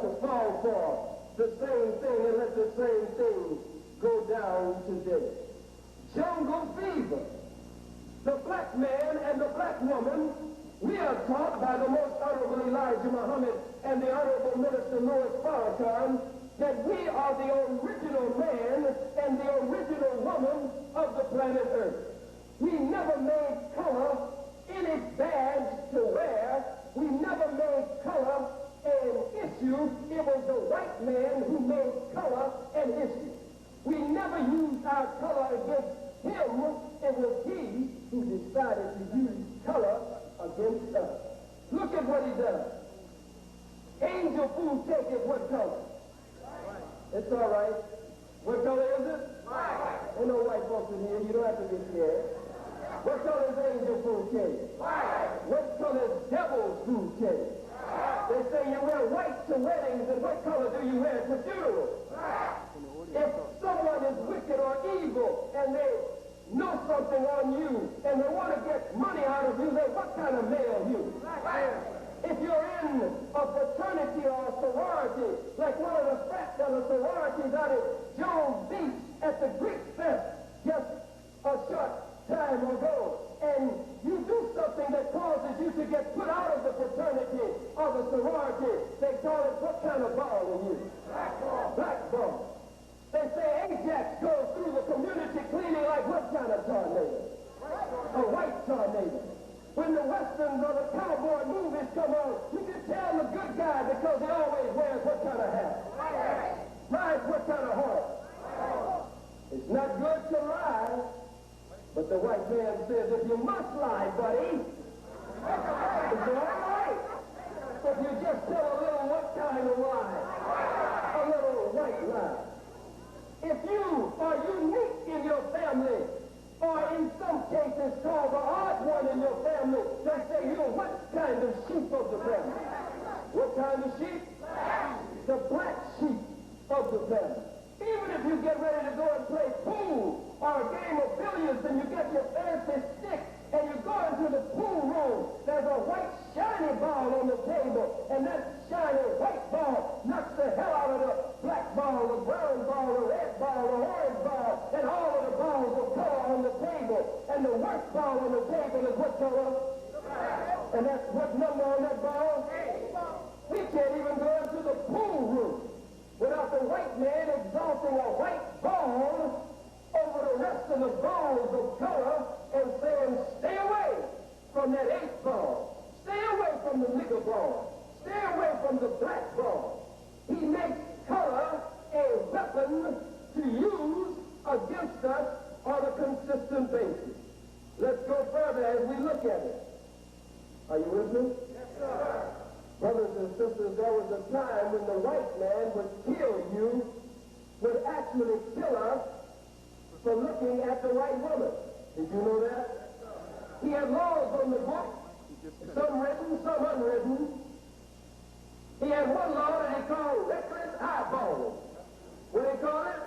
to fall for the same thing and let the same thing go down today. Jungle fever. The black man and the black woman, we are taught by the most honorable Elijah Mohammed and the honorable minister Louis Farrakhan that we are the original man and the original woman of the planet Earth. We never made color any badge to wear. We never made color an issue. It was the white man who made color an issue. We never used our color against him. It was he who decided to use color against us. Look at what he does. Angel food cake is what color? It's all right. What color is it? White. Ain't no white folks in here. You don't have to be scared. What color is angel food cake? White. What color is devil's food cake? White. They say you wear white to weddings, and what color do you wear to funerals? White. If someone is wicked or evil and they know something on you and they want to get money out of you, then what kind of male you? White. If you're in a fraternity or a sorority, like one of the frats of the sororities out at Jones Beach at the Greek Fest just a short time ago, and you do something that causes you to get put out of the fraternity or the sorority, they call it, what kind of ball are you? Black ball. Black ball. They say Ajax goes through the community cleaning like what kind of tornado? A white tornado. When the westerns or the cowboy movies come on, you can tell the good guy because he always wears what kind of hat? Rides what kind of horse? It's not good to lie, but the white man says if you must lie, buddy, it's all right. If you just tell a little what kind of lie? A little white lie. If you are unique in your family, or in some cases called the odd one in your family, they say you're what kind of sheep of the family? What kind of sheep? The black sheep of the family. Even if you get ready to go and play pool or a game of billiards and you get your fancy stick and you go into the pool room, there's a white shiny ball on the table, and that shiny white ball knocks the hell out of the black ball, the brown ball, the red ball, the orange ball, and all of the balls of color on the table. And the worst ball on the table is what color? And that's what number on that ball? We can't even go into the pool room without the white man exalting a white ball over the rest of the balls of color and saying, stay away from that 8 ball. Stay away from the nigger ball. Stay away from the black ball. He makes color a weapon to use against us on a consistent basis. Let's go further as we look at it. Are you with me? Yes, sir. Brothers and sisters, there was a time when the white man would kill you, would actually kill us for looking at the white woman. Did you know that? He had laws on the book, some written, some unwritten. He had one law that he called reckless eyeballing. What did he call it?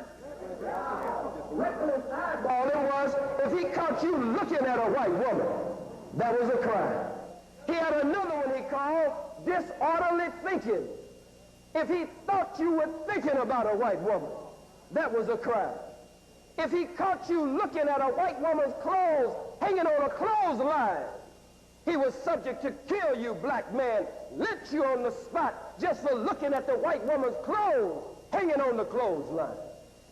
Reckless eyeballing was if he caught you looking at a white woman, that was a crime. He had another one he called disorderly thinking. If he thought you were thinking about a white woman, that was a crime. If he caught you looking at a white woman's clothes hanging on a clothesline, he was subject to kill you, black man, lynch you on the spot just for looking at the white woman's clothes hanging on the clothesline.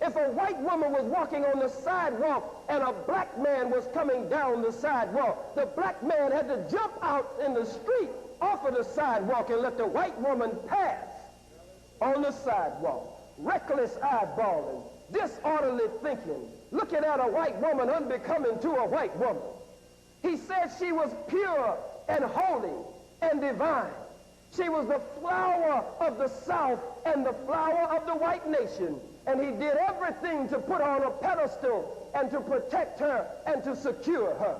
If a white woman was walking on the sidewalk and a black man was coming down the sidewalk, the black man had to jump out in the street off of the sidewalk and let the white woman pass on the sidewalk. Reckless eyeballing, disorderly thinking, looking at a white woman unbecoming to a white woman. He said she was pure and holy and divine. She was the flower of the South and the flower of the white nation. And he did everything to put her on a pedestal and to protect her and to secure her.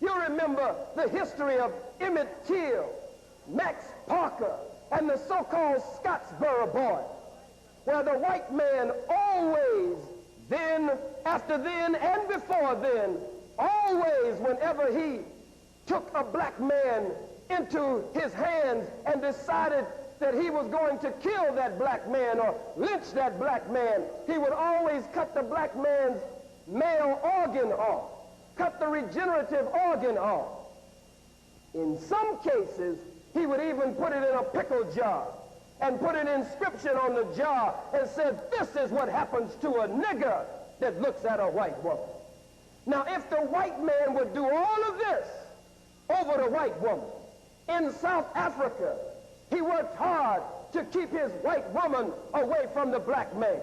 You remember the history of Emmett Till, Max Parker, and the so-called Scottsboro Boys, where the white man always, then, after then, and before then, always, whenever he took a black man into his hands and decided that he was going to kill that black man or lynch that black man, he would always cut the black man's male organ off, cut the regenerative organ off. In some cases, he would even put it in a pickle jar and put an inscription on the jar and said, "This is what happens to a nigger that looks at a white woman." Now, if the white man would do all of this over the white woman, in South Africa, he worked hard to keep his white woman away from the black man.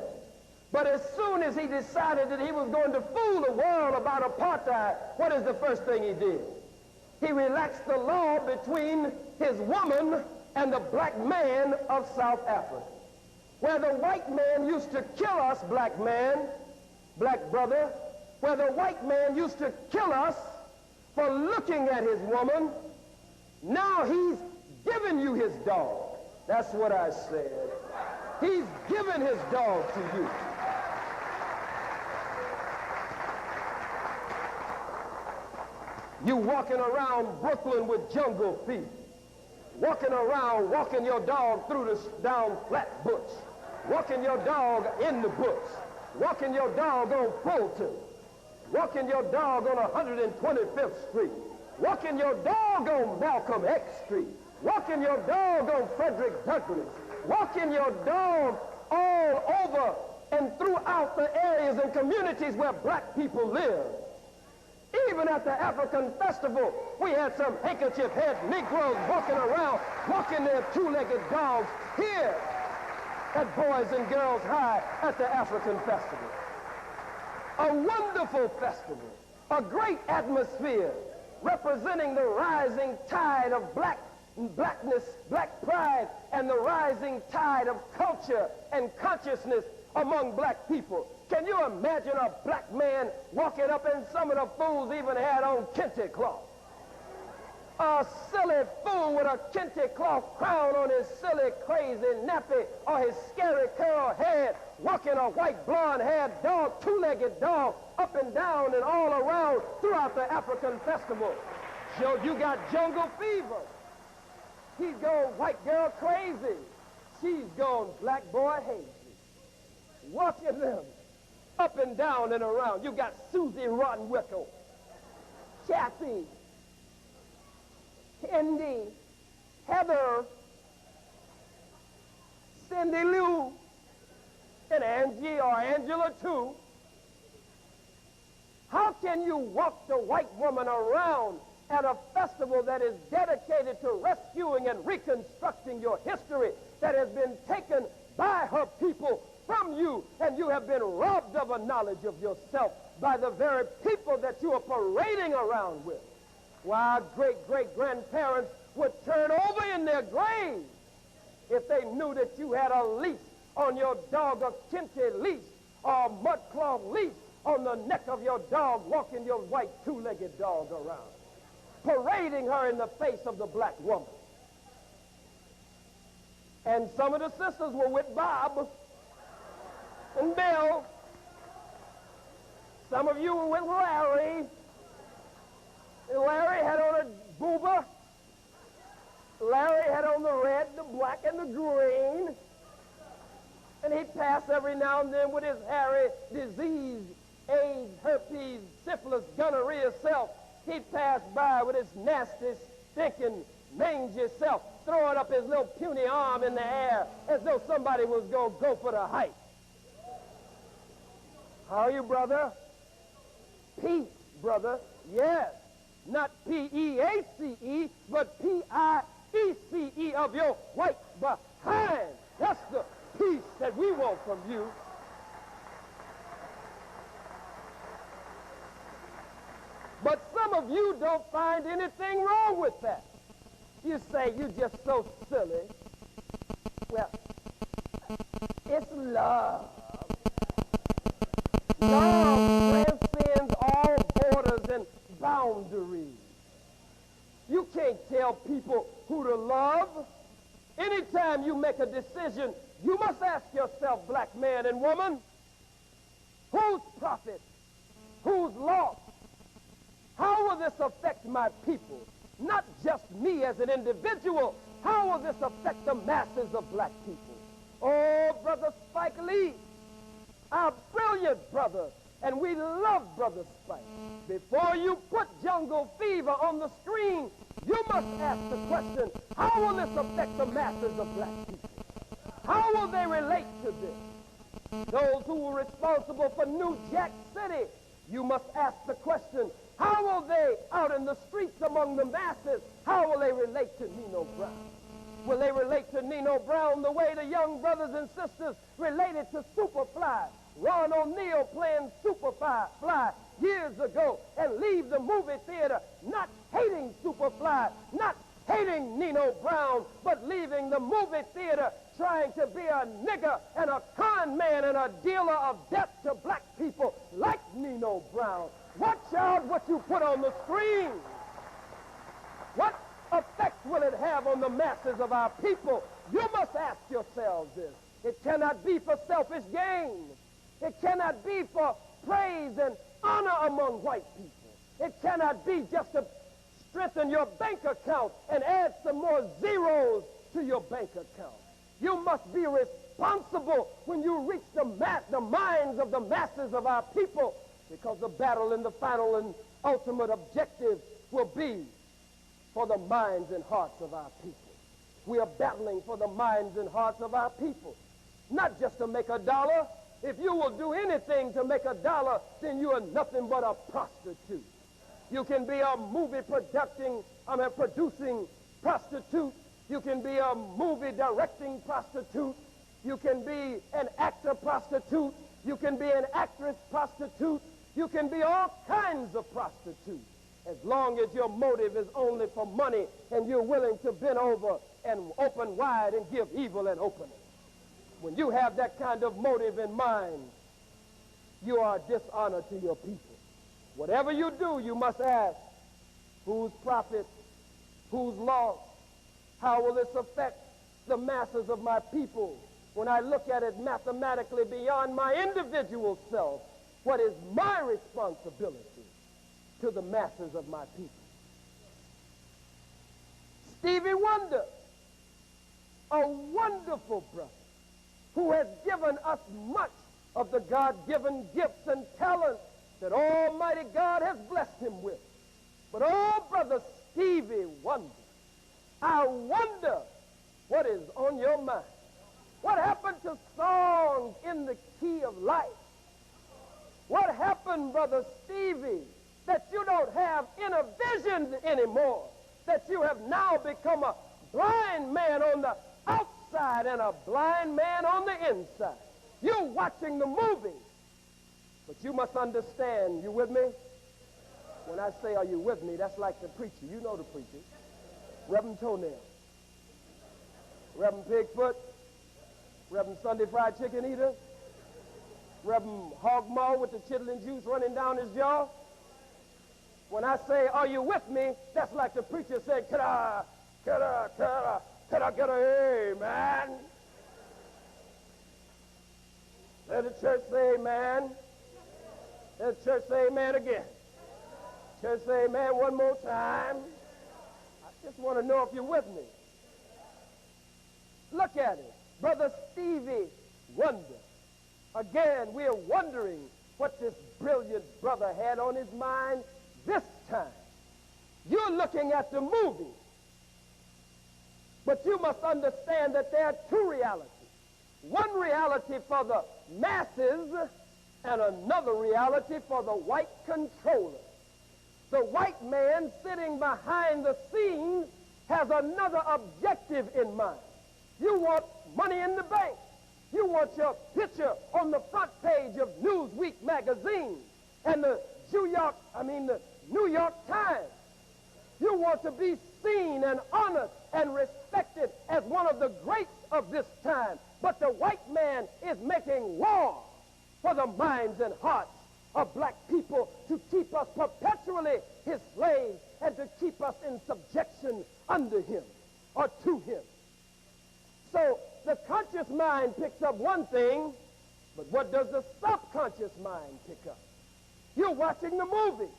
But as soon as he decided that he was going to fool the world about apartheid, what is the first thing he did? He relaxed the law between his woman and the black man of South Africa. Where the white man used to kill us, black man, black brother, where the white man used to kill us for looking at his woman, now he's given you his dog. That's what I said. He's given his dog to you. You walking around Brooklyn with jungle feet, walking around, walking your dog through the down Flatbush, walking your dog in the bush, walking your dog on Fulton, walking your dog on 125th Street, walking your dog on Malcolm X Street, walking your dog on Frederick Douglass, walking your dog all over and throughout the areas and communities where black people live. Even at the African festival, we had some handkerchief-head Negroes walking around, walking their two-legged dogs here at Boys and Girls High at the African festival. A wonderful festival, a great atmosphere representing the rising tide of blackness, black pride, and the rising tide of culture and consciousness among black people. Can you imagine a black man walking up, and some of the fools even had on kente cloth? A silly fool with a kente cloth crown on his silly, crazy nappy or his scary curl head, walking a white blonde-haired dog, two-legged dog, up and down and all around throughout the African festival. Showed you got jungle fever. He's gone white girl crazy. She's gone black boy hazy. Walking them up and down and around. You got Susie Roddenwickle, Kathy, Candy, Heather, Cindy Lou, and Angie or Angela too. How can you walk the white woman around at a festival that is dedicated to rescuing and reconstructing your history that has been taken by her people from you, and you have been robbed of a knowledge of yourself by the very people that you are parading around with? Why, our great-great-grandparents would turn over in their graves if they knew that you had a leash on your dog, a kente leash or a mudcloth leash on the neck of your dog, walking your white two-legged dog around, parading her in the face of the black woman. And some of the sisters were with Bob and Bill. Some of you were with Larry. And Larry had on a booba. Larry had on the red, the black, and the green. And he'd pass every now and then with his hairy disease, AIDS, herpes, syphilis, gonorrhea self. He'd pass by with his nasty, stinking, mangy self, throwing up his little puny arm in the air as though somebody was going to go for the height. How are you, brother? Peace, brother. Yes. Not P-E-A-C-E, but P-I-E-C-E of your white behind. That's the peace that we want from you. But some of you don't find anything wrong with that. You say you're just so silly. Well, it's love. Love transcends all borders and boundaries. You can't tell people who to love. Anytime you make a decision, you must ask yourself, black man and woman, whose profit? Whose loss? How will this affect my people? Not just me as an individual, How will this affect the masses of black people? Oh, Brother Spike Lee, our brilliant brother, and we love Brother Spike. Before you put Jungle Fever on the screen, you must ask the question, how will this affect the masses of black people? How will they relate to this? Those who were responsible for New Jack City, you must ask the question, how will they, out in the streets among the masses, how will they relate to Nino Brown? Will they relate to Nino Brown the way the young brothers and sisters related to Superfly? Ron O'Neal playing Superfly years ago and leave the movie theater not hating Superfly, not hating Nino Brown, but leaving the movie theater trying to be a nigger and a con man and a dealer of death to black people like Nino Brown. Watch out what you put on the screen. What effect will it have on the masses of our people? You must ask yourselves this. It cannot be for selfish gain. It cannot be for praise and honor among white people. It cannot be just to strengthen your bank account and add some more zeros to your bank account. You must be responsible when you reach the minds of the masses of our people, because the battle and the final and ultimate objective will be for the minds and hearts of our people. We are battling for the minds and hearts of our people, not just to make a dollar. If you will do anything to make a dollar, then you are nothing but a prostitute. You can be a movie producing prostitute. You can be a movie directing prostitute. You can be an actor prostitute. You can be an actress prostitute. You can be all kinds of prostitutes, as long as your motive is only for money and you're willing to bend over and open wide and give evil an opening. When you have that kind of motive in mind, you are a dishonor to your people. Whatever you do, you must ask, whose profit, whose loss? How will this affect the masses of my people? When I look at it mathematically beyond my individual self, what is my responsibility to the masses of my people? Stevie Wonder, a wonderful brother who has given us much of the God-given gifts and talents that Almighty God has blessed him with. But oh, Brother Stevie Wonder, I wonder what is on your mind. What happened to songs in the key of life? What happened, Brother Stevie, that you don't have inner vision anymore, that you have now become a blind man on the outside and a blind man on the inside? You're watching the movie, but you must understand, you with me? When I say, are you with me, that's like the preacher. You know the preacher. Reverend Toenail, Reverend Pigfoot, Reverend Sunday Fried Chicken Eater, Reverend Hog Maw with the chitlin juice running down his jaw. When I say, are you with me, that's like the preacher said, can I get a amen? Let the church say amen. Let the church say amen again. Church say amen one more time. I just want to know if you're with me. Look at it. Brother Stevie Wonder. Again, we are wondering what this brilliant brother had on his mind this time. You're looking at the movie, but you must understand that there are two realities. One reality for the masses and another reality for the white controller. The white man sitting behind the scenes has another objective in mind. You want money in the bank. You want your picture on the front page of Newsweek magazine and the New York Times. You want to be seen and honored and respected as one of the greats of this time. But the white man is making war for the minds and hearts of black people to keep us perpetually his slaves and to keep us in subjection under him or to him. So the conscious mind picks up one thing, but what does the subconscious mind pick up? You're watching the movie.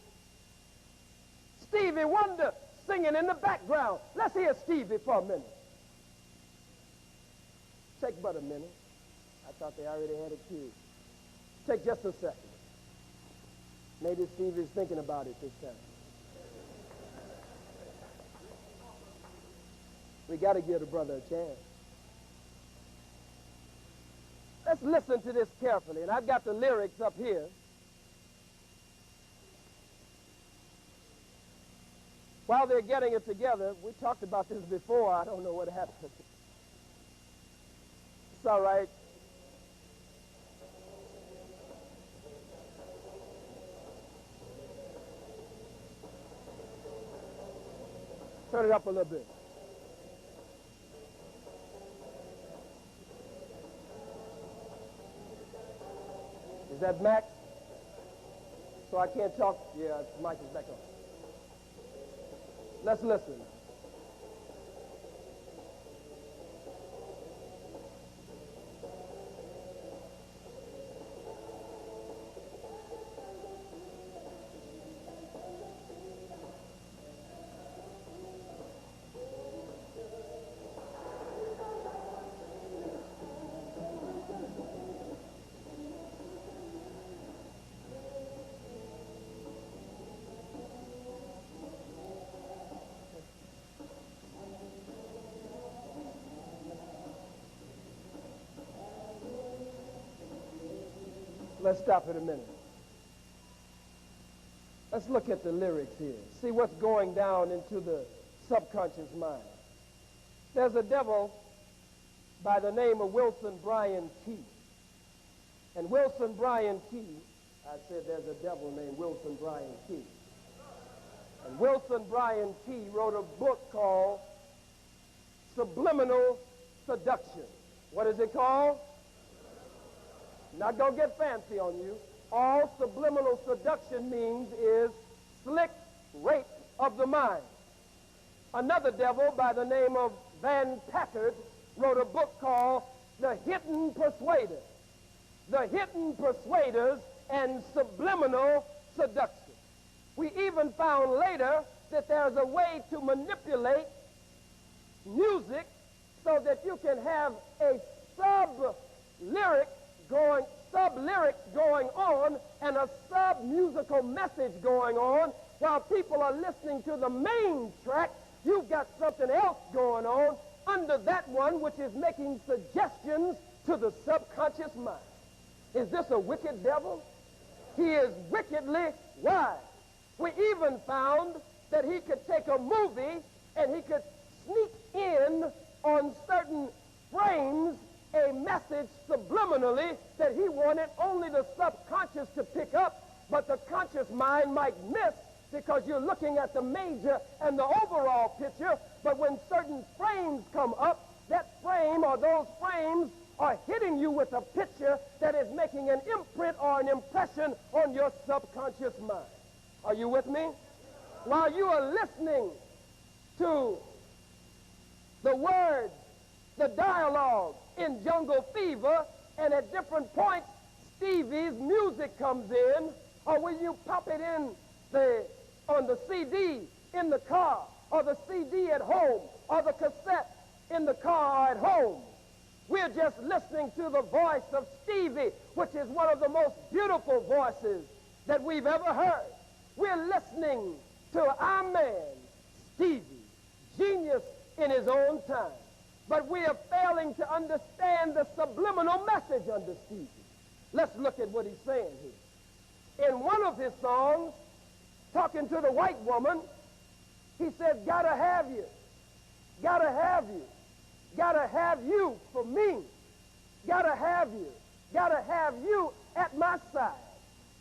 Stevie Wonder singing in the background. Let's hear Stevie for a minute. Take but a minute. I thought they already had it queued. Take just a second. Maybe Steve is thinking about it this time. We got to give the brother a chance. Let's listen to this carefully, and I've got the lyrics up here. While they're getting it together, we talked about this before. I don't know what happened. It's all right. Turn it up a little bit. Is that Max? So I can't talk? Yeah, the mic is back on. Let's listen. Let's stop it a minute. Let's look at the lyrics here. See what's going down into the subconscious mind. There's a devil by the name of Wilson Bryan Key. And Wilson Bryan Key, I said there's a devil named Wilson Bryan Key. And Wilson Bryan Key wrote a book called Subliminal Seduction. What is it called? Not going to get fancy on you. All subliminal seduction means is slick rape of the mind. Another devil by the name of Van Packard wrote a book called The Hidden Persuaders. The Hidden Persuaders and Subliminal Seduction. We even found later that there's a way to manipulate music so that you can have a sub-lyrics going on and a sub-musical message going on. While people are listening to the main track, you've got something else going on under that one, which is making suggestions to the subconscious mind. Is this a wicked devil? He is wickedly wise. We even found that he could take a movie and he could sneak in on certain frames a message subliminally that he wanted only the subconscious to pick up, but the conscious mind might miss because you're looking at the major and the overall picture. But when certain frames come up, that frame or those frames are hitting you with a picture that is making an imprint or an impression on your subconscious mind. Are you with me? While you are listening to the words, the dialogue in Jungle Fever, and at different points Stevie's music comes in, or when you pop it in on the CD in the car, or the CD at home, or the cassette in the car or at home, we're just listening to the voice of Stevie, which is one of the most beautiful voices that we've ever heard. We're listening to our man, Stevie, genius in his own time. But we are failing to understand the subliminal message under Stevie. Let's look at what he's saying here. In one of his songs, talking to the white woman, he said, gotta have you, gotta have you, gotta have you for me, gotta have you at my side.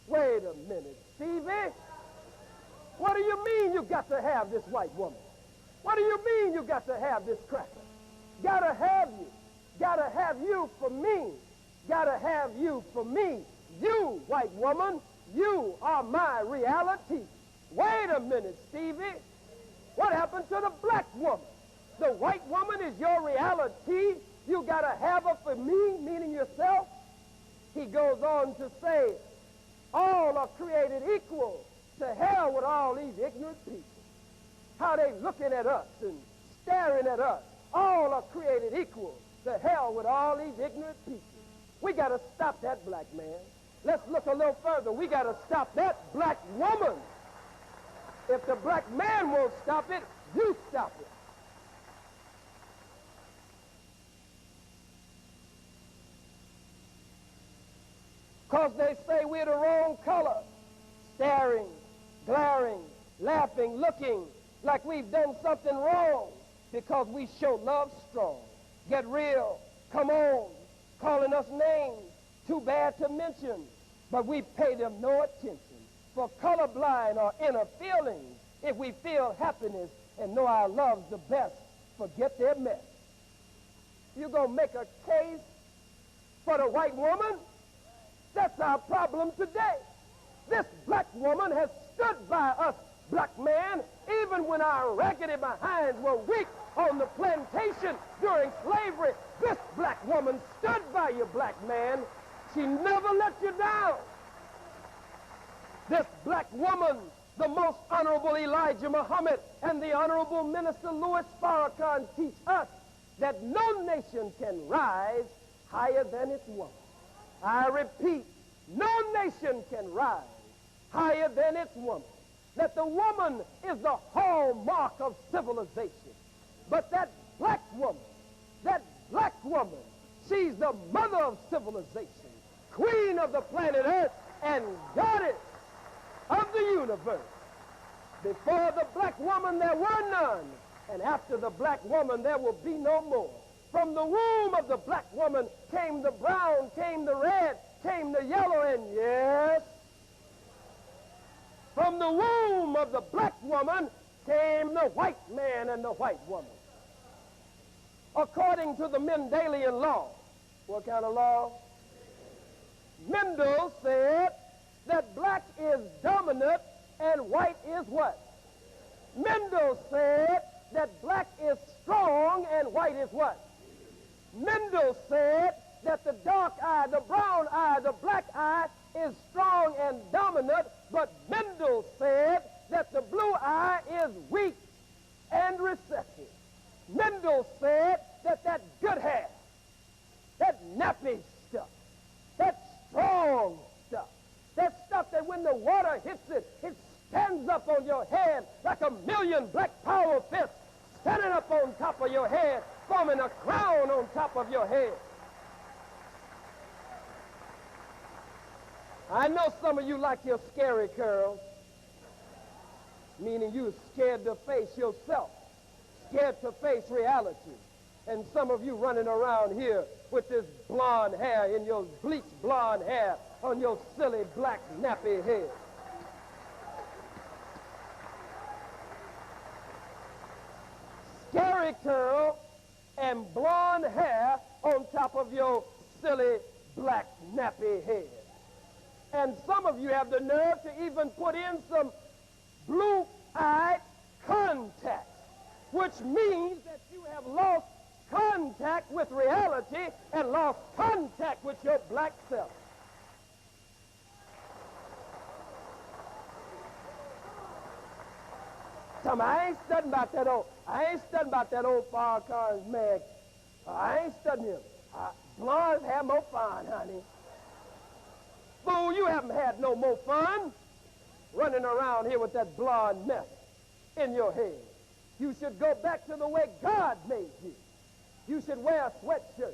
Wait a minute, Stevie. What do you mean you got to have this white woman? What do you mean you got to have this cracker? Gotta have you for me, gotta have you for me. You, white woman, you are my reality. Wait a minute, Stevie. What happened to the black woman? The white woman is your reality. You gotta have her for me, meaning yourself. He goes on to say, all are created equal. To hell with all these ignorant people. How they looking at us and staring at us. All are created equal. To hell with all these ignorant people. We got to stop that black man. Let's look a little further. We got to stop that black woman. If the black man won't stop it, you stop it. Because they say we're the wrong color. Staring, glaring, laughing, looking like we've done something wrong because we show love strong. Get real, come on, calling us names, too bad to mention, but we pay them no attention. For colorblind or inner feelings, if we feel happiness and know our love's the best, forget their mess. You're going to make a case for the white woman? That's our problem today. This black woman has stood by us, black man, even when our raggedy behinds were weak on the plantation during slavery. This black woman stood by you, black man. She never let you down. This black woman, the most honorable Elijah Mohammed and the honorable minister Louis Farrakhan teach us that no nation can rise higher than its woman. I repeat, no nation can rise higher than its woman. That the woman is the hallmark of civilization. But that black woman, she's the mother of civilization, queen of the planet Earth, and goddess of the universe. Before the black woman there were none, and after the black woman there will be no more. From the womb of the black woman came the brown, came the red, came the yellow, and yes, from the womb of the black woman came the white man and the white woman. According to the Mendelian law, what kind of law? Mendel said that black is dominant and white is what? Mendel said that black is strong and white is what? Mendel said that the dark eye, the brown eye, the black eye is strong and dominant, but Mendel said that the blue eye is weak and recessive. Mendel said that that good hair, that nappy stuff, that strong stuff, that stuff that when the water hits it, it stands up on your head like a million black power fists standing up on top of your head, forming a crown on top of your head. I know some of you like your scary curls, meaning you're scared to face yourself, scared to face reality. And some of you running around here with this blonde hair in your bleached blonde hair on your silly black nappy head. Scary curl and blonde hair on top of your silly black nappy head. And some of you have the nerve to even put in some blue-eyed contacts, which means that you have lost contact with reality and lost contact with your black self. I ain't studying about that old Farrakhan's man. I ain't studying him. Blondes have more fun, honey. Fool, you haven't had no more fun running around here with that blonde mess in your head. You should go back to the way God made you. You should wear a sweatshirt.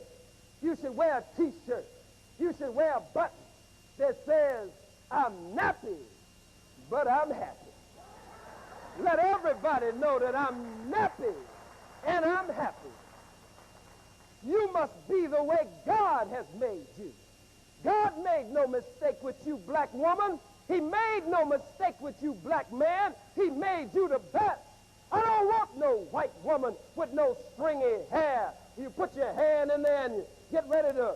You should wear a t-shirt. You should wear a button that says, I'm nappy, but I'm happy. Let everybody know that I'm nappy and I'm happy. You must be the way God has made you. God made no mistake with you, black woman. He made no mistake with you, black man. He made you the best. I don't want no white woman with no stringy hair. You put your hand in there and you get ready to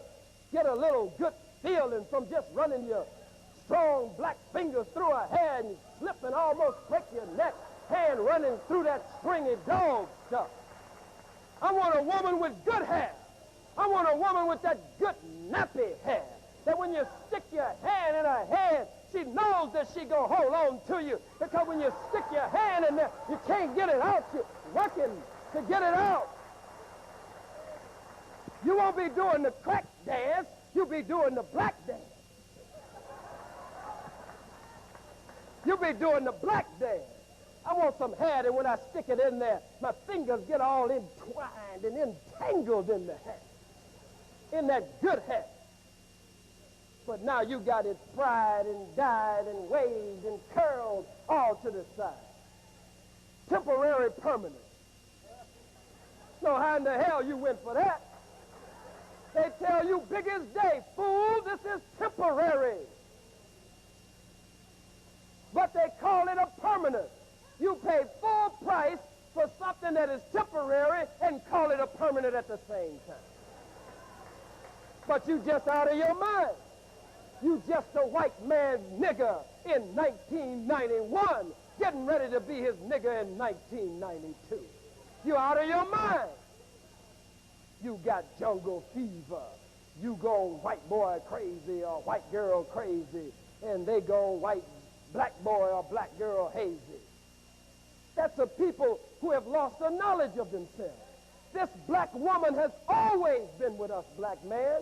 get a little good feeling from just running your strong black fingers through her hair and you slip and almost break your neck, hand running through that stringy dog stuff. I want a woman with good hair. I want a woman with that good nappy hair. That when you stick your hand in her head, she knows that she gonna hold on to you. Because when you stick your hand in there, you can't get it out. You're working to get it out. You won't be doing the crack dance. You'll be doing the black dance. You'll be doing the black dance. I want some hair, and when I stick it in there, my fingers get all entwined and entangled in the hair, in that good hair. But now you got it fried and dyed and waved and curled all to the side. Temporary permanent. No, how in the hell you went for that? They tell you big as day, fool, this is temporary. But they call it a permanent. You pay full price for something that is temporary and call it a permanent at the same time. But you just out of your mind. You just a white man's nigger in 1991, getting ready to be his nigger in 1992. You out of your mind. You got jungle fever. You go white boy crazy or white girl crazy, and they go black boy or black girl hazy. That's the people who have lost the knowledge of themselves. This black woman has always been with us, black man.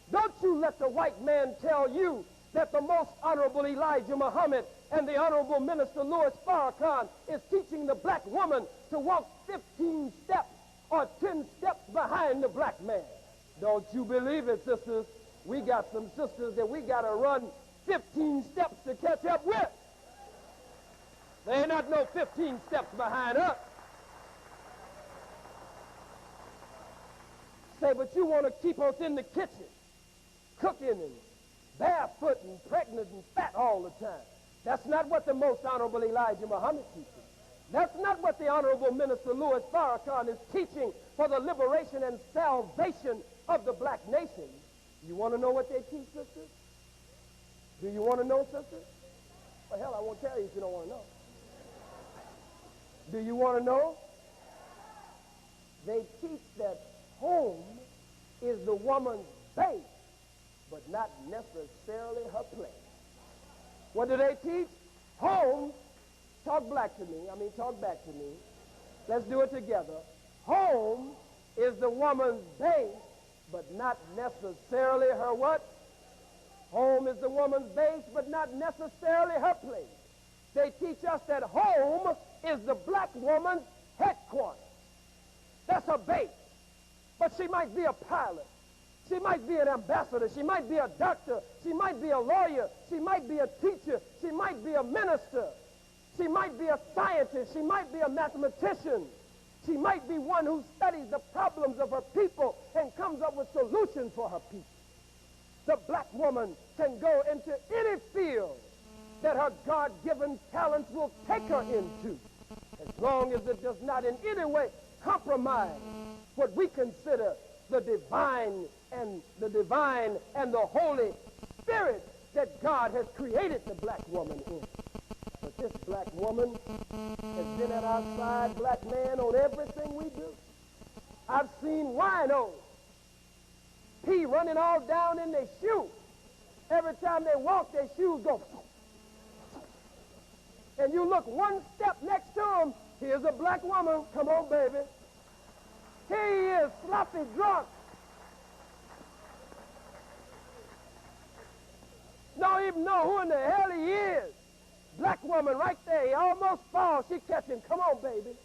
Don't you let the white man tell you that the most honorable Elijah Muhammad and the honorable minister Louis Farrakhan is teaching the black woman to walk 15 steps or 10 steps behind the black man. Don't you believe it, sisters? We got some sisters that we got to run 15 steps to catch up with. They ain't not no 15 steps behind us. Say, but you want to keep us in the kitchen, cooking and barefoot and pregnant and fat all the time. That's not what the most honorable Elijah Muhammad teaches. That's not what the honorable minister Louis Farrakhan is teaching for the liberation and salvation of the black nation. You want to know what they teach, sisters? Do you want to know, sisters? Well, hell, I won't tell you if you don't want to know. Do you want to know? They teach that home is the woman's base, but not necessarily her place. What do they teach? Home, talk black to me, talk back to me. Let's do it together. Home is the woman's base, but not necessarily her what? Home is the woman's base, but not necessarily her place. They teach us that home is the black woman's headquarters. That's her base. But she might be a pilot. She might be an ambassador. She might be a doctor. She might be a lawyer. She might be a teacher. She might be a minister. She might be a scientist. She might be a mathematician. She might be one who studies the problems of her people and comes up with solutions for her people. The black woman can go into any field that her God-given talents will take her into, as long as it does not in any way compromise what we consider the divine and the Holy Spirit that God has created the black woman in. But this black woman has been at our side, black man, on everything we do. I've seen winos pee running all down in their shoes. Every time they walk, their shoes go. And you look one step next to them, here's a black woman. Come on, baby. Here he is, sloppy drunk. Don't even know who in the hell he is. Black woman right there. He almost falls. She catch him. Come on, baby.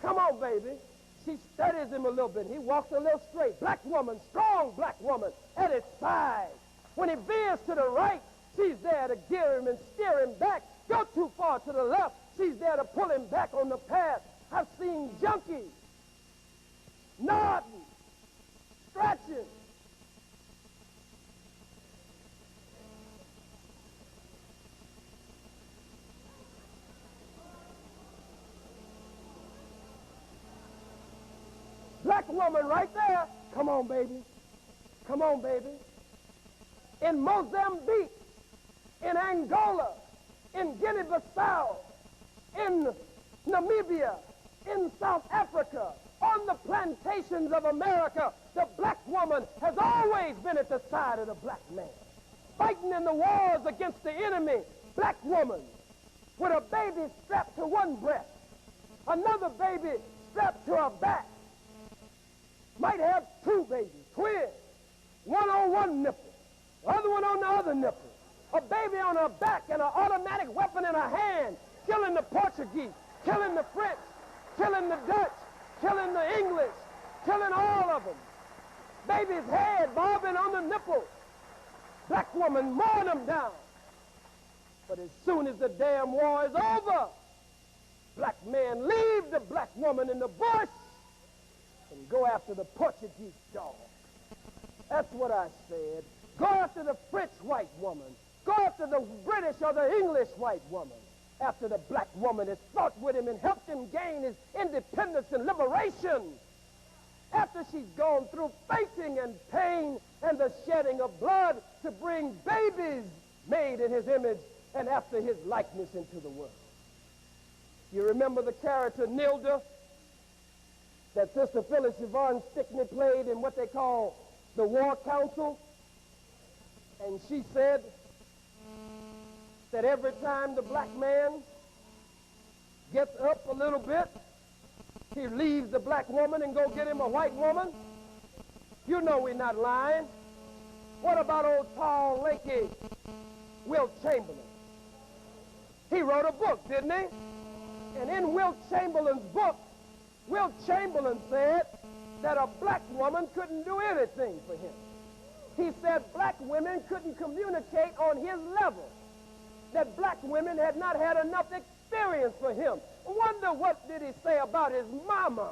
Come on, baby. She studies him a little bit. He walks a little straight. Black woman, strong black woman at his side. When he veers to the right, she's there to gear him and steer him back. Go too far to the left, she's there to pull him back on the path. I've seen junkies nodding, stretching. Black woman right there. Come on, baby. Come on, baby. In Mozambique, in Angola, in Guinea-Bissau, in Namibia, in South Africa, on the plantations of America, the black woman has always been at the side of the black man. Fighting in the wars against the enemy, black woman, with a baby strapped to one breast, another baby strapped to her back. might have two babies, twins, one on one nipple, the other one on the other nipple, a baby on her back and an automatic weapon in her hand, killing the Portuguese, killing the French, killing the Dutch, killing the English, killing all of them. Baby's head bobbing on the nipple. Black woman mowing them down. But as soon as the damn war is over, black men leave the black woman in the bush and go after the Portuguese dog. That's what I said. Go after the French white woman. Go after the British or the English white woman. After the black woman has fought with him and helped him gain his independence and liberation. After she's gone through fainting and pain and the shedding of blood to bring babies made in his image and after his likeness into the world. You remember the character Nilda that Sister Phyllis Yvonne Stickney played in what they call the War Council? And she said that every time the black man gets up a little bit, he leaves the black woman and go get him a white woman. You know we're not lying. What about old tall, lanky Wilt Chamberlain? He wrote a book, didn't he? And in Wilt Chamberlain's book, Wilt Chamberlain said that a black woman couldn't do anything for him. He said black women couldn't communicate on his level, that black women had not had enough experience for him. Wonder what did he say about his mama?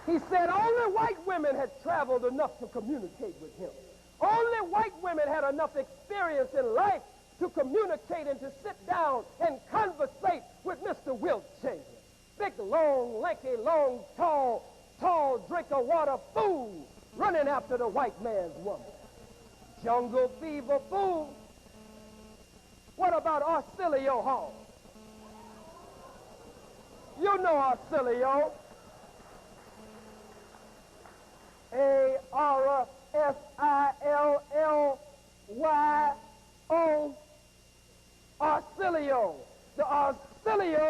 He said only white women had traveled enough to communicate with him. Only white women had enough experience in life to communicate and to sit down and conversate with Mr. Wilt Chamberlain. Big, long, lanky, long, tall, drink of water fool running after the white man's woman. Jungle fever fool. What about Arcilio Hall? You know Arcilio. A-R-S-I-L-L-Y-O. Arcilio. The Arcilio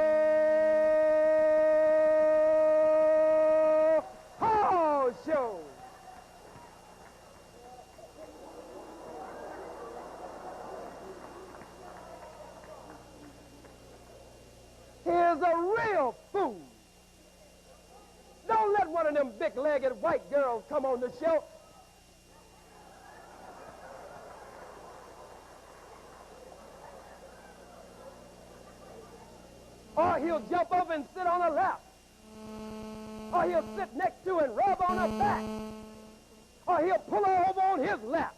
Hall Show. Here's a real fool. Don't let one of them big-legged white girls come on the show. Or he'll jump over and sit on her lap. Or he'll sit next to her and rub on her back. Or he'll pull her over on his lap.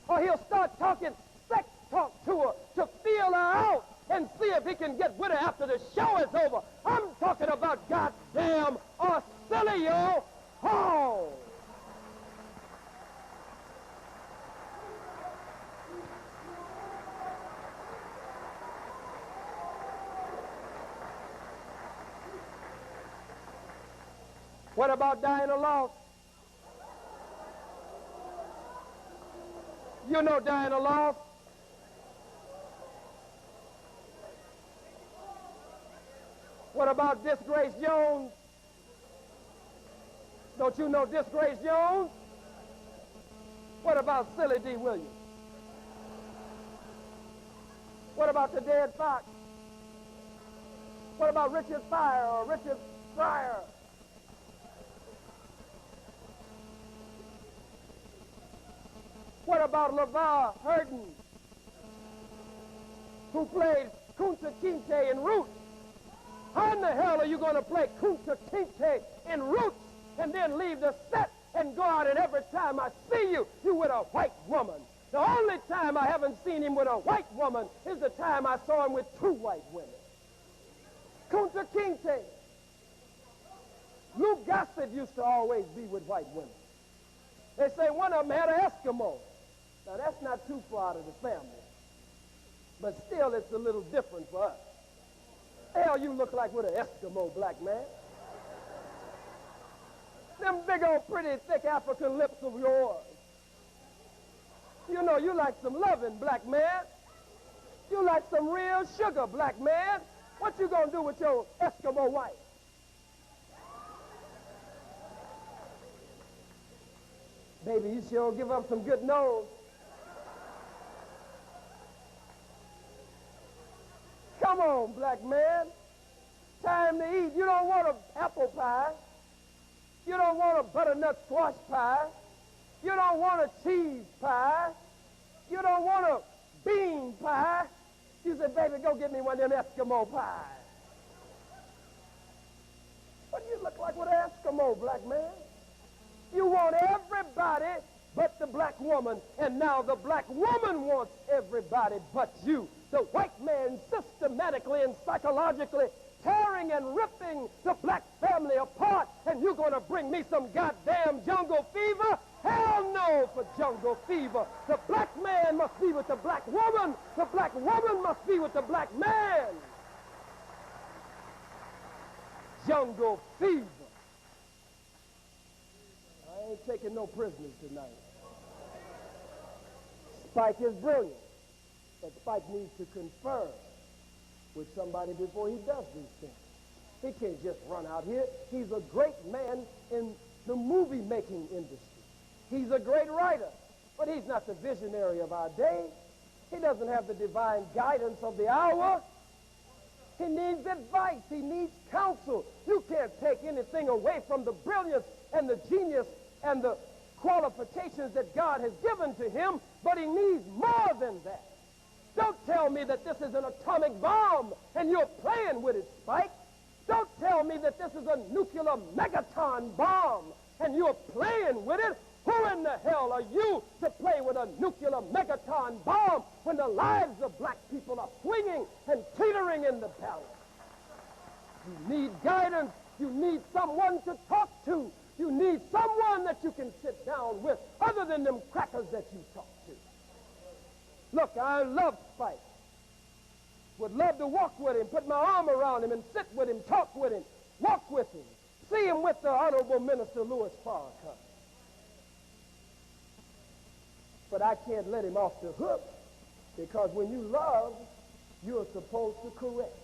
Or he'll start talking sex talk to her to feel her out and see if he can get with her after the show is over. I'm talking about goddamn Arcilio Hall. What about Diana Ross? You know Diana Ross. What about Disgrace Jones? Don't you know Disgrace Jones? What about Silly D. Williams? What about the Dead Fox? What about Richard Pryor or Richard Pryor? What about LeVar Burton, who played Kunta Kinte in Roots? How in the hell are you going to play Kunta Kinte in Roots and then leave the set and go out and every time I see you, you with a white woman? The only time I haven't seen him with a white woman is the time I saw him with two white women. Kunta Kinte. Lou Gossett used to always be with white women. They say one of them had an Eskimo. Now, that's not too far out of the family. But still, it's a little different for us. Hell, you look like with an Eskimo, black man. Them big old pretty thick African lips of yours. You know, you like some loving, black man. You like some real sugar, black man. What you gonna do with your Eskimo wife? Baby, you sure give up some good nose. Come on, black man. Time to eat. You don't want an apple pie. You don't want a butternut squash pie. You don't want a cheese pie. You don't want a bean pie. You say, baby, go get me one of them Eskimo pies. What do you look like with an Eskimo, black man? You want everybody but the black woman, and now the black woman wants everybody but you. The white man systematically and psychologically tearing and ripping the black family apart, and you're going to bring me some goddamn jungle fever? Hell no for jungle fever. The black man must be with the black woman. The black woman must be with the black man. Jungle fever. I ain't taking no prisoners tonight. Spike is brilliant, but Spike needs to confer with somebody before he does these things. He can't just run out here. He's a great man in the movie-making industry. He's a great writer, but he's not the visionary of our day. He doesn't have the divine guidance of the hour. He needs advice. He needs counsel. You can't take anything away from the brilliance and the genius and the qualifications that God has given to him, but he needs more than that. Don't tell me that this is an atomic bomb and you're playing with it, Spike. Don't tell me that this is a nuclear megaton bomb and you're playing with it. Who in the hell are you to play with a nuclear megaton bomb when the lives of black people are swinging and teetering in the balance? You need guidance. You need someone to talk to. You need someone that you can sit down with other than them crackers that you talk to. Look, I love Spike. Would love to walk with him, put my arm around him and sit with him, talk with him, walk with him, see him with the Honorable Minister Louis Farrakhan. But I can't let him off the hook, because when you love, you're supposed to correct.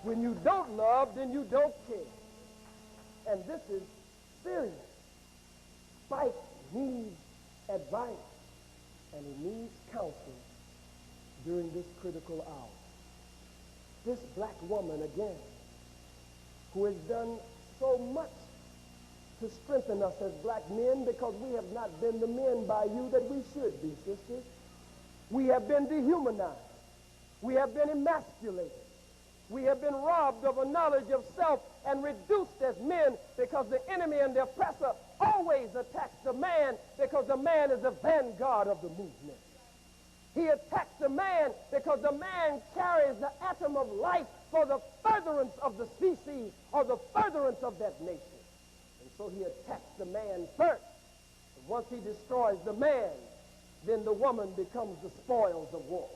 When you don't love, then you don't care. And this is serious. Spike needs advice, and he needs counsel during this critical hour. This black woman, again, who has done so much to strengthen us as black men, because we have not been the men by you that we should be, sisters. We have been dehumanized. We have been emasculated. We have been robbed of a knowledge of self and reduced as men, because the enemy and the oppressor always attacks the man, because the man is the vanguard of the movement. He attacks the man because the man carries the atom of life for the furtherance of the species or the furtherance of that nation. And so he attacks the man first. And once he destroys the man, then the woman becomes the spoils of war.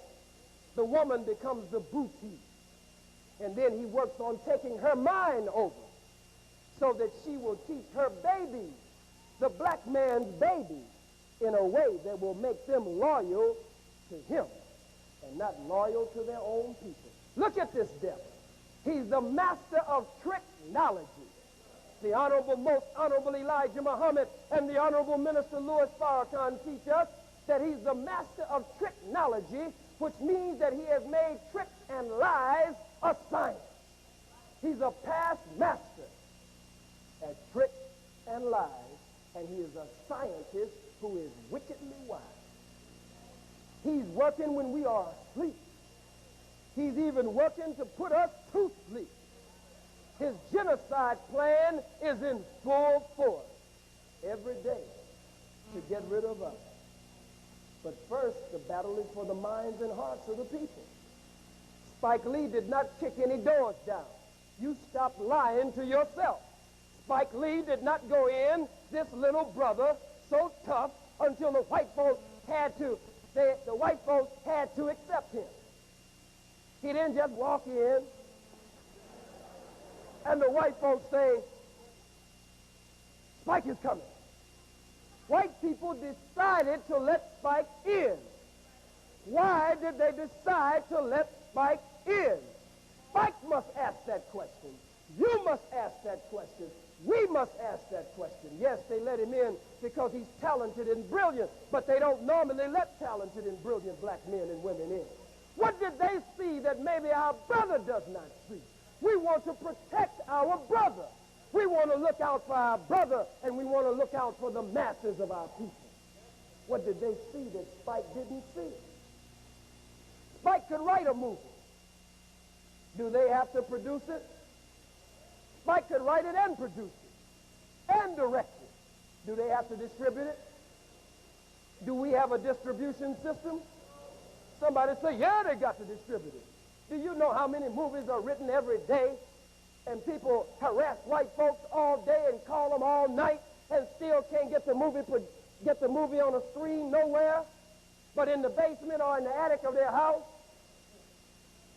The woman becomes the booty. And then he works on taking her mind over so that she will teach her baby, the black man's baby, in a way that will make them loyal to him and not loyal to their own people. Look at this devil. He's the master of tricknology. The Honorable, Most Honorable Elijah Mohammed and the Honorable Minister Louis Farrakhan teach us that he's the master of tricknology, which means that he has made tricks and lies a science. He's a past master at tricks and lies, and he is a scientist who is wickedly wise. He's working when we are asleep. He's even working to put us to sleep. His genocide plan is in full force every day to get rid of us. But first, the battle is for the minds and hearts of the people. Spike Lee did not kick any doors down. You stop lying to yourself. Spike Lee did not go in, this little brother, so tough, until the white folks had to accept him. He didn't just walk in and the white folks say, Spike is coming. White people decided to let Spike in. Why did they decide to let Spike in? Spike must ask that question. You must ask that question. We must ask that question. Yes, they let him in because he's talented and brilliant, but they don't normally let talented and brilliant black men and women in. What did they see that maybe our brother does not see? We want to protect our brother. We want to look out for our brother, and we want to look out for the masses of our people. What did they see that Spike didn't see? Spike could write a movie. Do they have to produce it? Spike could write it and produce it and direct it. Do they have to distribute it? Do we have a distribution system? Somebody say, yeah, they got to distribute it. Do you know how many movies are written every day and people harass white folks all day and call them all night and still can't get the movie on a screen nowhere but in the basement or in the attic of their house?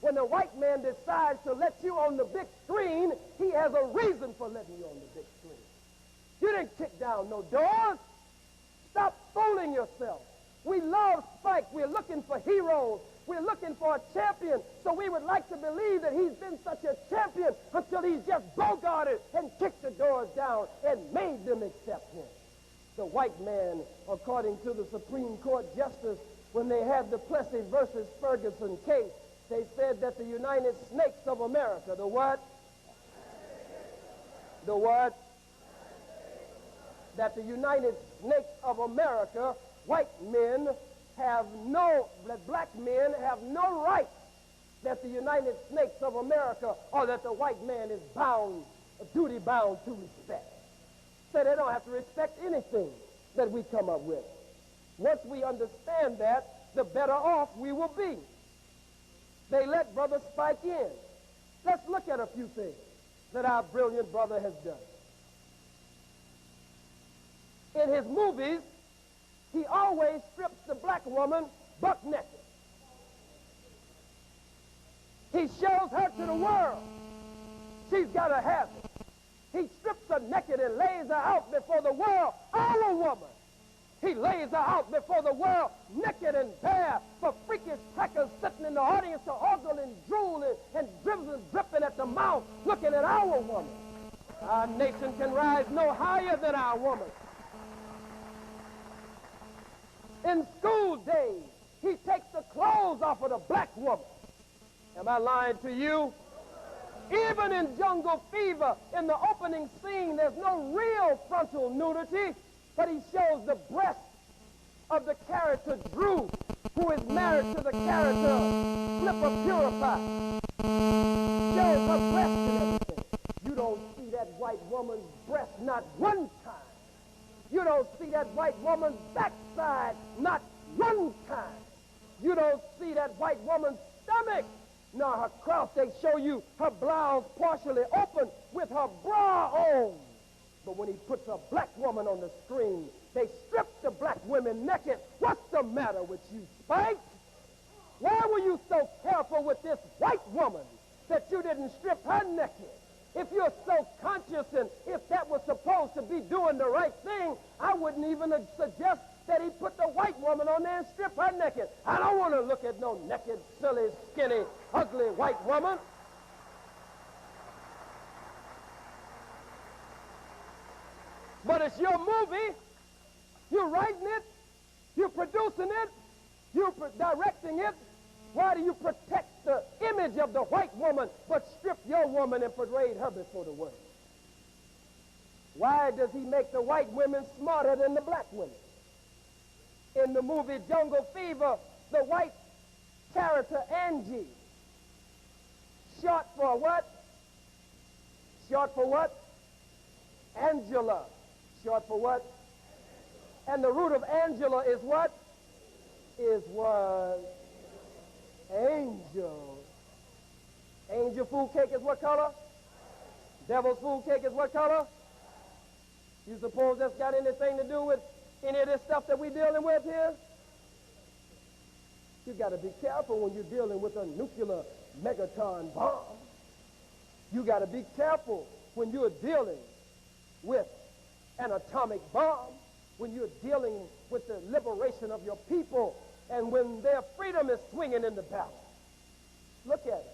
When the white man decides to let you on the big screen, he has a reason for letting you on the big screen. You didn't kick down no doors. Stop fooling yourself. We love Spike. We're looking for heroes. We're looking for a champion. So we would like to believe that he's been such a champion until he's just bogarted and kicked the doors down and made them accept him. The white man, according to the Supreme Court justice, when they had the Plessy versus Ferguson case, they said that the United Snakes of America, the what? The what? That the United Snakes of America, white men have no, that black men have no rights that the United Snakes of America or that the white man is bound, duty bound to respect. So they don't have to respect anything that we come up with. Once we understand that, the better off we will be. They let Brother Spike in. Let's look at a few things that our brilliant brother has done. In his movies, he always strips the black woman buck naked. He shows her to the world. She's got to have it. He strips her naked and lays her out before the world. Our woman. He lays her out before the world naked and bare for freakish crackers sitting in the audience to ogle and drool and dripping at the mouth looking at our woman. Our nation can rise no higher than our woman. In school days, he takes the clothes off of the black woman. Am I lying to you? Even in Jungle Fever, in the opening scene, there's no real frontal nudity, but he shows the breast of the character Drew, who is married to the character Flipper Purify. Shows her breast and everything. You don't see that white woman's breast not one time. You don't see that white woman's backside not one time. You don't see that white woman's stomach nor her cross. They show you her blouse partially open with her bra on. But when he puts a black woman on the screen, they strip the black women naked. What's the matter with you, Spike? Why were you so careful with this white woman that you didn't strip her naked? If you're so conscious and if that was supposed to be doing the right thing, I wouldn't even suggest that he put the white woman on there and strip her naked. I don't want to look at no naked, silly, skinny, ugly white woman. But it's your movie. You're writing it. You're producing it. You're directing it. Why do you protect the image of the white woman but strip your woman and parade her before the world? Why does he make the white women smarter than the black women? In the movie Jungle Fever, the white character Angie, short for what? Short for what? Angela. Short for what? And the root of Angela is what? Is what? Angel. Angel food cake is what color? Devil's food cake is what color? You suppose that's got anything to do with any of this stuff that we're dealing with here? You got to be careful when you're dealing with a nuclear megaton bomb. You got to be careful when you're dealing with an atomic bomb, when you're dealing with the liberation of your people. and when their freedom is swinging in the balance. Look at it.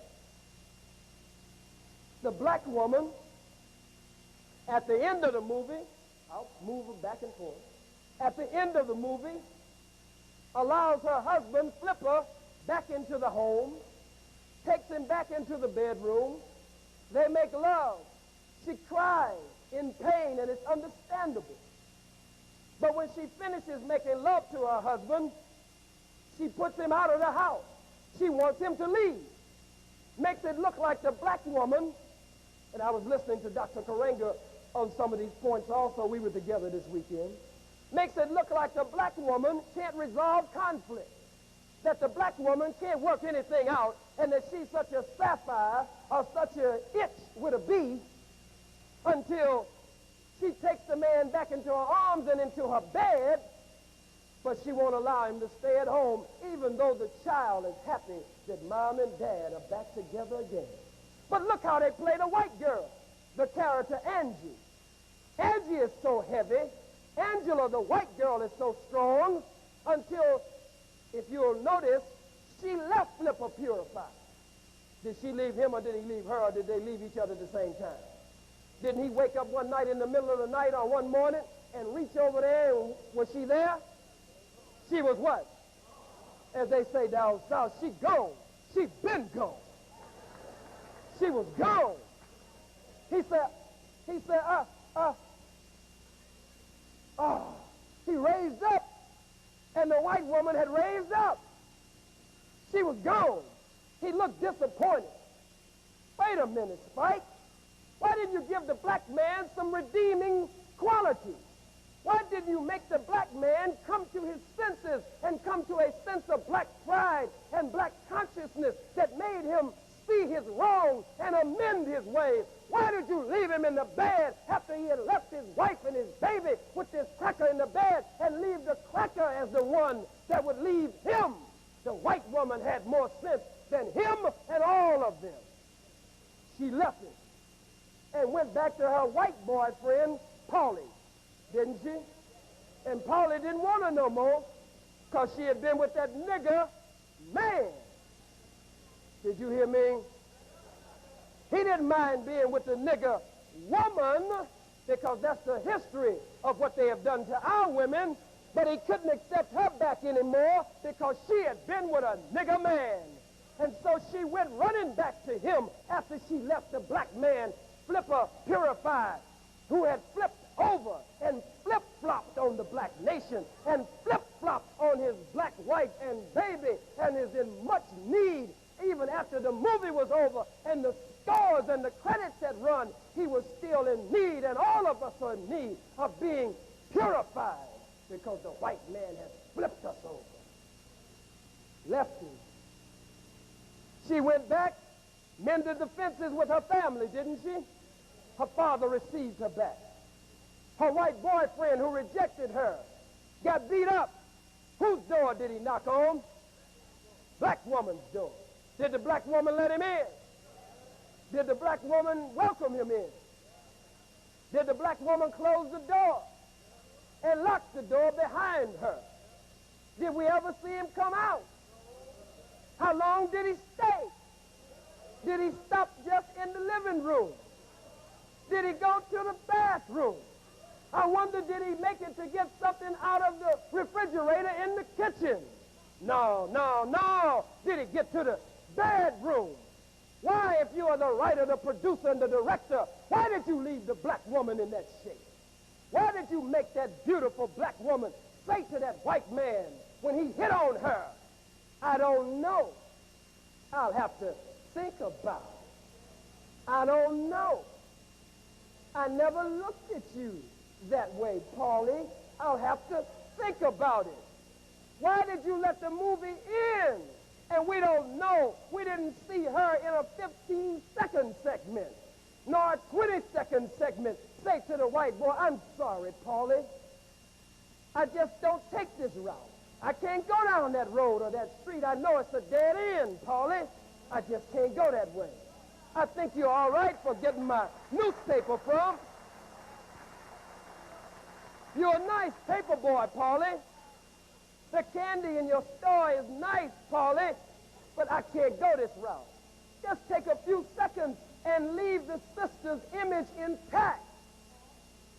The black woman, at the end of the movie, I'll move her back and forth. At the end of the movie, allows her husband, flip her, back into the home, takes him back into the bedroom. They make love. She cries in pain, and it's understandable. But when she finishes making love to her husband, she puts him out of the house. She wants him to leave. Makes it look like the black woman, and I was listening to Dr. Khalid on some of these points also. We were together this weekend. Makes it look like the black woman can't resolve conflict, that the black woman can't work anything out, and that she's such a sapphire or such an itch with a bee until she takes the man back into her arms and into her bed, but she won't allow him to stay at home, even though the child is happy that mom and dad are back together again. But look how they play the white girl, the character Angie. Angie is so heavy. Angela, the white girl, is so strong until, if you'll notice, she left Flipper purified. Did she leave him, or did he leave her, or did they leave each other at the same time? Didn't he wake up one night in the middle of the night or one morning and reach over there, and was she there? She was what? As they say down south, she gone. She been gone. She was gone. He said, he raised up, and the white woman had raised up. She was gone. He looked disappointed. Wait a minute, Spike. Why didn't you give the black man some redeeming qualities? Why didn't you make the black man come to his senses and come to a sense of black pride and black consciousness that made him see his wrongs and amend his ways? Why did you leave him in the bed after he had left his wife and his baby with this cracker in the bed and leave the cracker as the one that would leave him? The white woman had more sense than him and all of them. She left him and went back to her white boyfriend, Paulie, didn't she? And Paulie didn't want her no more because she had been with that nigger man. Did you hear me? He didn't mind being with the nigger woman because that's the history of what they have done to our women, but he couldn't accept her back anymore because she had been with a nigger man. And so she went running back to him after she left the black man, Flipper Purified, who had flipped over and flip-flopped on the black nation and flip-flopped on his black wife and baby and is in much need. Even after the movie was over and the scores and the credits had run, he was still in need, and all of us are in need of being purified because the white man has flipped us over, left him. She went back, mended the fences with her family, didn't she? Her father received her back. Her white boyfriend who rejected her got beat up. Whose door did he knock on? Black woman's door. Did the black woman let him in? Did the black woman welcome him in? Did the black woman close the door and lock the door behind her? Did we ever see him come out? How long did he stay? Did he stop just in the living room? Did he go to the bathroom? I wonder, did he make it to get something out of the refrigerator in the kitchen? No. Did he get to the bedroom? Why, if you are the writer, the producer, and the director, why did you leave the black woman in that shape? Why did you make that beautiful black woman say to that white man when he hit on her, I don't know. I'll have to think about it. I don't know. I never looked at you that way, Paulie. I'll have to think about it. Why did you let the movie end? And we don't know. We didn't see her in a 15-second segment, nor a 20-second segment. Say to the white boy, I'm sorry, Paulie. I just don't take this route. I can't go down that road or that street. I know it's a dead end, Paulie. I just can't go that way. I think you're all right for getting my newspaper from. You're a nice paper boy, Paulie. The candy in your store is nice, Paulie, but I can't go this route. Just take a few seconds and leave the sister's image intact.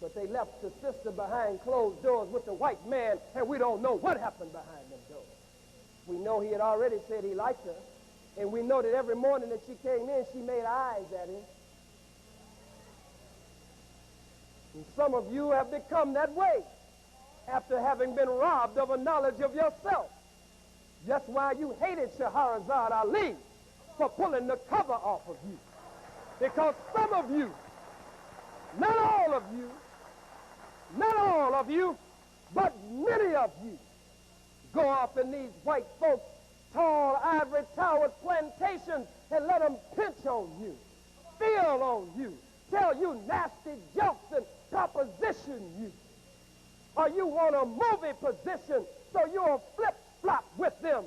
But they left the sister behind closed doors with the white man, and we don't know what happened behind them doors. We know he had already said he liked her, and we know that every morning that she came in, she made eyes at him. And some of you have become that way after having been robbed of a knowledge of yourself. Just why you hated Shahrazad Ali for pulling the cover off of you. Because some of you, not all of you, but many of you, go off in these white folks' tall ivory towered plantations and let them pinch on you, feel on you, tell you nasty jokes and proposition you. Or you want a movie position, so you'll flip-flop with them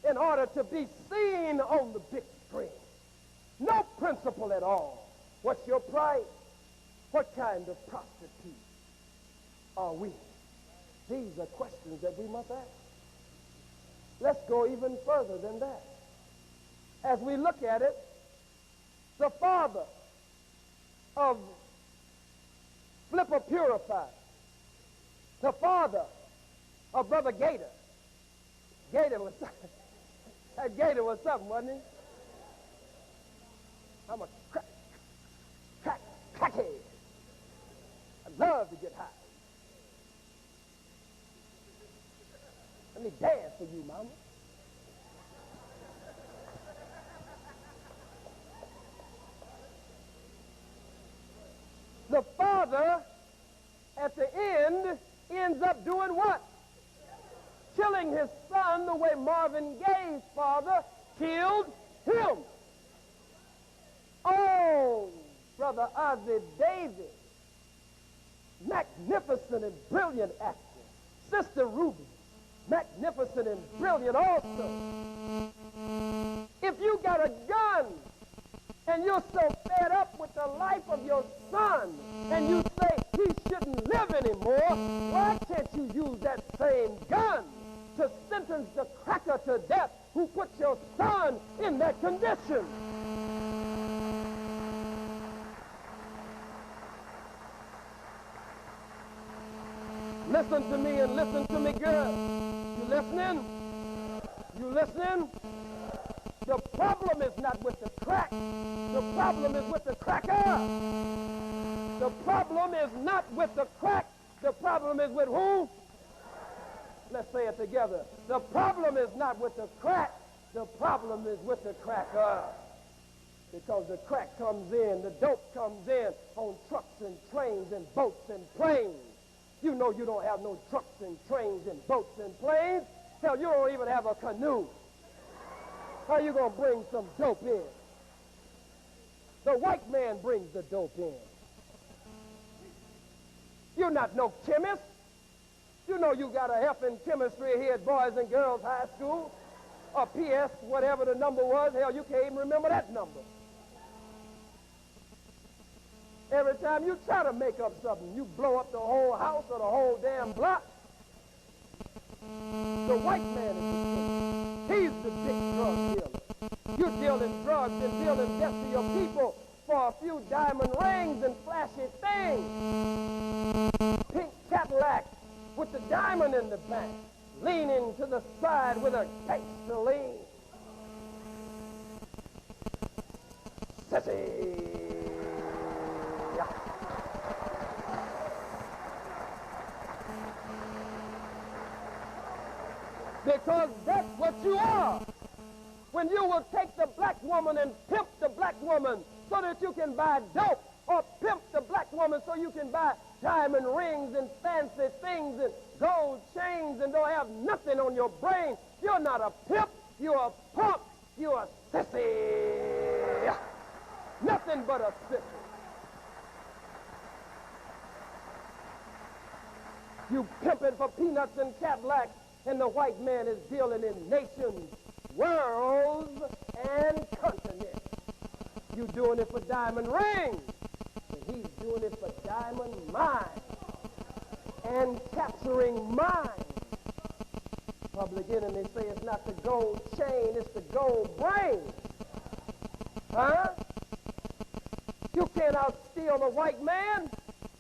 in order to be seen on the big screen. No principle at all. What's your price? What kind of prostitute are we? These are questions that we must ask. Let's go even further than that. As we look at it, the father of Flipper Purified, the father of Brother Gator. Gator was that Gator was something, wasn't he? I'm a crackhead. I love to get high. Let me dance for you, mama. The father, at the end, ends up doing what? Killing his son the way Marvin Gaye's father killed him. Oh, Brother Ozzie Davis, magnificent and brilliant actor. Sister Ruby, magnificent and brilliant also. If you got a gun and you're so fed up with the life of your son and you say he shouldn't live anymore, why can't you use that same gun to sentence the cracker to death who put your son in that condition? Listen to me and listen to me, girl. You listening? You listening? The problem is not with the crack. The problem is with the cracker. The problem is not with the crack. The problem is with who? Let's say it together. The problem is not with the crack. The problem is with the cracker. Because the crack comes in, the dope comes in on trucks and trains and boats and planes. You know you don't have no trucks and trains and boats and planes. Hell, you don't even have a canoe. How are you going to bring some dope in? The white man brings the dope in. You're not no chemist. You know you got a F in chemistry here at Boys and Girls High School. Or PS, whatever the number was. Hell, you can't even remember that number. Every time you try to make up something, you blow up the whole house or the whole damn block. The white man is the king. He's the big drug dealer. You're dealing drugs and dealing death to your people for a few diamond rings and flashy things. Pink Cadillac with the diamond in the back, leaning to the side with a gangster lean. Sissy. Because that's what you are. When you will take the black woman and pimp the black woman so that you can buy dope, or pimp the black woman so you can buy diamond rings and fancy things and gold chains and don't have nothing on your brain, you're not a pimp, you're a punk, you're a sissy. Nothing but a sissy. You pimping for peanuts and Cadillacs, and the white man is dealing in nations, worlds, and continents. You doing it for diamond rings, and he's doing it for diamond mines and capturing mines Public Enemy say it's not the gold chain, it's the gold brain. Huh? You can't outsteal a white man.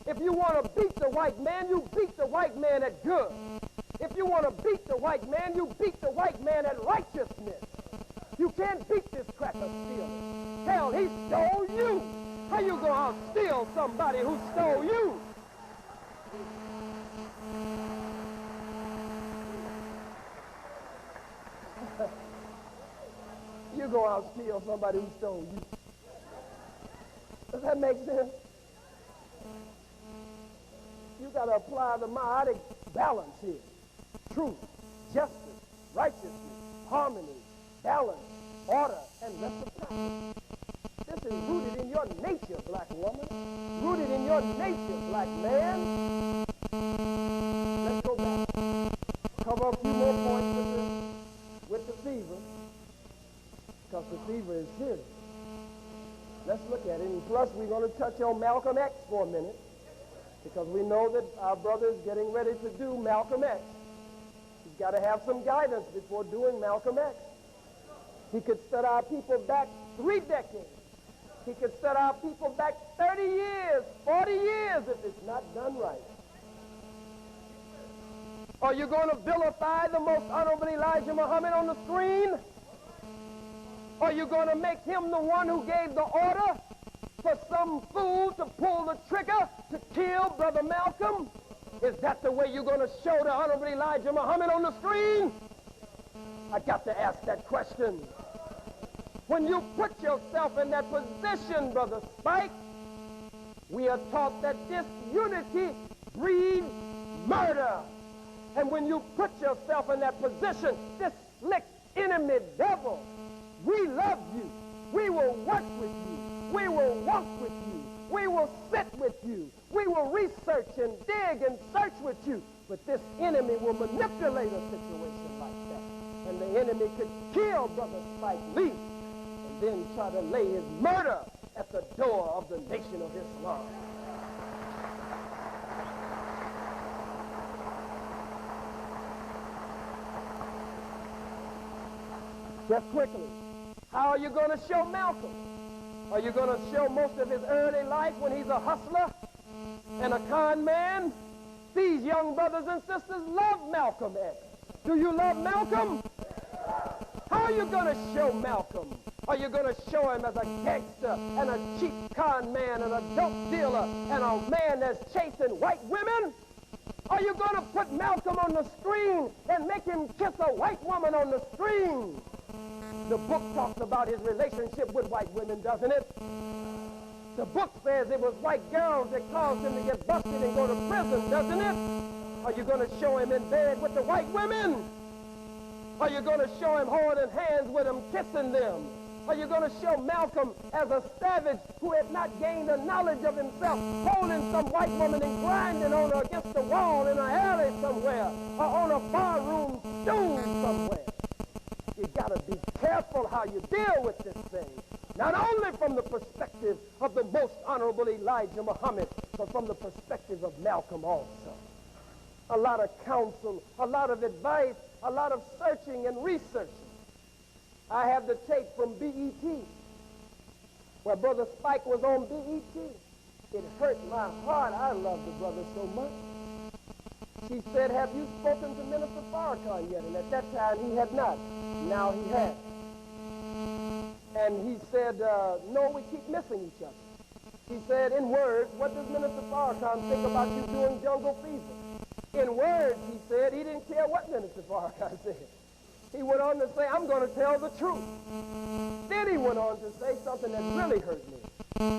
If you want to beat the white man, you beat the white man at good. If you want to beat the white man, you beat the white man at righteousness. You can't beat this cracker stealer. Hell, he stole you. How you going to outsteal somebody who stole you? You go out and steal somebody who stole you. Does that make sense? You got to apply the meiotic balance here. Truth, justice, righteousness, harmony, balance, order, and reciprocity. This is rooted in your nature, black woman. Rooted in your nature, black man. Let's go back. Cover a few more points with the fever. Because the fever is serious. Let's look at it. And plus, we're going to touch on Malcolm X for a minute. Because we know that our brother is getting ready to do Malcolm X. He's got to have some guidance before doing Malcolm X. He could set our people back 3 decades. He could set our people back 30 years, 40 years if it's not done right. Are you going to vilify the most honorable Elijah Muhammad on the screen? Are you going to make him the one who gave the order for some fool to pull the trigger to kill Brother Malcolm? Is that the way you're going to show the honorable Elijah Muhammad on the screen? I got to ask that question. When you put yourself in that position, Brother Spike, we are taught that disunity breeds murder. And when you put yourself in that position, this slick enemy devil, we love you. We will work with you. We will walk with you. We will sit with you. We will research and dig and search with you. But this enemy will manipulate a situation like that. And the enemy could kill Brother Spike Lee and then try to lay his murder at the door of the Nation of Islam. Just quickly, how are you going to show Malcolm? Are you going to show most of his early life when he's a hustler and a con man? These young brothers and sisters love Malcolm X. Do you love Malcolm? How are you going to show Malcolm? Are you going to show him as a gangster and a cheap con man and a dope dealer and a man that's chasing white women? Are you going to put Malcolm on the screen and make him kiss a white woman on the screen? The book talks about his relationship with white women, doesn't it? The book says it was white girls that caused him to get busted and go to prison, doesn't it? Are you going to show him in bed with the white women? Are you going to show him holding hands with them, kissing them? Are you going to show Malcolm as a savage who had not gained a knowledge of himself, holding some white woman and grinding on her against the wall in an alley somewhere or on a barroom stool somewhere? You got to be careful how you deal with this thing. Not only from the perspective of the most honorable Elijah Muhammad, but from the perspective of Malcolm also. A lot of counsel, a lot of advice, a lot of searching and researching. I have the tape from BET, where Brother Spike was on BET. It hurt my heart. I love the brother so much. She said, have you spoken to Minister Farrakhan yet? And at that time, he had not. Now he has. And he said, no, we keep missing each other. He said, in words, what does Minister Farrakhan think about you doing Jungle Fever? In words, he said, he didn't care what Minister Farrakhan said. He went on to say, I'm going to tell the truth. Then he went on to say something that really hurt me.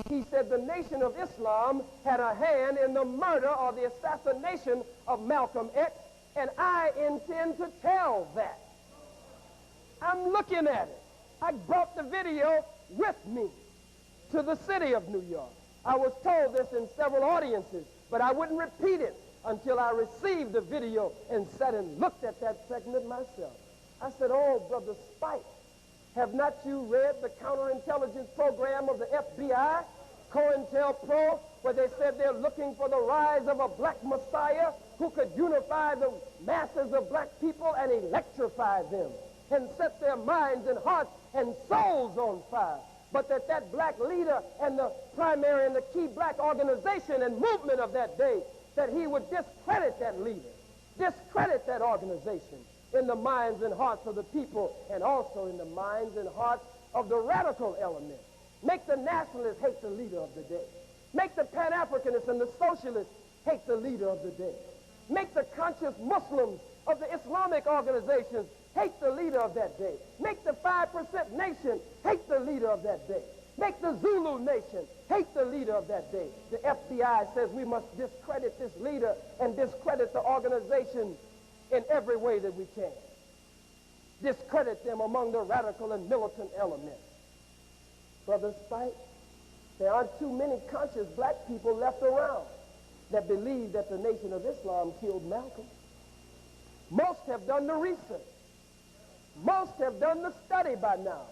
He said the Nation of Islam had a hand in the murder or the assassination of Malcolm X, and I intend to tell that. I'm looking at it. I brought the video with me to the city of New York. I was told this in several audiences, but I wouldn't repeat it until I received the video and sat and looked at that segment myself. I said, oh, Brother Spike, have not you read the counterintelligence program of the FBI, COINTELPRO, where they said they're looking for the rise of a black Messiah who could unify the masses of black people and electrify them and set their minds and hearts and souls on fire. But that black leader and the primary and the key black organization and movement of that day, that he would discredit that leader, discredit that organization in the minds and hearts of the people, and also in the minds and hearts of the radical element. Make the nationalists hate the leader of the day. Make the Pan-Africanists and the socialists hate the leader of the day. Make the conscious Muslims of the Islamic organizations hate the leader of that day. Make the 5% nation hate the leader of that day. Make the Zulu nation hate the leader of that day. The FBI says we must discredit this leader and discredit the organization in every way that we can. Discredit them among the radical and militant elements. Brother Spike, there aren't too many conscious black people left around that believe that the Nation of Islam killed Malcolm. Most have done the research. Most have done the study by now.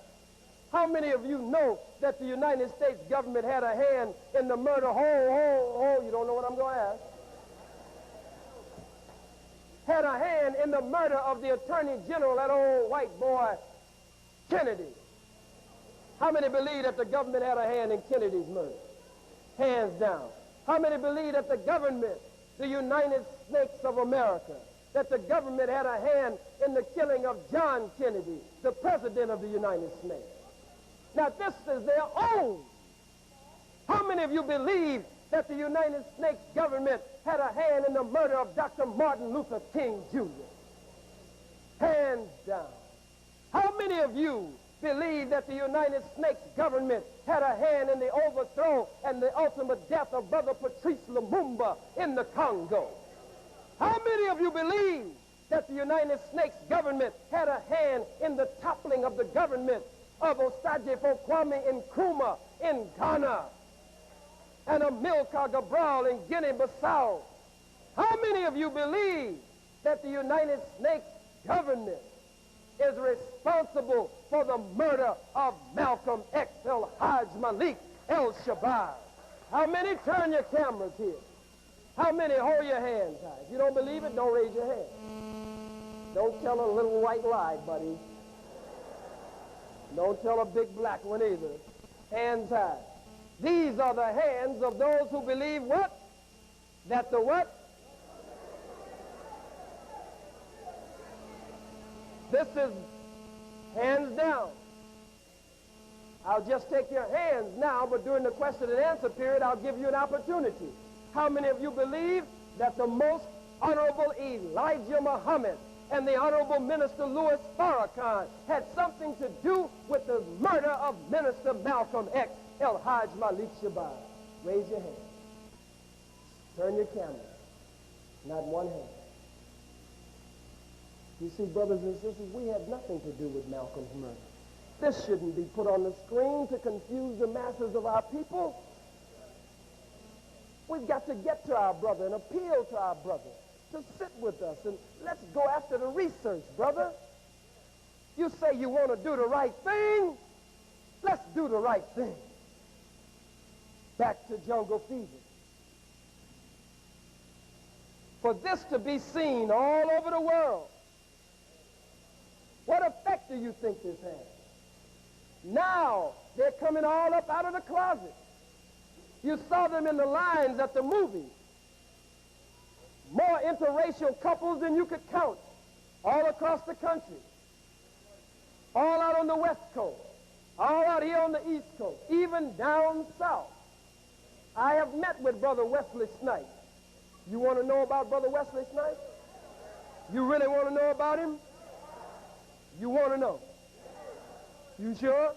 How many of you know that the United States government had a hand in the murder? You don't know what I'm going to ask. Had a hand in the murder of the Attorney General, that old white boy, Kennedy. How many believe that the government had a hand in Kennedy's murder? Hands down. How many believe that the government, the United Snakes of America, that the government had a hand in the killing of John Kennedy, the President of the United States? Now, this is their own. How many of you believe that the United States government had a hand in the murder of Dr. Martin Luther King Jr.? Hands down. How many of you believe that the United States government had a hand in the overthrow and the ultimate death of Brother Patrice Lumumba in the Congo? How many of you believe that the United States government had a hand in the toppling of the government of Osagyefo Kwame Nkrumah in Ghana and Amilcar Cabral in Guinea-Bissau? How many of you believe that the United States government is responsible for the murder of Malcolm X El-Hajj Malik El-Shabazz? How many? Turn your cameras here. How many? Hold your hands high. If you don't believe it, don't raise your hand. Don't tell a little white lie, buddy. Don't tell a big black one either. Hands high. These are the hands of those who believe what? That the what? This is hands down. I'll just take your hands now, but during the question and answer period, I'll give you an opportunity. How many of you believe that the most Honorable Elijah Mohammed and the Honorable Minister Louis Farrakhan had something to do with the murder of Minister Malcolm X El-Hajj Malik Shabazz? Raise your hand. Turn your camera. Not one hand. You see, brothers and sisters, we had nothing to do with Malcolm's murder. This shouldn't be put on the screen to confuse the masses of our people. We've got to get to our brother and appeal to our brother to sit with us, and let's go after the research, brother. You say you want to do the right thing. Let's do the right thing. Back to jungle fever. For this to be seen all over the world, what effect do you think this has? Now they're coming all up out of the closet. You saw them in the lines at the movies. More interracial couples than you could count all across the country. All out on the West Coast. All out here on the East Coast. Even down south. I have met with Brother Wesley Snipes. You want to know about Brother Wesley Snipes? You really want to know about him? You want to know? You sure?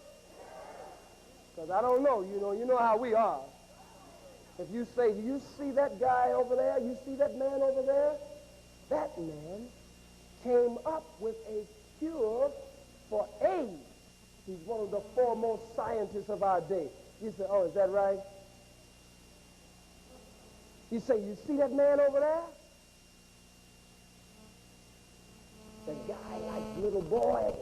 Because I don't know. You know how we are. If you say, do you see that guy over there? You see that man over there? That man came up with a cure for AIDS. He's one of the foremost scientists of our day. You say, oh, is that right? You say, you see that man over there? The guy likes little boys.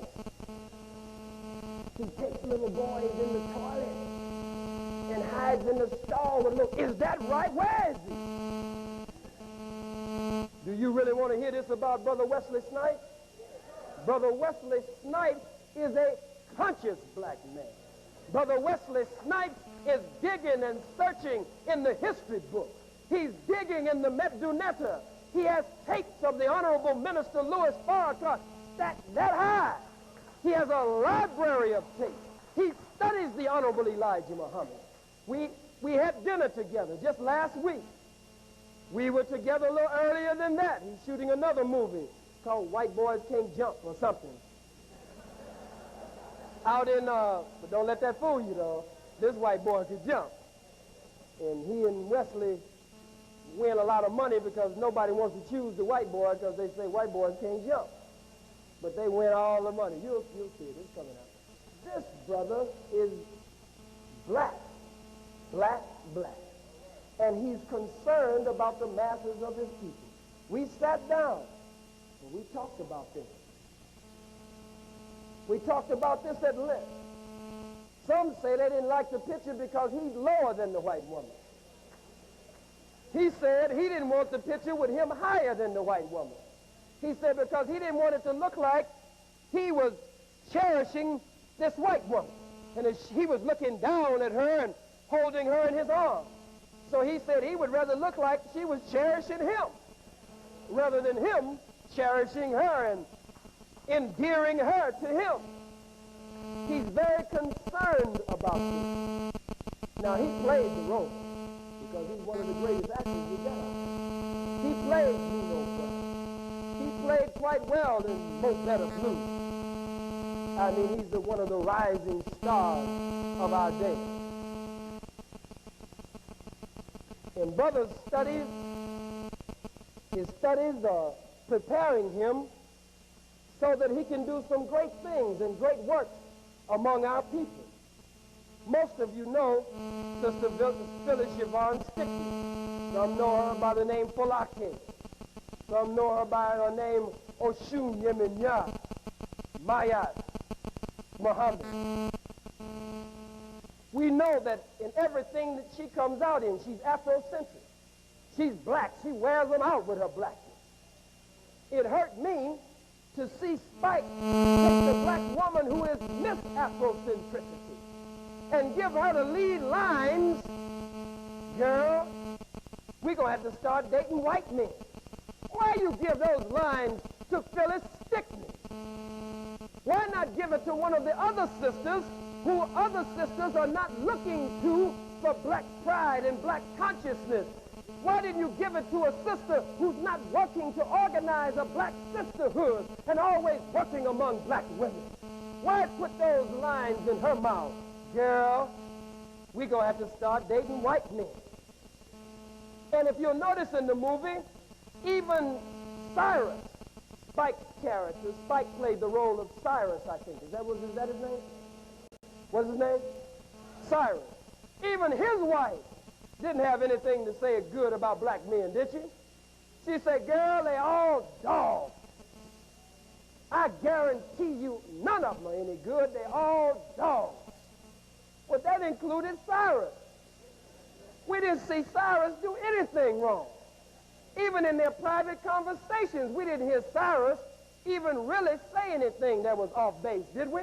He takes little boys in the toilet and hides in the stall and look, is that right? Where is he? Do you really want to hear this about Brother Wesley Snipes? Brother Wesley Snipes is a conscious black man. Brother Wesley Snipes is digging and searching in the history books. He's digging in the Medunetta. He has tapes of the Honorable Minister Louis Farrakhan stacked that high. He has a library of tapes. He studies the Honorable Elijah Muhammad. We had dinner together just last week. We were together a little earlier than that. He's shooting another movie called White Boys Can't Jump or something. Out in, but don't let that fool you though. This white boy could jump. And he and Wesley win a lot of money because nobody wants to choose the white boy because they say white boys can't jump. But they win all the money. You'll see it. It's coming out. This brother is black. Black, black. And he's concerned about the masses of his people. We sat down and we talked about this. We talked about this at length. Some say they didn't like the picture because he's lower than the white woman. He said he didn't want the picture with him higher than the white woman. He said because he didn't want it to look like he was cherishing this white woman. And he was looking down at her and holding her in his arms. So he said he would rather look like she was cherishing him rather than him cherishing her and endearing her to him. He's very concerned about this. Now, he played the role because he's one of the greatest actors we got. He played Gino Brown. He played quite well in Most Better Blues. I mean, he's one of the rising stars of our day. In Brother's studies, his studies are preparing him so that he can do some great things and great works among our people. Most of you know Sister Phyllis Siobhan Stickney. Some know her by the name Folake. Some know her by her name Oshun Yeminya, Mayat, Mohammed. We know that in everything that she comes out in, she's Afrocentric. She's black. She wears them out with her blackness. It hurt me to see Spike take the black woman who is Miss Afrocentricity and give her the lead lines. Girl, we're going to have to start dating white men. Why you give those lines to Phyllis Stickney? Why not give it to one of the other sisters who other sisters are not looking to for black pride and black consciousness? Why didn't you give it to a sister who's not working to organize a black sisterhood and always working among black women? Why put those lines in her mouth? Girl, we're going to have to start dating white men. And if you'll notice in the movie, even Cyrus, Spike's character, Spike played the role of Cyrus, I think. Is that his name? What's his name? Cyrus. Even his wife didn't have anything to say good about black men, did she? She said, girl, they all dogs. I guarantee you none of them are any good. They all dogs. Well, that included Cyrus. We didn't see Cyrus do anything wrong. Even in their private conversations, we didn't hear Cyrus even really say anything that was off base, did we?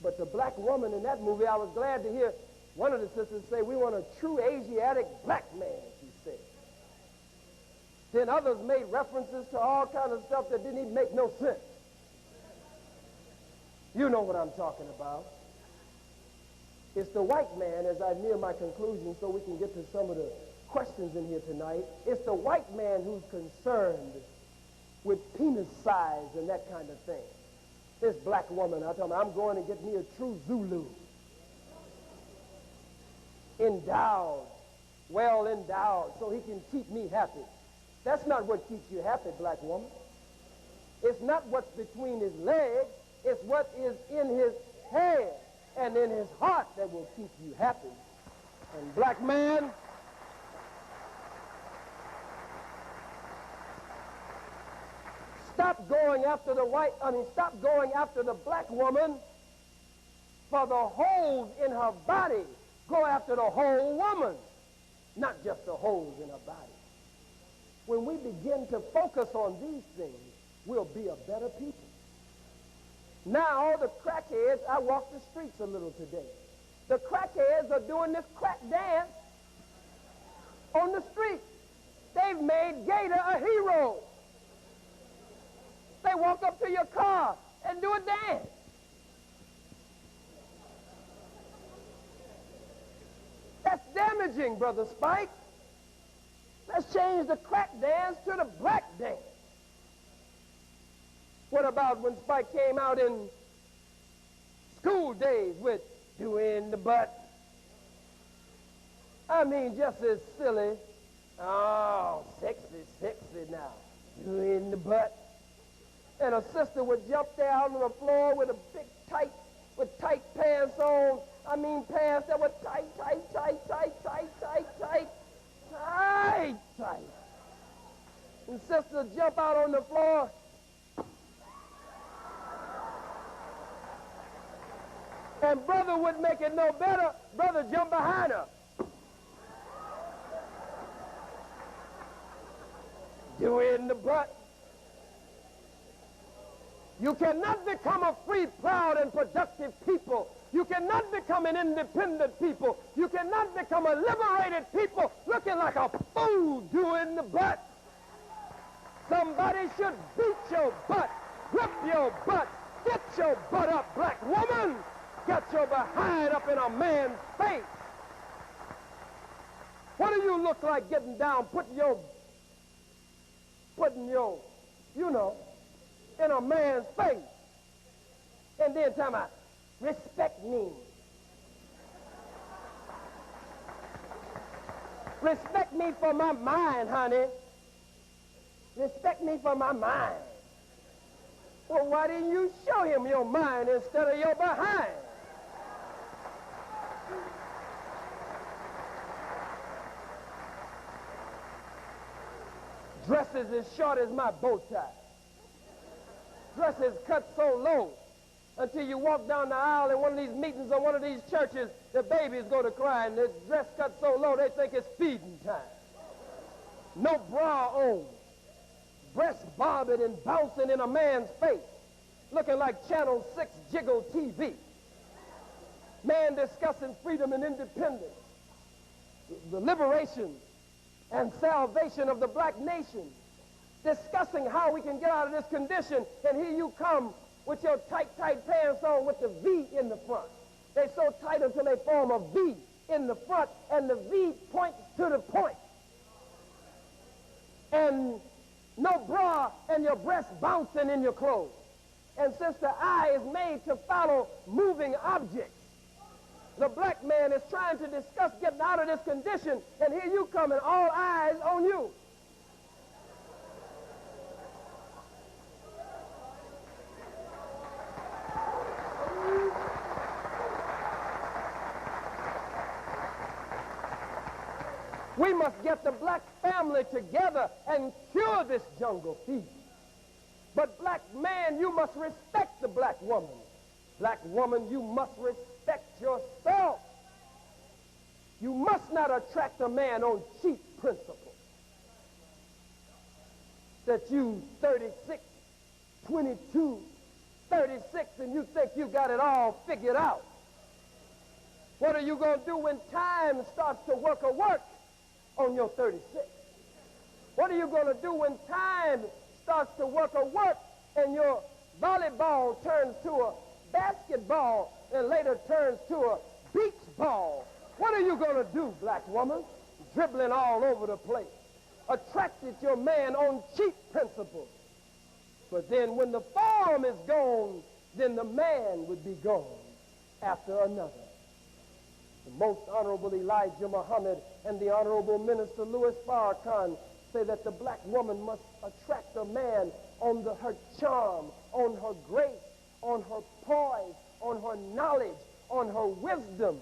But the black woman in that movie, I was glad to hear one of the sisters say, we want a true Asiatic black man, she said. Then others made references to all kinds of stuff that didn't even make no sense. You know what I'm talking about. It's the white man, as I near my conclusion so we can get to some of the questions in here tonight. It's the white man who's concerned with penis size and that kind of thing. This black woman, I tell me, I'm going to get me a true Zulu. Endowed, well endowed, so he can keep me happy. That's not what keeps you happy, black woman. It's not what's between his legs, it's what is in his head and in his heart that will keep you happy. And black man, stop going after stop going after the black woman for the holes in her body Go after the whole woman, not just the holes in her body. When we begin to focus on these things, we'll be a better people. Now, all the crackheads, I walked the streets a little today. The crackheads are doing this crack dance on the street. They've made Gator a hero. They walk up to your car and do a dance. That's damaging, Brother Spike. Let's change the crack dance to the black dance. What about when Spike came out in School Days with doing the butt? I mean, just as silly. Oh, sexy now. Doing the butt. And a sister would jump there out on the floor with a big tight pants on. I mean, pants that were tight. And sister jump out on the floor. And brother would make it no better. Brother jump behind her. Doing the butt. You cannot become a free, proud, and productive people. You cannot become an independent people. You cannot become a liberated people looking like a fool doing the butt. Somebody should beat your butt, whip your butt, get your butt up, black woman. Get your behind up in a man's face. What do you look like getting down, putting your, in a man's face? And then talking about, respect me. Respect me for my mind, honey. Respect me for my mind. Well, why didn't you show him your mind instead of your behind? Dresses as short as my bow tie. Dresses cut so low until you walk down the aisle in one of these meetings or one of these churches, the baby's going to cry, and the dress cut so low they think it's feeding time. No bra on. Breast bobbing and bouncing in a man's face, looking like Channel 6 Jiggle TV. Man discussing freedom and independence, the liberation and salvation of the black nation, discussing how we can get out of this condition, and here you come with your tight pants on with the V in the front. They're so tight until they form a V in the front, and the V points to the point. And no bra, and your breast bouncing in your clothes. And since the eye is made to follow moving objects, the black man is trying to discuss getting out of this condition, and here you come, and all eyes on you. We must get the black family together and cure this jungle fever. But black man, you must respect the black woman. Black woman, you must respect yourself. You must not attract a man on cheap principles. That you 36, 22, 36, and you think you got it all figured out. What are you going to do when time starts to work on your 36? What are you going to do when time starts to work and your volleyball turns to a basketball and later turns to a beach ball? What are you going to do, black woman? Dribbling all over the place. Attracted your man on cheap principles. But then when the form is gone, then the man would be gone after another. The most honorable Elijah Mohammed and the honorable minister Louis Farrakhan say that the black woman must attract a man on her charm, on her grace, on her poise, on her knowledge, on her wisdom.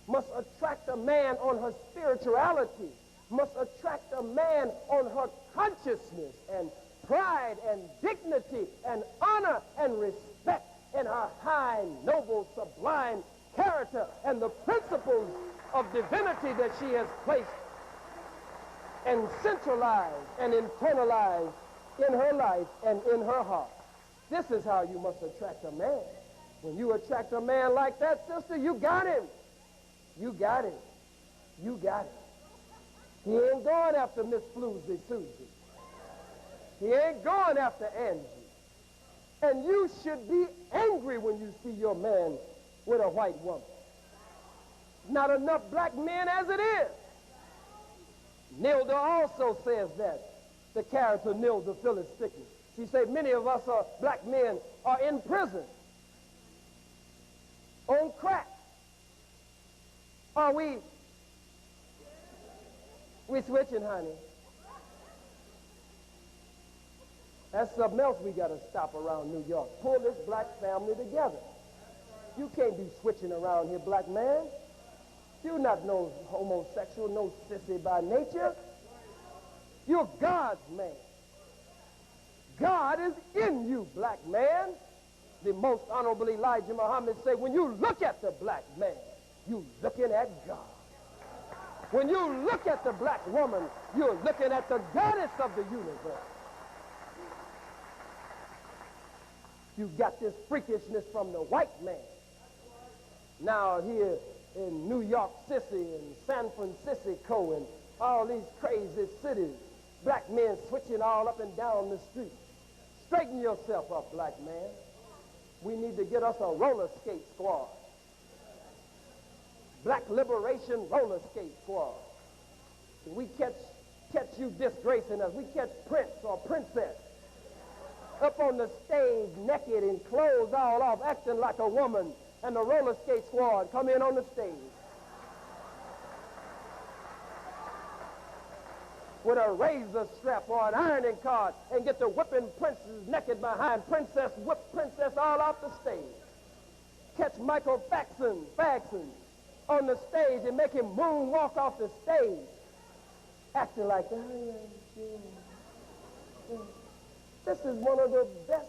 Must attract a man on her spirituality. Must attract a man on her consciousness and pride and dignity and honor and respect and her high, noble, sublime character and the principles of divinity that she has placed and centralized and internalized in her life and in her heart. This is how you must attract a man. When you attract a man like that, sister, you got him. You got him. You got him. He ain't going after Miss Floozy Susie. He ain't going after Angie. And you should be angry when you see your man with a white woman. Not enough black men as it is. Nilda also says that, the character Nilda Phyllis Stickney. She said many of us black men are in prison, on crack. Are we switching, honey? That's something else we got to stop around New York. Pull this black family together. You can't be switching around here, black man. You're not no homosexual, no sissy by nature. You're God's man. God is in you, black man. The most honorable Elijah Muhammad said, when you look at the black man, you're looking at God. When you look at the black woman, you're looking at the goddess of the universe. You got this freakishness from the white man. Now here in New York City and San Francisco and all these crazy cities, black men switching all up and down the street. Straighten yourself up, black man. We need to get us a roller skate squad. Black Liberation Roller Skate Squad. We catch you disgracing us. We catch Prince or Princess up on the stage naked and clothes all off, acting like a woman, and the roller skate squad come in on the stage with a razor strap or an ironing card and get the whipping princes naked behind princess, whip princess all off the stage. Catch Michael Faxon on the stage and make him moonwalk off the stage, acting like, this is one of the best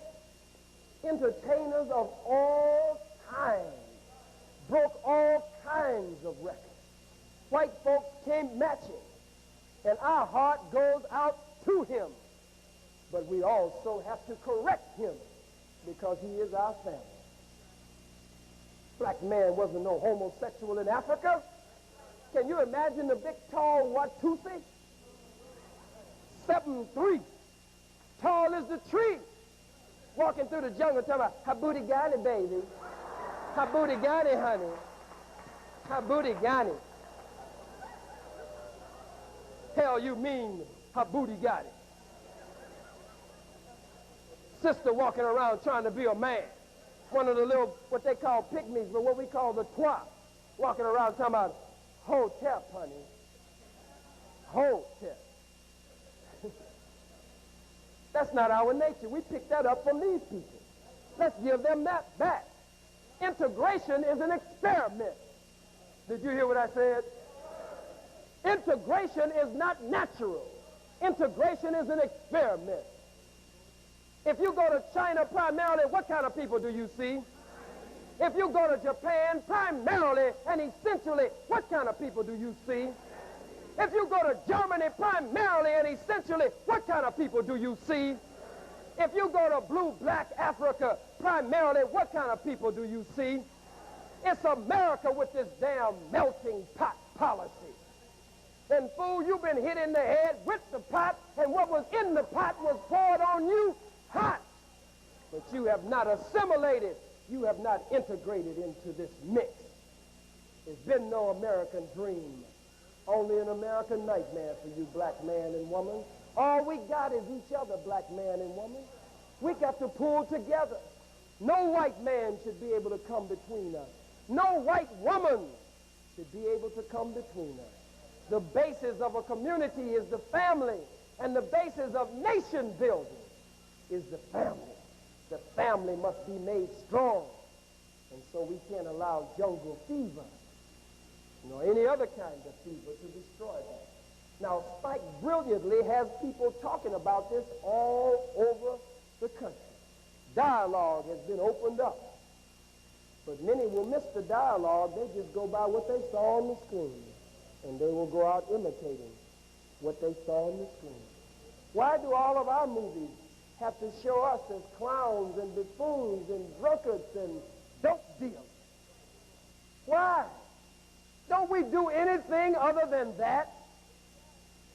entertainers of all time. Broke all kinds of records. White folks can't match him. And our heart goes out to him. But we also have to correct him because he is our family. Black man wasn't no homosexual in Africa. Can you imagine the big, tall Watusi? 7'3", tall as the tree, walking through the jungle talking about, "How booty got it, baby? How booty got it, honey? How booty got it?" Hell you mean, how booty got it? Sister walking around trying to be a man. One of the little, what they call pygmies, but what we call the twat, walking around talking about, "Hotep, honey. Hotep." That's not our nature. We picked that up from these people. Let's give them that back. Integration is an experiment. Did you hear what I said? Integration is not natural. Integration is an experiment. If you go to China, primarily, what kind of people do you see? If you go to Japan, primarily and essentially, what kind of people do you see? If you go to Germany, primarily and essentially, what kind of people do you see? If you go to blue-black Africa, primarily, what kind of people do you see? It's America with this damn melting pot policy. And fool, you've been hit in the head with the pot, and what was in the pot was poured on you hot. But you have not assimilated. You have not integrated into this mix. There's been no American dream. Only an American nightmare for you, black man and woman. All we got is each other, black man and woman. We got to pull together. No white man should be able to come between us. No white woman should be able to come between us. The basis of a community is the family, and the basis of nation building is the family. The family must be made strong, and so we can't allow jungle fever nor any other kind of fever to destroy that. Now, Spike brilliantly has people talking about this all over the country. Dialogue has been opened up. But many will miss the dialogue. They just go by what they saw on the screen. And they will go out imitating what they saw on the screen. Why do all of our movies have to show us as clowns and buffoons and drunkards and dope dealers? Why? Don't we do anything other than that?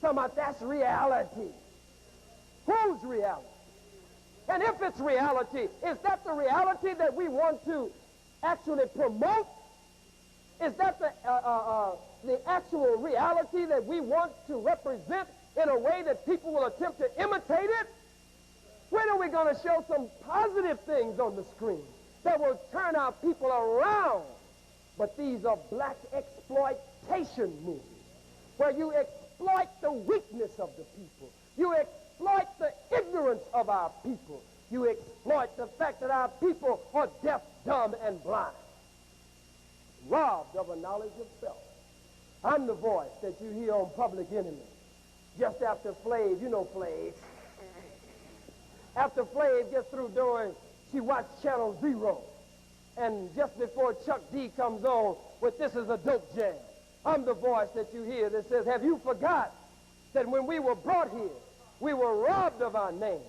Talking about that's reality. Whose reality? And if it's reality, is that the reality that we want to actually promote? Is that the actual reality that we want to represent in a way that people will attempt to imitate it? When are we going to show some positive things on the screen that will turn our people around? But these are black exploitation movies where you exploit the weakness of the people. You exploit the ignorance of our people. You exploit the fact that our people are deaf, dumb, and blind, robbed of a knowledge of self. I'm the voice that you hear on Public Enemy. Just after Flav, you know Flav. After Flav gets through doing, she watched Channel Zero. And just before Chuck D comes on with This Is a Dope Jam, I'm the voice that you hear that says, have you forgot that when we were brought here, we were robbed of our name,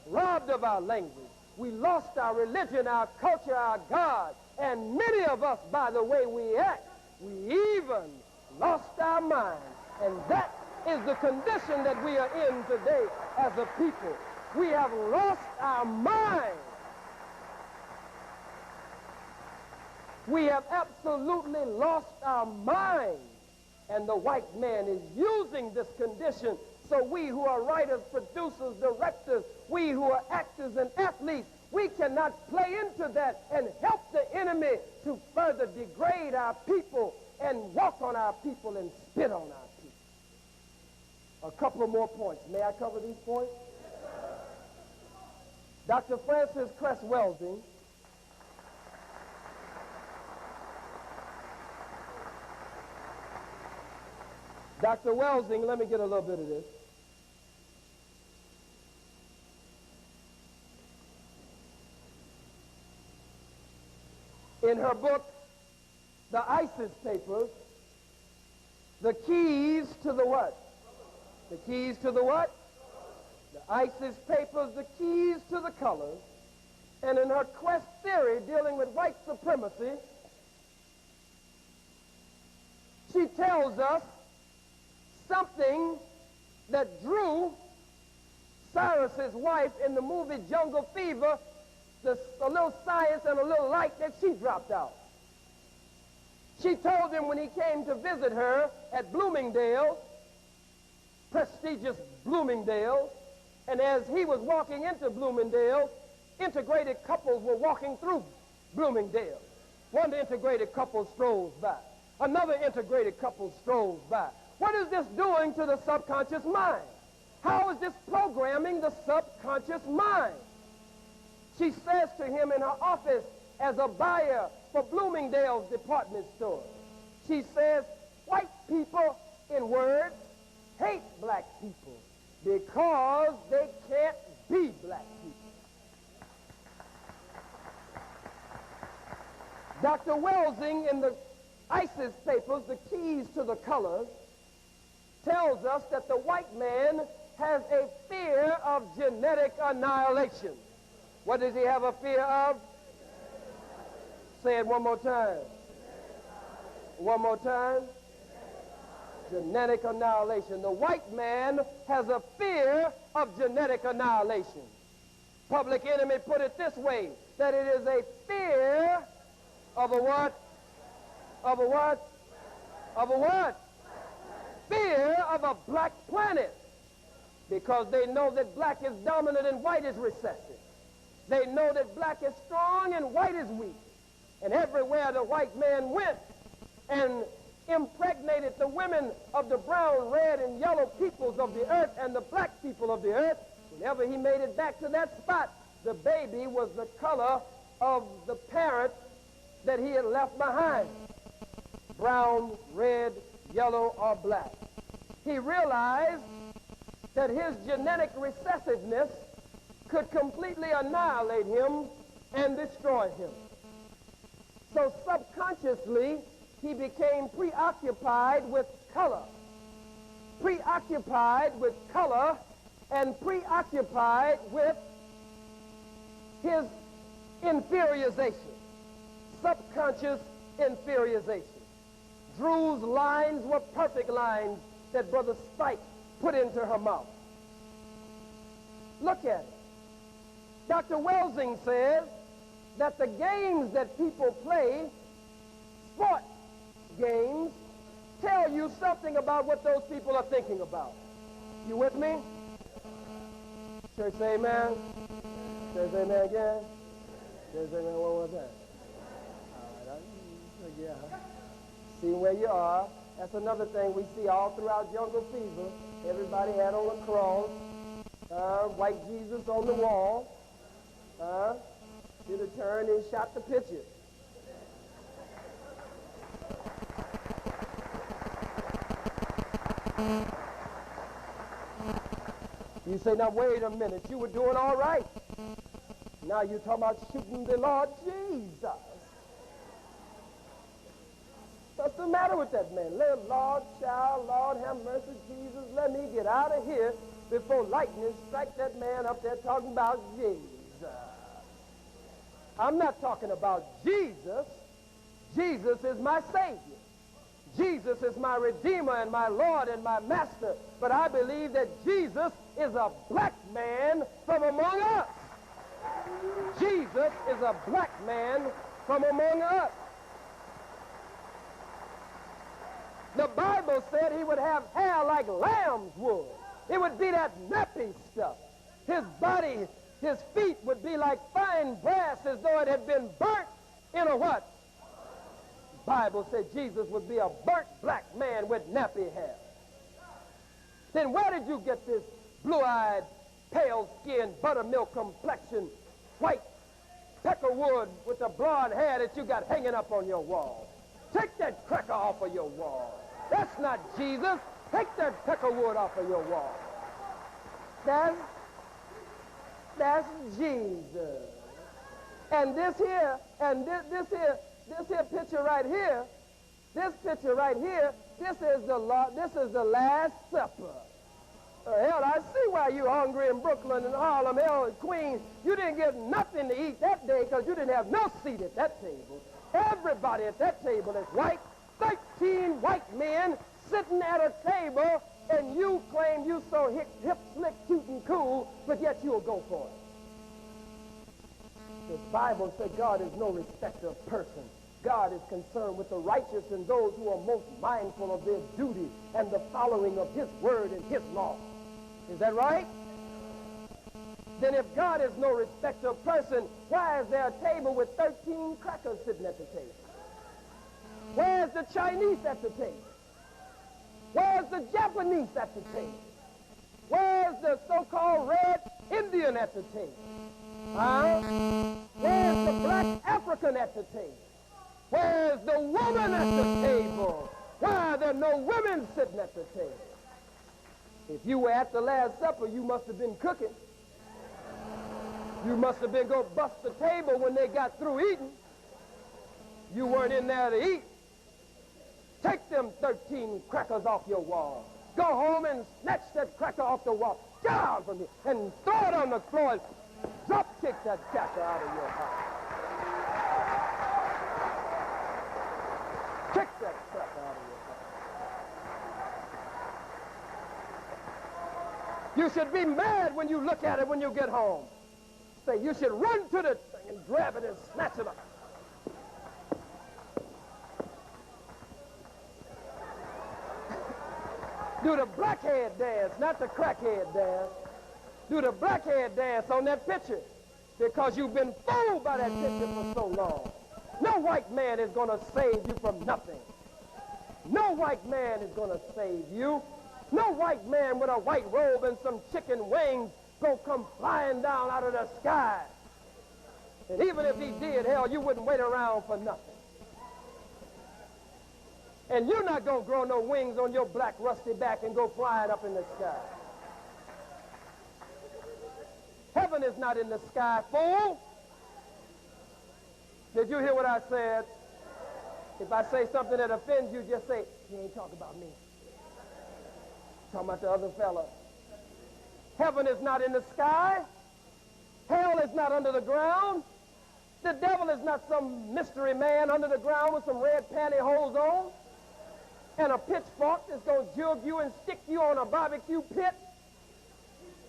robbed of our language. We lost our religion, our culture, our God. And many of us, by the way we act, we even lost our minds. And that is the condition that we are in today as a people. We have lost our minds. We have absolutely lost our minds. And the white man is using this condition so we who are writers, producers, directors, we who are actors and athletes, we cannot play into that and help the enemy to further degrade our people and walk on our people and spit on our people. A couple of more points. May I cover these points? Dr. Francis Cress Welsing Dr. Welsing, let me get a little bit of this. In her book, The ISIS Papers, the keys to the what? The keys to the what? The ISIS Papers, the keys to the colors. And in her quest theory dealing with white supremacy, she tells us something that drew Cyrus's wife in the movie Jungle Fever, a little science and a little light that she dropped out. She told him when he came to visit her at Bloomingdale, prestigious Bloomingdale, and as he was walking into Bloomingdale, integrated couples were walking through Bloomingdale. One integrated couple strolls by. Another integrated couple strolls by. What is this doing to the subconscious mind? How is this programming the subconscious mind? She says to him in her office as a buyer for Bloomingdale's department store, she says, white people, in words, hate black people because they can't be black people. Dr. Welsing, in the ISIS Papers, The Keys to the Colors, tells us that the white man has a fear of genetic annihilation. What does he have a fear of? Say it one more time. One more time. Genetic annihilation. The white man has a fear of genetic annihilation. Public Enemy put it this way, that it is a fear of a what? Of a what? Of a what? Fear of a black planet. Because they know that black is dominant and white is recessive. They know that black is strong and white is weak. And everywhere the white man went and impregnated the women of the brown, red, and yellow peoples of the earth and the black people of the earth, whenever he made it back to that spot, the baby was the color of the parent that he had left behind. Brown, red, yellow, or black. He realized that his genetic recessiveness could completely annihilate him and destroy him. So subconsciously, he became preoccupied with color. Preoccupied with color and preoccupied with his inferiorization. Subconscious inferiorization. Drew's lines were perfect lines that Brother Spike put into her mouth. Look at it. Dr. Welsing says that the games that people play, sport games, tell you something about what those people are thinking about. You with me? Church say amen. Church say amen again. Church say amen one more time. All right, yeah. See where you are. That's another thing we see all throughout Jungle Fever. Everybody had on a cross. White Jesus on the wall. Should have turned and shot the picture. You say, now wait a minute, you were doing all right. Now you're talking about shooting the Lord Jesus. What's the matter with that man? Lord, child, Lord, have mercy, Jesus, let me get out of here before lightning strike that man up there talking about Jesus. I'm not talking about Jesus. Jesus is my Savior. Jesus is my Redeemer and my Lord and my Master. But I believe that Jesus is a black man from among us. Jesus is a black man from among us. The Bible said he would have hair like lamb's wool. It would be that nappy stuff. His body, his feet would be like fine brass as though it had been burnt in a what? Bible said Jesus would be a burnt black man with nappy hair. Then where did you get this blue-eyed, pale-skinned, buttermilk complexion, white peckerwood with the blonde hair that you got hanging up on your wall? Take that cracker off of your wall. That's not Jesus. Take that peckerwood off of your wall. That's Jesus. And this here picture right here, this is the Last Supper. Hell, I see why you're hungry in Brooklyn and Harlem, hell, and Queens. You didn't get nothing to eat that day because you didn't have no seat at that table. Everybody at that table is white. 13 white men sitting at a table, and you claim you so hip, slick, cute, and cool, but yet you'll go for it. The Bible said God is no respecter of person. God is concerned with the righteous and those who are most mindful of their duty and the following of his word and his law. Is that right? Then if God is no respecter of person, why is there a table with 13 crackers sitting at the table? Where's the Chinese at the table? Where's the Japanese at the table? Where's the so-called red Indian at the table? Where's the black African at the table? Where's the woman at the table? Why are there no women sitting at the table? If you were at the Last Supper, you must have been cooking. You must have been going to bust the table when they got through eating. You weren't in there to eat. Take them 13 crackers off your wall. Go home and snatch that cracker off the wall. Get out from here and throw it on the floor and drop kick that cracker out of your house. Kick that cracker out of your house. You should be mad when you look at it when you get home. Say, you should run to the thing and grab it and snatch it up. Do the blackhead dance, not the crackhead dance. Do the blackhead dance on that picture because you've been fooled by that picture for so long. No white man is going to save you from nothing. No white man is going to save you. No white man with a white robe and some chicken wings going to come flying down out of the sky. And even if he did, hell, you wouldn't wait around for nothing. And you're not going to grow no wings on your black rusty back and go flying up in the sky. Heaven is not in the sky, fool. Did you hear what I said? If I say something that offends you, just say, he ain't talking about me. Talking about the other fella. Heaven is not in the sky. Hell is not under the ground. The devil is not some mystery man under the ground with some red pantyhose on and a pitchfork that's going to jug you and stick you on a barbecue pit,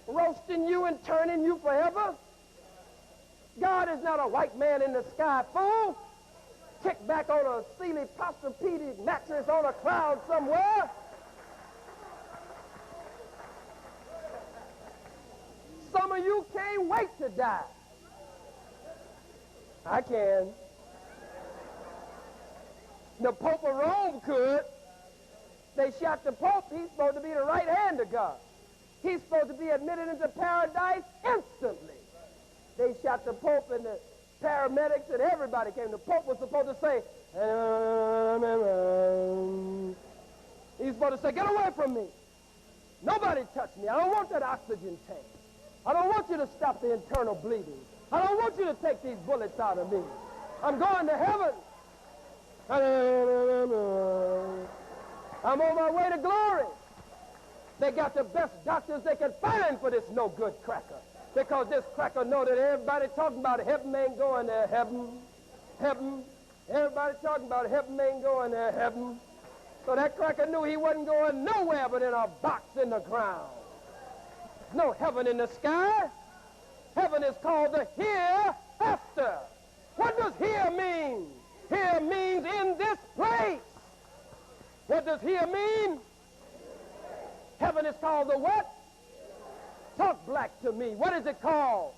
roasting you and turning you forever. God is not a white man in the sky, fool. Kicked back on a Sealy Posturepedic mattress on a cloud somewhere. Some of you can't wait to die. I can. The Pope of Rome could. They shot the Pope. He's supposed to be the right hand of God. He's supposed to be admitted into paradise instantly. They shot the Pope, and the paramedics and everybody came. The Pope was supposed to say, he's supposed to say, get away from me. Nobody touch me. I don't want that oxygen tank. I don't want you to stop the internal bleeding. I don't want you to take these bullets out of me. I'm going to heaven. I'm on my way to glory. They got the best doctors they can find for this no-good cracker. Because this cracker know that everybody talking about heaven ain't going there. Heaven, heaven. Everybody talking about heaven ain't going there. Heaven. So that cracker knew he wasn't going nowhere but in a box in the ground. No heaven in the sky. Heaven is called the hereafter. What does here mean? Here means in this place. What does here mean? Heaven is called the what? Talk black to me. What is it called?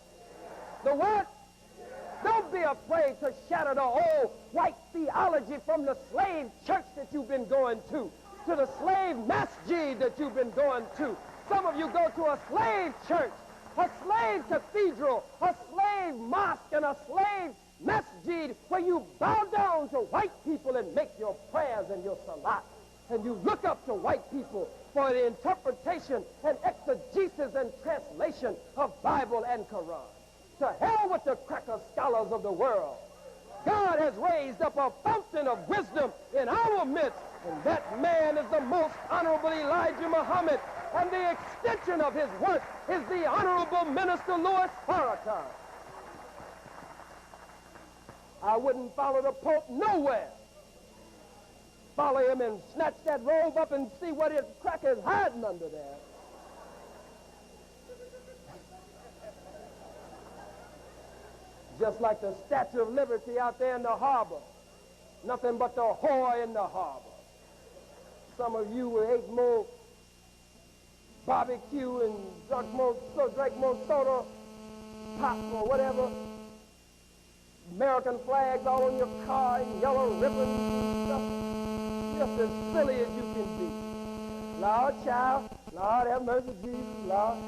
The what? Don't be afraid to shatter the old white theology from the slave church that you've been going to the slave masjid that you've been going to. Some of you go to a slave church, a slave cathedral, a slave mosque, and a slave masjid where you bow down to white people and make your prayers and your salat. And you look up to white people for the interpretation and exegesis and translation of Bible and Quran. To hell with the cracker scholars of the world. God has raised up a fountain of wisdom in our midst, and that man is the most honorable Elijah Mohammed, and the extension of his work is the honorable Minister Louis Farrakhan. I wouldn't follow the Pope nowhere. Follow him and snatch that robe up and see what his cracker is hiding under there. Just like the Statue of Liberty out there in the harbor. Nothing but the whore in the harbor. Some of you ate more barbecue and drank more soda pop or whatever. American flags all on your car and yellow ribbons and stuff. Just as silly as you can be. Lord, child, Lord have mercy, Jesus, Lord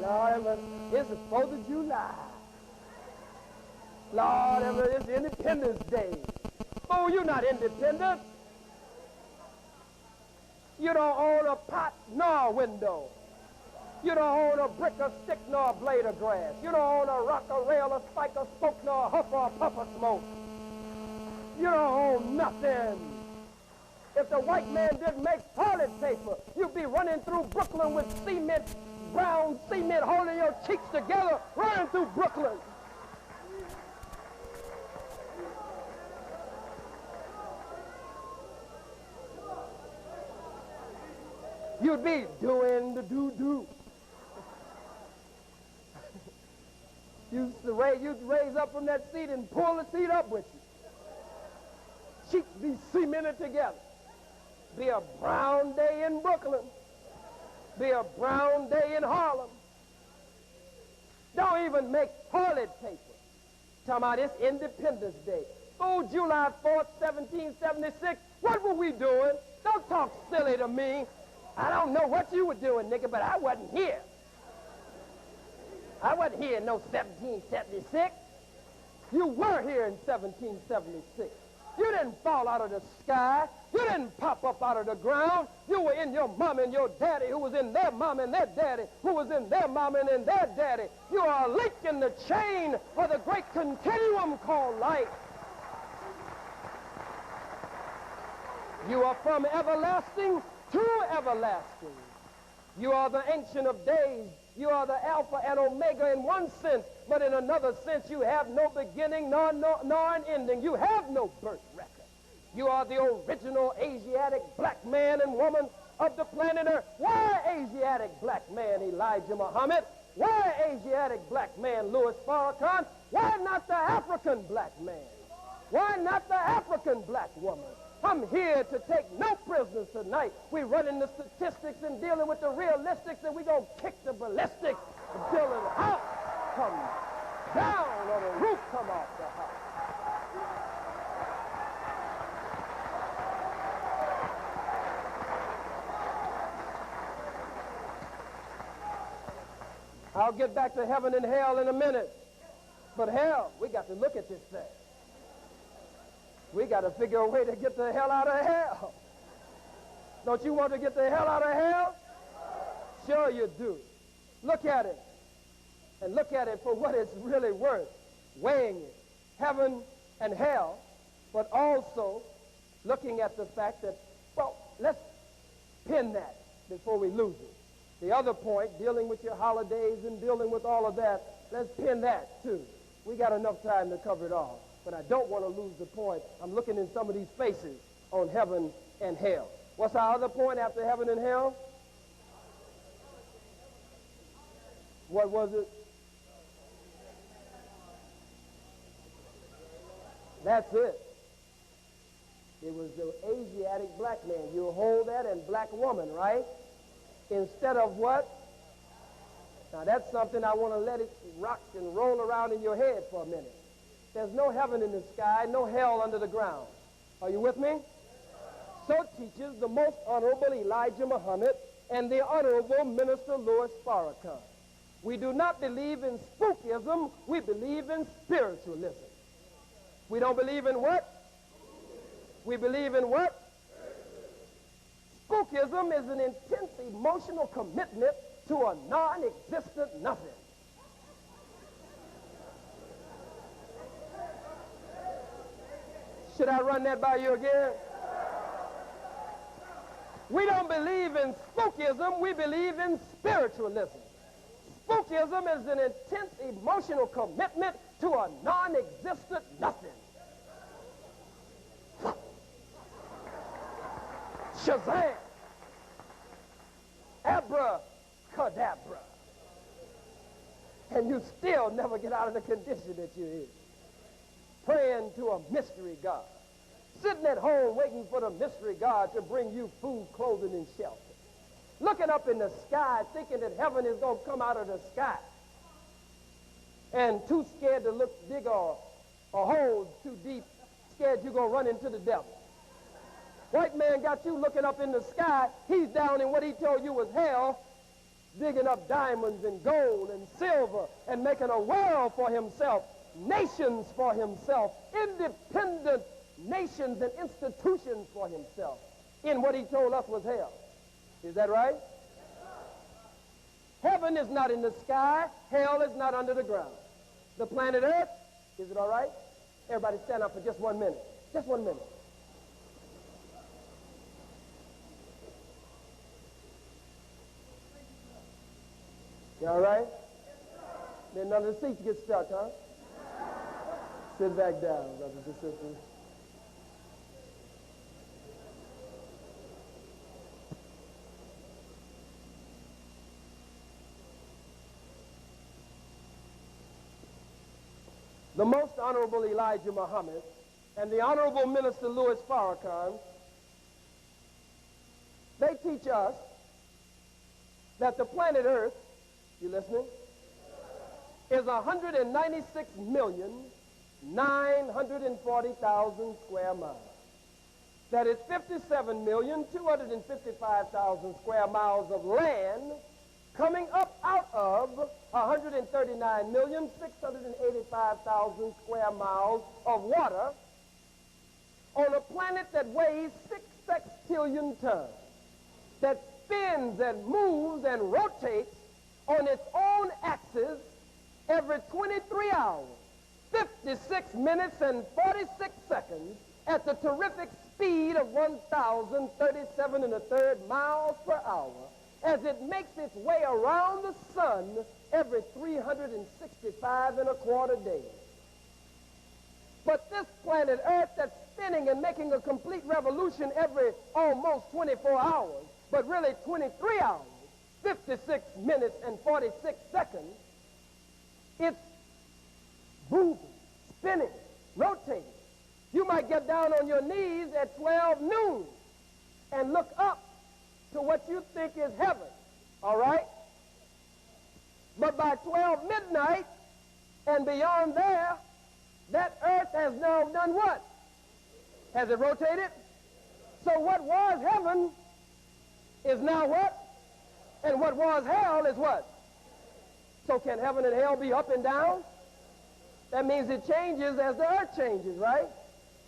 have mercy. It's the 4th of July. Lord have mercy, it's Independence Day. Oh, you're not independent. You don't own a pot nor a window. You don't own a brick, a stick, nor a blade of grass. You don't own a rock, a rail, a spike, a spoke, nor a huff or a puff of smoke. You don't own nothing. If the white man didn't make toilet paper, you'd be running through Brooklyn with cement, brown cement holding your cheeks together, running through Brooklyn. You'd be doing the do-do. You'd raise up from that seat and pull the seat up with you. Cheeks be cemented together. Be a brown day in Brooklyn. Be a brown day in Harlem. Don't even make toilet paper. Talking about it's Independence Day. Oh, July 4th, 1776. What were we doing? Don't talk silly to me. I don't know what you were doing, nigga, but I wasn't here. I wasn't here in no 1776. You were here in 1776. You didn't fall out of the sky. You didn't pop up out of the ground. You were in your mom and your daddy, who was in their mom and their daddy, who was in their mom and in their daddy. You are a link in the chain of the great continuum called life. You are from everlasting to everlasting. You are the Ancient of Days. You are the Alpha and Omega in one sense, but in another sense, you have no beginning nor an ending. You have no birth record. You are the original Asiatic black man and woman of the planet Earth. Why Asiatic black man Elijah Muhammad? Why Asiatic black man Louis Farrakhan? Why not the African black man? Why not the African black woman? I'm here to take no prisoners tonight. We're running the statistics and dealing with the realistics, and we're going to kick the ballistics until the house comes down or the roof come off the house. I'll get back to heaven and hell in a minute. But hell, we got to look at this thing. We got to figure a way to get the hell out of hell. Don't you want to get the hell out of hell? Sure you do. Look at it. And look at it for what it's really worth. Weighing it. Heaven and hell. But also looking at the fact that, well, let's pin that before we lose it. The other point, dealing with your holidays and dealing with all of that, let's pin that too. We got enough time to cover it all. But I don't want to lose the point. I'm looking in some of these faces on heaven and hell. What's our other point after heaven and hell? What was it? That's it. It was the Asiatic black man. You hold that, and black woman, right? Instead of what? Now that's something I want to let it rock and roll around in your head for a minute. There's no heaven in the sky, no hell under the ground. Are you with me? So teaches the most honorable Elijah Muhammad and the honorable minister Louis Farrakhan. We do not believe in spookism, we believe in spiritualism. We don't believe in what? We believe in what? Spookism is an intense emotional commitment to a non-existent nothing. Should I run that by you again? We don't believe in spookism, we believe in spiritualism. Spookism is an intense emotional commitment to a non-existent nothing. Shazam! Abracadabra. And you still never get out of the condition that you're in. Praying to a mystery God. Sitting at home waiting for the mystery God to bring you food, clothing, and shelter. Looking up in the sky thinking that heaven is going to come out of the sky. And too scared to dig a hole too deep, scared you're going to run into the devil. White man got you looking up in the sky. He's down in what he told you was hell, digging up diamonds and gold and silver and making a world for himself, nations for himself, independent nations and institutions for himself in what he told us was hell. Is that right? Heaven is not in the sky. Hell is not under the ground. The planet Earth, is it all right? Everybody stand up for just 1 minute. Just 1 minute. You all right? Then none of the seats get stuck, huh? Sit back down, brothers and sisters. The most honorable Elijah Muhammad and the honorable minister Louis Farrakhan, they teach us that the planet Earth, you listening, is 196,940,000 square miles. That is 57,255,000 square miles of land coming up out of 139,685,000 square miles of water on a planet that weighs 6 sextillion tons, that spins and moves and rotates on its own axis every 23 hours, 56 minutes and 46 seconds at the terrific speed of 1,037 1/3 miles per hour as it makes its way around the sun every 365 1/4 days. But this planet Earth that's spinning and making a complete revolution every almost 24 hours, but really 23 hours, 56 minutes and 46 seconds, it's moving, spinning, rotating. You might get down on your knees at 12 noon and look up to what you think is heaven, all right? But by 12 midnight and beyond there, that earth has now done what? Has it rotated? So what was heaven is now what? And what was hell is what? So can heaven and hell be up and down? That means it changes as the earth changes, right?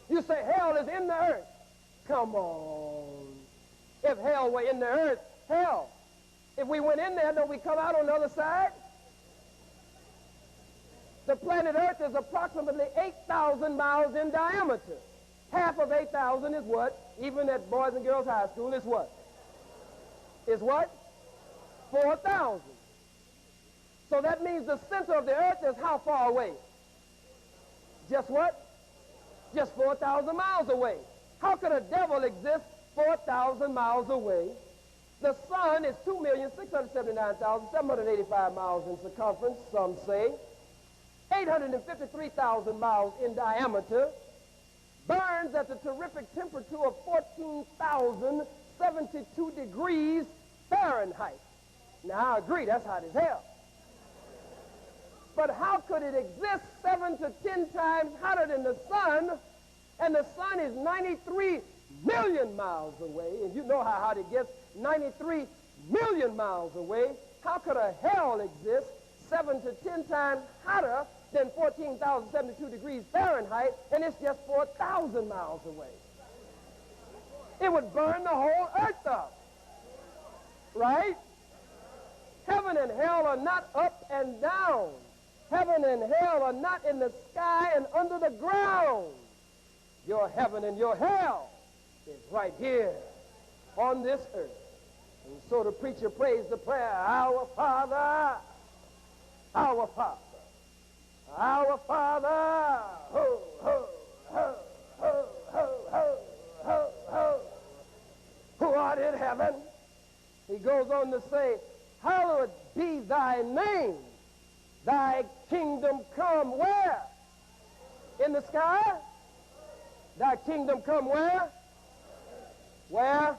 You say hell is in the earth. Come on. If hell were in the earth, hell. If we went in there, don't we come out on the other side? The planet Earth is approximately 8,000 miles in diameter. Half of 8,000 is what? Even at Boys and Girls High School, is what? Is what? 4,000. So that means the center of the earth is how far away? Just what? Just 4,000 miles away. How could a devil exist 4,000 miles away? The sun is 2,679,785 miles in circumference, some say. 853,000 miles in diameter. Burns at the terrific temperature of 14,072 degrees Fahrenheit. Now, I agree, that's hot as hell. But how could it exist 7 to 10 times hotter than the sun, and the sun is 93 million miles away, and you know how hot it gets, 93 million miles away. How could a hell exist 7 to 10 times hotter than 14,072 degrees Fahrenheit, and it's just 4,000 miles away? It would burn the whole earth up, right? Heaven and hell are not up and down. Heaven and hell are not in the sky and under the ground. Your heaven and your hell is right here on this earth. And so the preacher prays the prayer, Our Father, our Father, our Father, ho, ho, ho, ho, ho, ho, ho, ho, who art in heaven. He goes on to say, hallowed be thy name. Thy kingdom come where? In the sky? Thy kingdom come where? Where?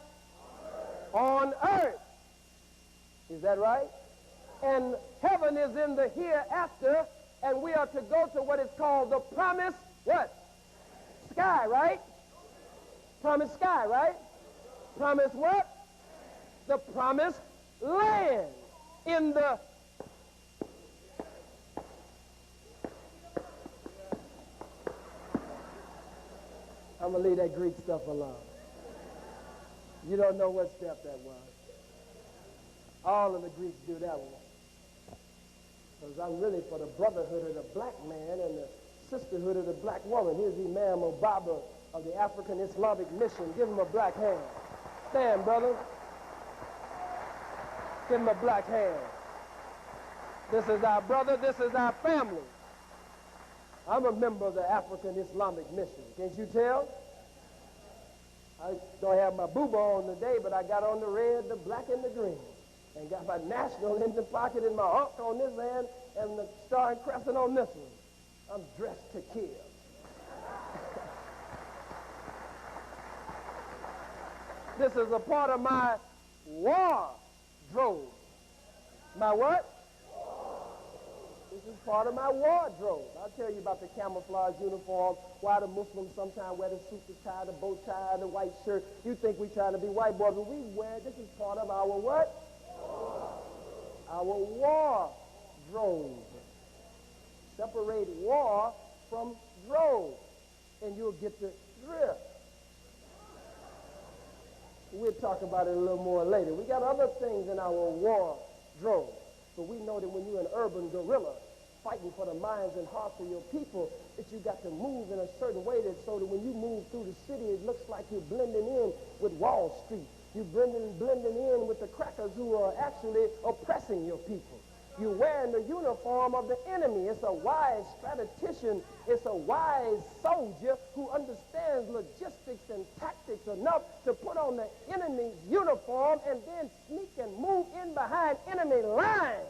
On earth. Is that right? And heaven is in the hereafter, and we are to go to what is called the promised what? Sky, right? Promised sky, right? Promised what? The promised land. In the I'm going to leave that Greek stuff alone. You don't know what step that was. All of the Greeks do that one. Because I'm really for the brotherhood of the black man and the sisterhood of the black woman. Here's Imam Obaba of the African Islamic Mission. Give him a black hand. Stand, brother. Give him a black hand. This is our brother. This is our family. I'm a member of the African Islamic Mission. Can't you tell? I don't have my booba on today, but I got on the red, the black, and the green. And got my national in the pocket and my hawk on this hand and the star and crescent on this one. I'm dressed to kill. This is a part of my wardrobe. My what? This is part of my wardrobe. I'll tell you about the camouflage uniform, why the Muslims sometimes wear the suit, the tie, the bow tie, the white shirt. You think we're trying to be white boys, but we wear, this is part of our what? Our wardrobe. Separate war from drove, and you'll get the drift. We'll talk about it a little more later. We got other things in our wardrobe. But we know that when you're an urban gorilla, fighting for the minds and hearts of your people, that you got to move in a certain way that so that when you move through the city, it looks like you're blending in with Wall Street. You're blending in with the crackers who are actually oppressing your people. You're wearing the uniform of the enemy. It's a wise strategician. It's a wise soldier who understands logistics and tactics enough to put on the enemy's uniform and then sneak and move in behind enemy lines.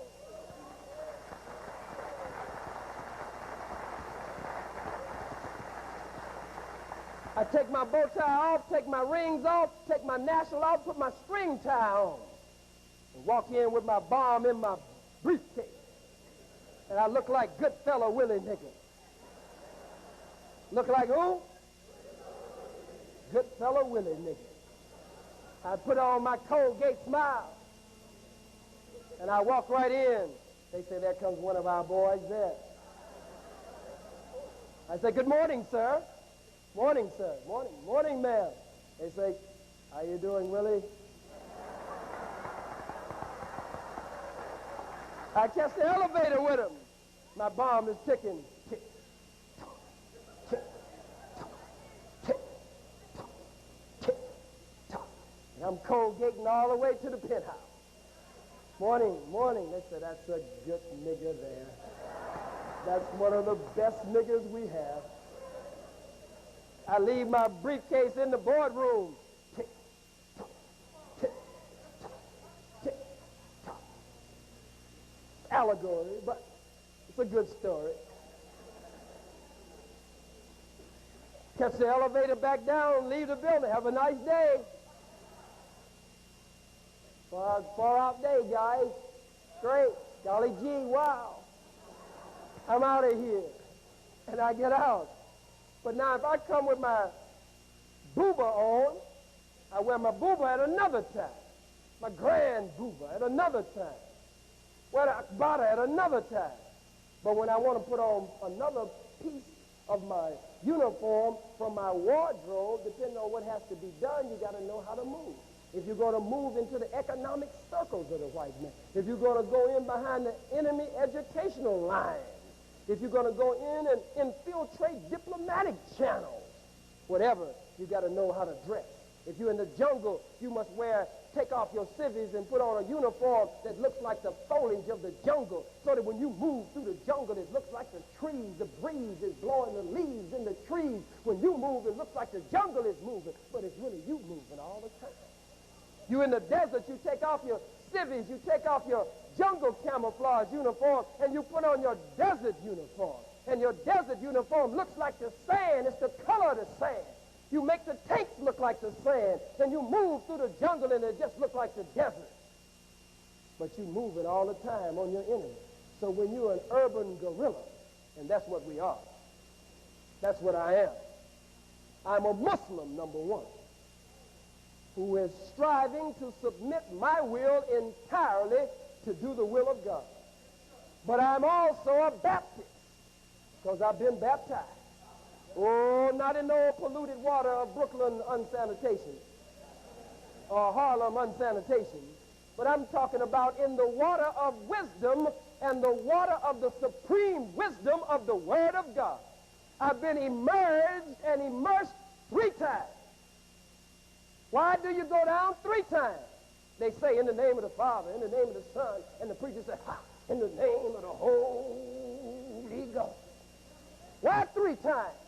I take my bow tie off, take my rings off, take my national off, put my string tie on, and walk in with my bomb in my briefcase. And I look like good fellow Willie nigga. Look like who? Good fellow Willie nigga. I put on my Colgate smile, and I walk right in. They say, there comes one of our boys there. I say, good morning, sir. Morning, sir. Morning. Morning, ma'am. They say, how you doing, Willie? I catch the elevator with him. My bomb is ticking. Tick, tock, tick, tock, tick, tock, tick, tock. And I'm Colgating all the way to the penthouse. Morning, morning. They said, that's a good nigger there. That's one of the best niggers we have. I leave my briefcase in the boardroom. Tick, tock, tick, tock, tick, tock. Allegory, but it's a good story. Catch the elevator back down, leave the building. Have a nice day. Far out day, guys. Great. Golly gee, wow. I'm out of here. And I get out. But now if I come with my booba on, I wear my booba at another time. My grand booba at another time. Wear the akbata at another time. But when I want to put on another piece of my uniform from my wardrobe, depending on what has to be done, you got to know how to move. If you're going to move into the economic circles of the white man, if you're going to go in behind the enemy educational lines, if you're going to go in and infiltrate diplomatic channels, whatever, you got to know how to dress. If you're in the jungle, you must take off your civvies and put on a uniform that looks like the foliage of the jungle, so that when you move through the jungle, it looks like the trees, the breeze is blowing the leaves in the trees. When you move, it looks like the jungle is moving, but it's really you moving all the time. You in the desert, you take off your civvies, you take off your jungle camouflage uniform, and you put on your desert uniform. And your desert uniform looks like the sand. It's the color of the sand. You make the tanks look like the sand, and you move through the jungle, and it just looks like the desert. But you move it all the time on your enemy. So when you're an urban guerrilla, and that's what we are, that's what I am. I'm a Muslim, number one, who is striving to submit my will entirely to do the will of God. But I'm also a Baptist, because I've been baptized. Oh, not in the old polluted water of Brooklyn unsanitation or Harlem unsanitation, but I'm talking about in the water of wisdom and the water of the supreme wisdom of the Word of God. I've been immersed and immersed 3 times. Why do you go down 3 times? They say in the name of the Father, in the name of the Son, and the preacher says, in the name of the Holy Ghost. Why 3 times?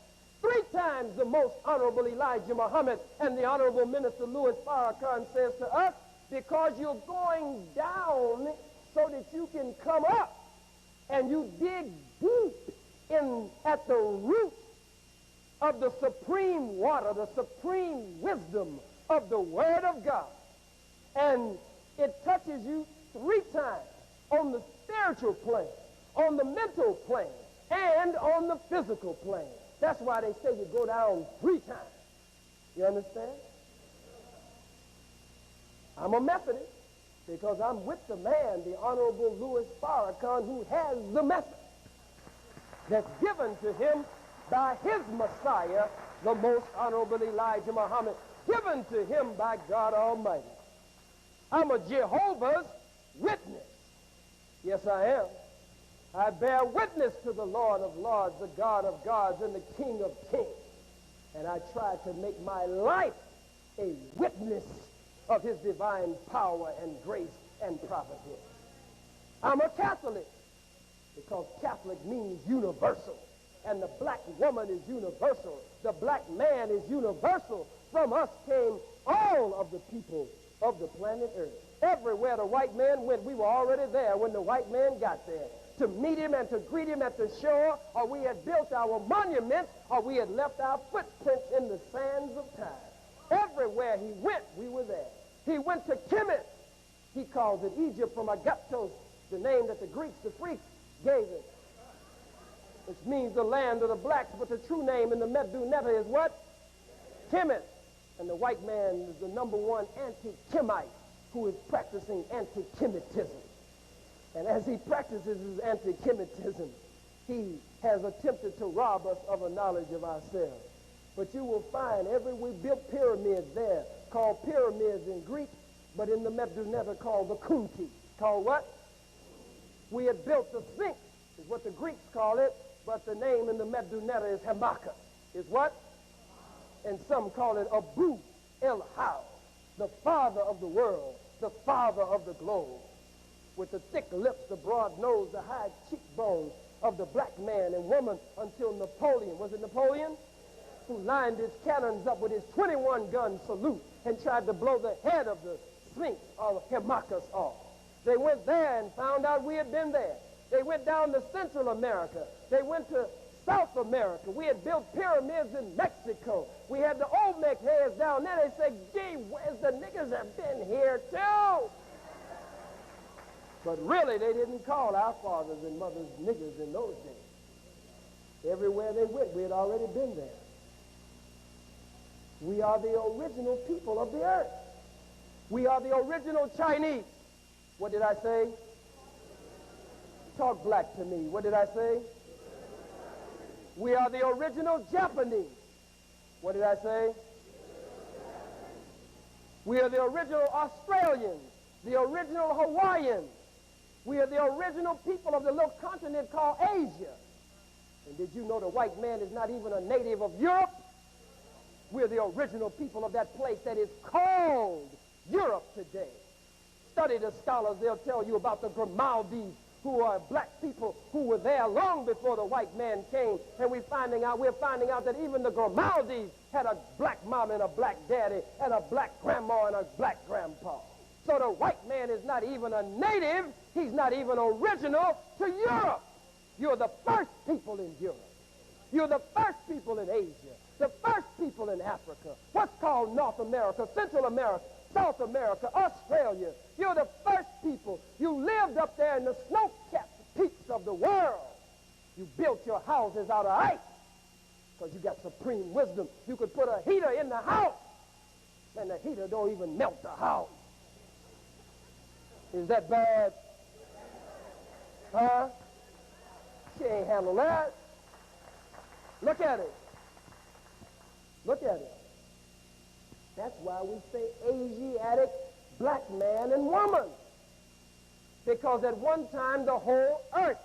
3 times the most honorable Elijah Mohammed and the honorable minister Louis Farrakhan says to us, because you're going down so that you can come up, and you dig deep in at the root of the supreme water, the supreme wisdom of the Word of God. And it touches you 3 times on the spiritual plane, on the mental plane, and on the physical plane. That's why they say you go down 3 times. You understand? I'm a Methodist because I'm with the man, the Honorable Louis Farrakhan, who has the message that's given to him by his Messiah, the most honorable Elijah Muhammad, given to him by God Almighty. I'm a Jehovah's Witness. Yes, I am. I bear witness to the Lord of lords, the God of gods, and the King of kings. And I try to make my life a witness of his divine power and grace and providence. I'm a Catholic because Catholic means universal. And the black woman is universal. The black man is universal. From us came all of the people of the planet Earth. Everywhere the white man went, we were already there when the white man got there, to meet him and to greet him at the shore, or we had built our monuments, or we had left our footprints in the sands of time. Everywhere he went, we were there. He went to Kemet. He calls it Egypt from Agathos, the name that the Greeks, the freaks, gave it, which means the land of the blacks, but the true name in the Medu Neter is what? Kemet. And the white man is the number one anti-Kemite who is practicing anti-Kemetism. And as he practices his anti-Kemetism, he has attempted to rob us of a knowledge of ourselves. But you will find we built pyramids there, called pyramids in Greek, but in the Medu Neter called the Kunti. Called what? We had built the Sphinx, is what the Greeks call it, but the name in the Medu Neter is Hamakas. Is what? And some call it Abu El-How, the father of the world, the father of the globe, with the thick lips, the broad nose, the high cheekbones of the black man and woman until Napoleon, was it Napoleon? Who lined his cannons up with his 21-gun salute and tried to blow the head of the Sphinx or Hamakas off. They went there and found out we had been there. They went down to Central America. They went to South America. We had built pyramids in Mexico. We had the Olmec heads down there. They said, gee, where's the niggas have been here too? But really, they didn't call our fathers and mothers niggers in those days. Everywhere they went, we had already been there. We are the original people of the earth. We are the original Chinese. What did I say? Talk black to me. What did I say? We are the original Japanese. What did I say? We are the original Australians, the original Hawaiians. We are the original people of the little continent called Asia. And did you know the white man is not even a native of Europe? We're the original people of that place that is called Europe today. Study the scholars, they'll tell you about the Grimaldi, who are black people who were there long before the white man came. And we're finding out that even the Grimaldis had a black mom and a black daddy and a black grandma and a black grandpa. So the white man is not even a native. He's not even original to Europe. You're the first people in Europe. You're the first people in Asia, the first people in Africa, what's called North America, Central America, South America, Australia. You're the first people. You lived up there in the snow-capped peaks of the world. You built your houses out of ice because you got supreme wisdom. You could put a heater in the house, and the heater don't even melt the house. Is that bad? Huh? She ain't handle that. Look at it. Look at it. That's why we say Asiatic black man and woman. Because at one time the whole earth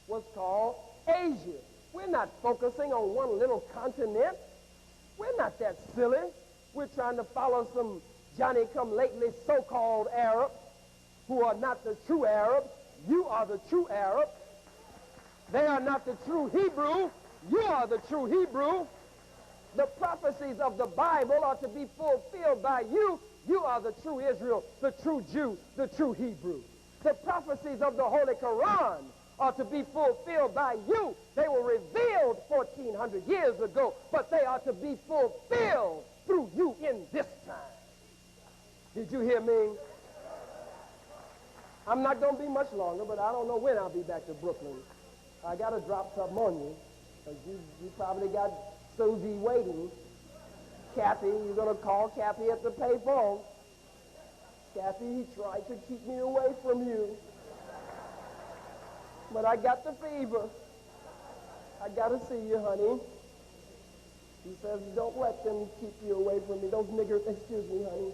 was called Asia. We're not focusing on one little continent. We're not that silly. We're trying to follow some Johnny-come-lately so-called Arabs who are not the true Arabs. You are the true Arab. They are not the true Hebrew. You are the true Hebrew. The prophecies of the Bible are to be fulfilled by you. You are the true Israel, the true Jew, the true Hebrew. The prophecies of the Holy Quran are to be fulfilled by you. They were revealed 1,400 years ago, but they are to be fulfilled through you in this time. Did you hear me? I'm not going to be much longer, but I don't know when I'll be back to Brooklyn. I got to drop something on you, because you probably got Susie waiting. Kathy, you're going to call Kathy at the payphone. Kathy, he tried to keep me away from you, but I got the fever. I got to see you, honey. He says, don't let them keep you away from me. Those niggers, excuse me, honey.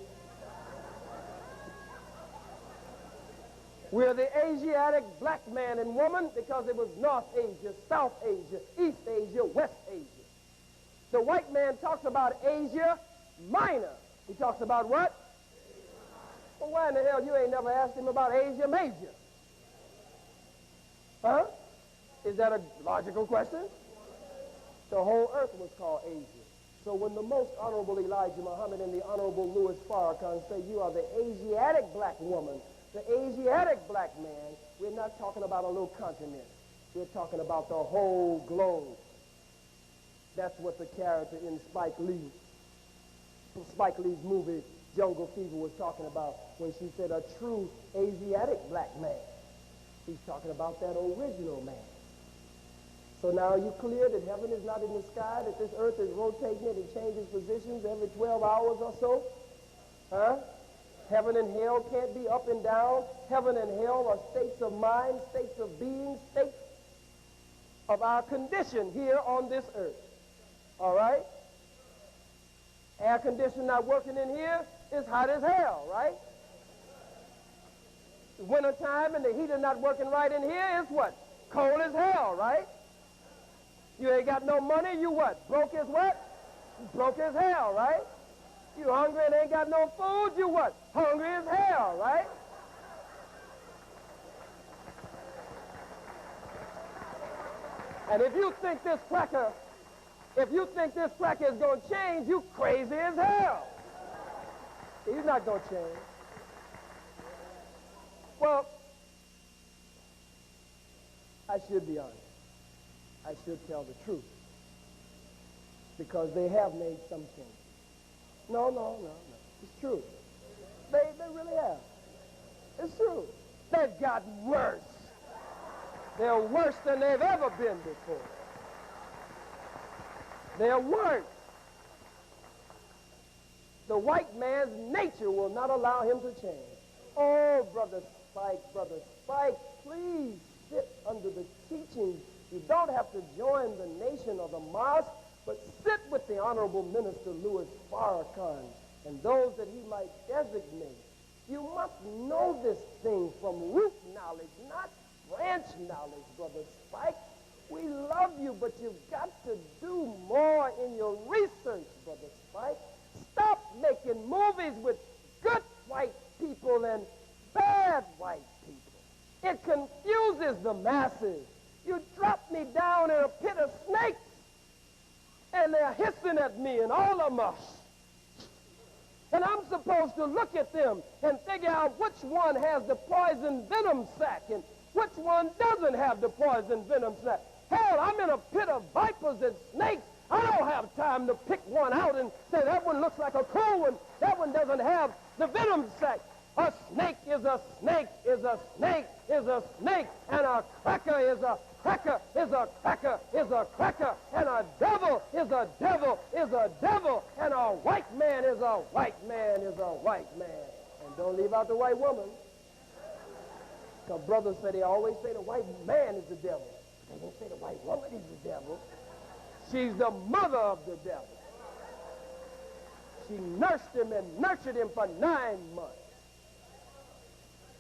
We're the Asiatic black man and woman because it was North Asia, South Asia, East Asia, West Asia. The white man talks about Asia Minor. He talks about what? Well, why in the hell you ain't never asked him about Asia Major? Huh? Is that a logical question? The whole earth was called Asia. So when the most honorable Elijah Muhammad and the honorable Louis Farrakhan say you are the Asiatic black woman, the Asiatic black man, we're not talking about a little continent. We're talking about the whole globe. That's what the character in Spike Lee's movie Jungle Fever was talking about when she said a true Asiatic black man. He's talking about that original man. So now are you clear that heaven is not in the sky, that this earth is rotating and it changes positions every 12 hours or so? Huh? Heaven and hell can't be up and down. Heaven and hell are states of mind, states of being, states of our condition here on this earth. All right? Air conditioner not working in here is hot as hell, right? Wintertime and the heater not working right in here is what? Cold as hell, right? You ain't got no money, you what? Broke as what? Broke as hell, right? You hungry and ain't got no food, you what? Hungry as hell, right? And if you think this cracker is going to change, you crazy as hell. He's not going to change. Well, I should be honest. I should tell the truth. Because they have made some change. No. It's true. They really have. It's true. They've gotten worse. They're worse than they've ever been before. They're worse. The white man's nature will not allow him to change. Oh, Brother Spike, please sit under the teachings. You don't have to join the nation or the mosque, but sit with the Honorable Minister Louis Farrakhan and those that he might designate. You must know this thing from root knowledge, not branch knowledge, Brother Spike. We love you, but you've got to do more in your research, Brother Spike. Stop making movies with good white people and bad white people. It confuses the masses. You drop me down in a pit of snakes, and they're hissing at me and all of us. And I'm supposed to look at them and figure out which one has the poison venom sac and which one doesn't have the poison venom sac. Hell, I'm in a pit of vipers and snakes. I don't have time to pick one out and say that one looks like a cool one. That one doesn't have the venom sac. A snake is a snake is a snake is a snake, and a cracker is a cracker is a cracker is a cracker, and a devil is a devil is a devil, and a white man is a white man is a white man. And don't leave out the white woman. Because brothers say they always say the white man is the devil. They don't say the white woman is the devil. She's the mother of the devil. She nursed him and nurtured him for 9 months.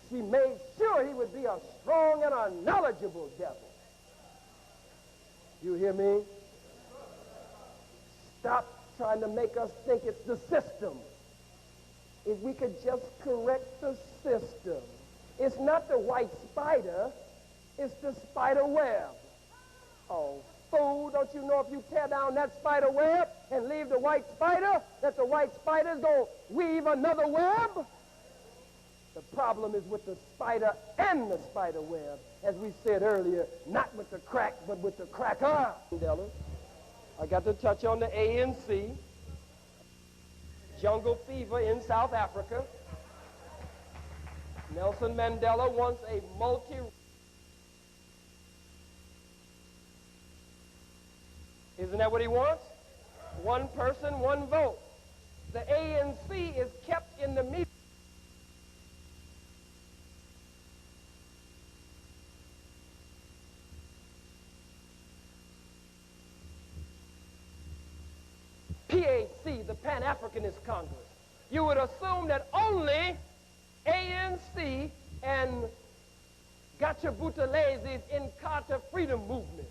She made sure he would be a strong and a knowledgeable devil. You hear me? Stop trying to make us think it's the system. If we could just correct the system. It's not the white spider, it's the spider web. Oh, fool, don't you know if you tear down that spider web and leave the white spider, that the white spider's going to weave another web? The problem is with the spider and the spider web, as we said earlier, not with the crack, but with the cracker. I got to touch on the ANC, jungle fever in South Africa. Nelson Mandela wants a Isn't that what he wants? One person, one vote. The ANC is kept in the media. PAC, the Pan-Africanist Congress. You would assume that only ANC and got your Buthelezes in Carter freedom movement,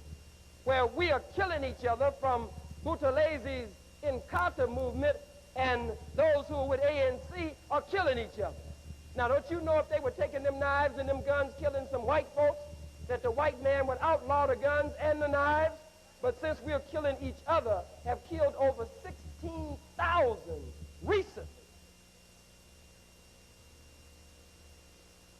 where we are killing each other from Buthelezes in Carter movement, and those who are with ANC are killing each other. Now, don't you know if they were taking them knives and them guns killing some white folks, that the white man would outlaw the guns and the knives? But since we're killing each other, have killed over 16,000 recently.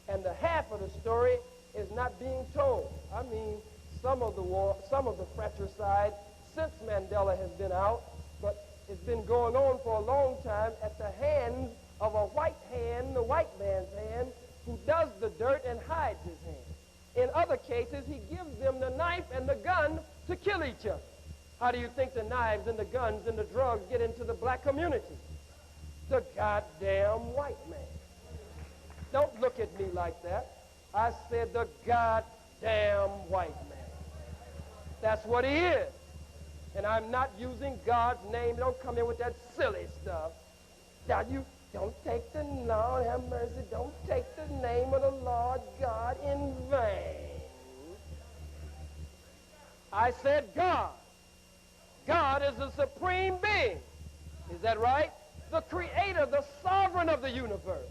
And the half of the story is not being told. I mean, some of the war, some of the fratricide since Mandela has been out, but it's been going on for a long time at the hands of a white hand, the white man's hand, who does the dirt and hides his hand. In other cases, he gives them the knife and the gun to kill each other. How do you think the knives and the guns and the drugs get into the black community? The goddamn white man. Don't look at me like that. I said the goddamn white man. That's what he is. And I'm not using God's name. Don't come in with that silly stuff. Now you don't take the Lord, have mercy, don't take the name of the Lord God in vain. I said God. God is the supreme being. Is that right? The creator, the sovereign of the universe.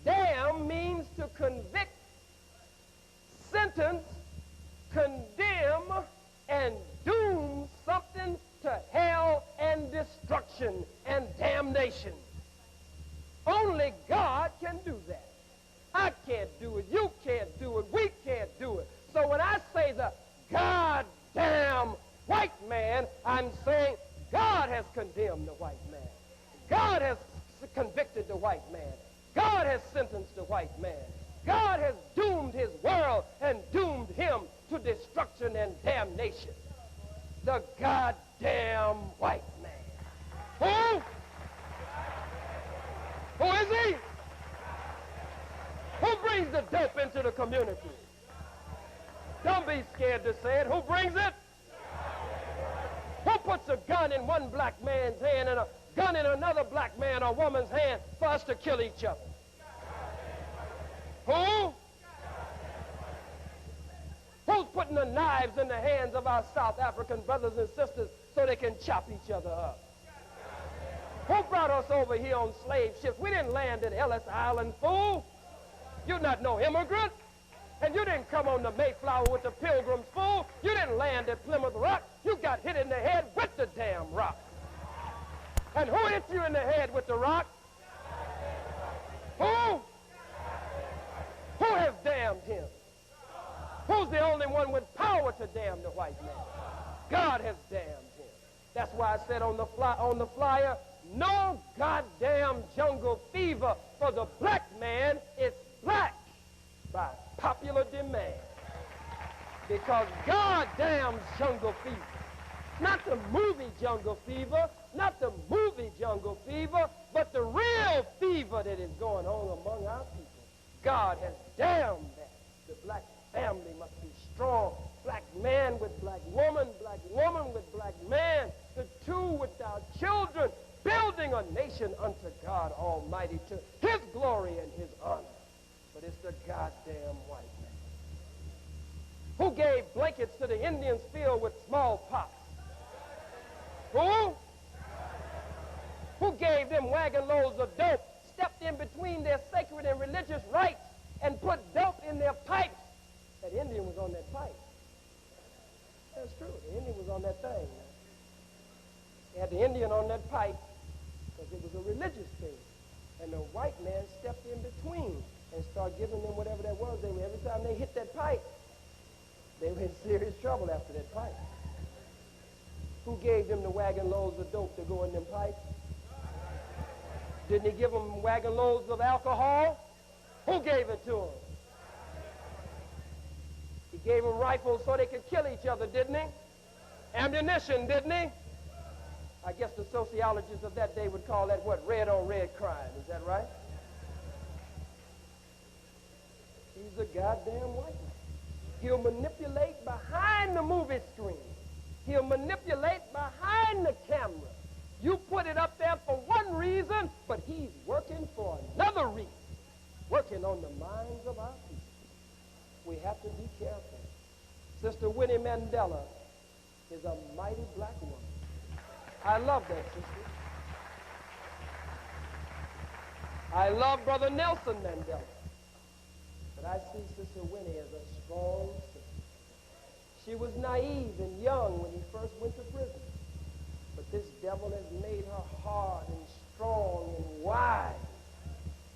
Damn means to convict, sentence, condemn, and doom something to hell and destruction and damnation. Only God can do that. I can't do it. You can't do it. We can't do it. So when I say the goddamn white man, I'm saying God has condemned the white man. God has convicted the white man. God has sentenced the white man. God has doomed his world and doomed him to destruction and damnation. The goddamn white man. Who? Who is he? Who brings the dope into the community? Don't be scared to say it. Who brings it? Who puts a gun in one black man's hand and a gun in another black man or woman's hand for us to kill each other? Who? Who's putting the knives in the hands of our South African brothers and sisters so they can chop each other up? Who brought us over here on slave ships? We didn't land at Ellis Island, fool. You're not no immigrant. And you didn't come on the Mayflower with the Pilgrims, fool. You didn't land at Plymouth Rock. You got hit in the head with the damn rock. And who hit you in the head with the rock? Who? Who has damned him? Who's the only one with power to damn the white man? God has damned him. That's why I said on the flyer, no goddamn jungle fever for the black man. It's black by popular demand. Because goddamn jungle fever. Not the movie Jungle Fever, not the movie Jungle Fever, but the real fever that is going on among our people. God has damned that. The black family must be strong. Black man with black woman with black man, the two without children, building a nation unto God Almighty to his glory and his honor. But it's the goddamn white man. Who gave blankets to the Indians filled with smallpox? Who? Who gave them wagon loads of dope, stepped in between their sacred and religious rites, and put dope in their pipes? That Indian was on that pipe. That's true. The Indian was on that thing. They had the Indian on that pipe because it was a religious thing. And the white man stepped in between and started giving them whatever that was. Every time they hit that pipe, they were in serious trouble after that pipe. Who gave them the wagon loads of dope to go in them pipes? Didn't he give them wagon loads of alcohol? Who gave it to them? He gave them rifles so they could kill each other, didn't he? Ammunition, didn't he? I guess the sociologists of that day would call that what? Red on red crime. Is that right? He's a goddamn white man. He'll manipulate behind the movie screen. He'll manipulate behind the camera. You put it up there for one reason, but he's working for another reason. Working on the minds of our people. have to be careful. Sister Winnie Mandela is a mighty black woman. I love that sister. I love Brother Nelson Mandela. But I see Sister Winnie as a strong sister. She was naive and young when he first went to prison. But this devil has made her hard and strong and wise.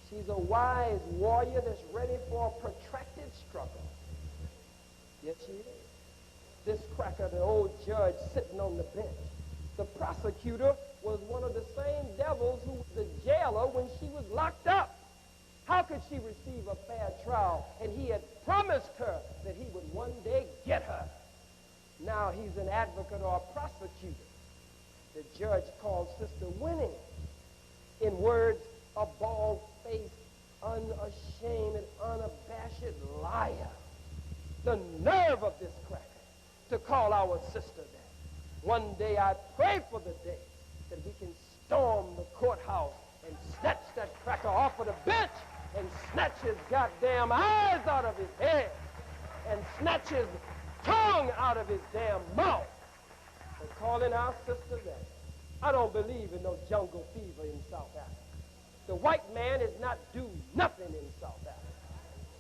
She's a wise warrior that's ready for a protracted struggle. Yes, she is. This cracker, the old judge sitting on the bench. The prosecutor was one of the same devils who was the jailer when she was locked up. How could she receive a fair trial? And he had promised her that he would one day get her. Now he's an advocate or a prosecutor. The judge called Sister Winnie, in words, a bald-faced, unashamed, and unabashed liar. The nerve of this cracker to call our sister that. One day I pray for the day that we can storm the courthouse and snatch that cracker off of the bench and snatch his goddamn eyes out of his head and snatch his tongue out of his damn mouth. For calling our sister that. I don't believe in no jungle fever in South Africa. The white man is not due nothing in South Africa.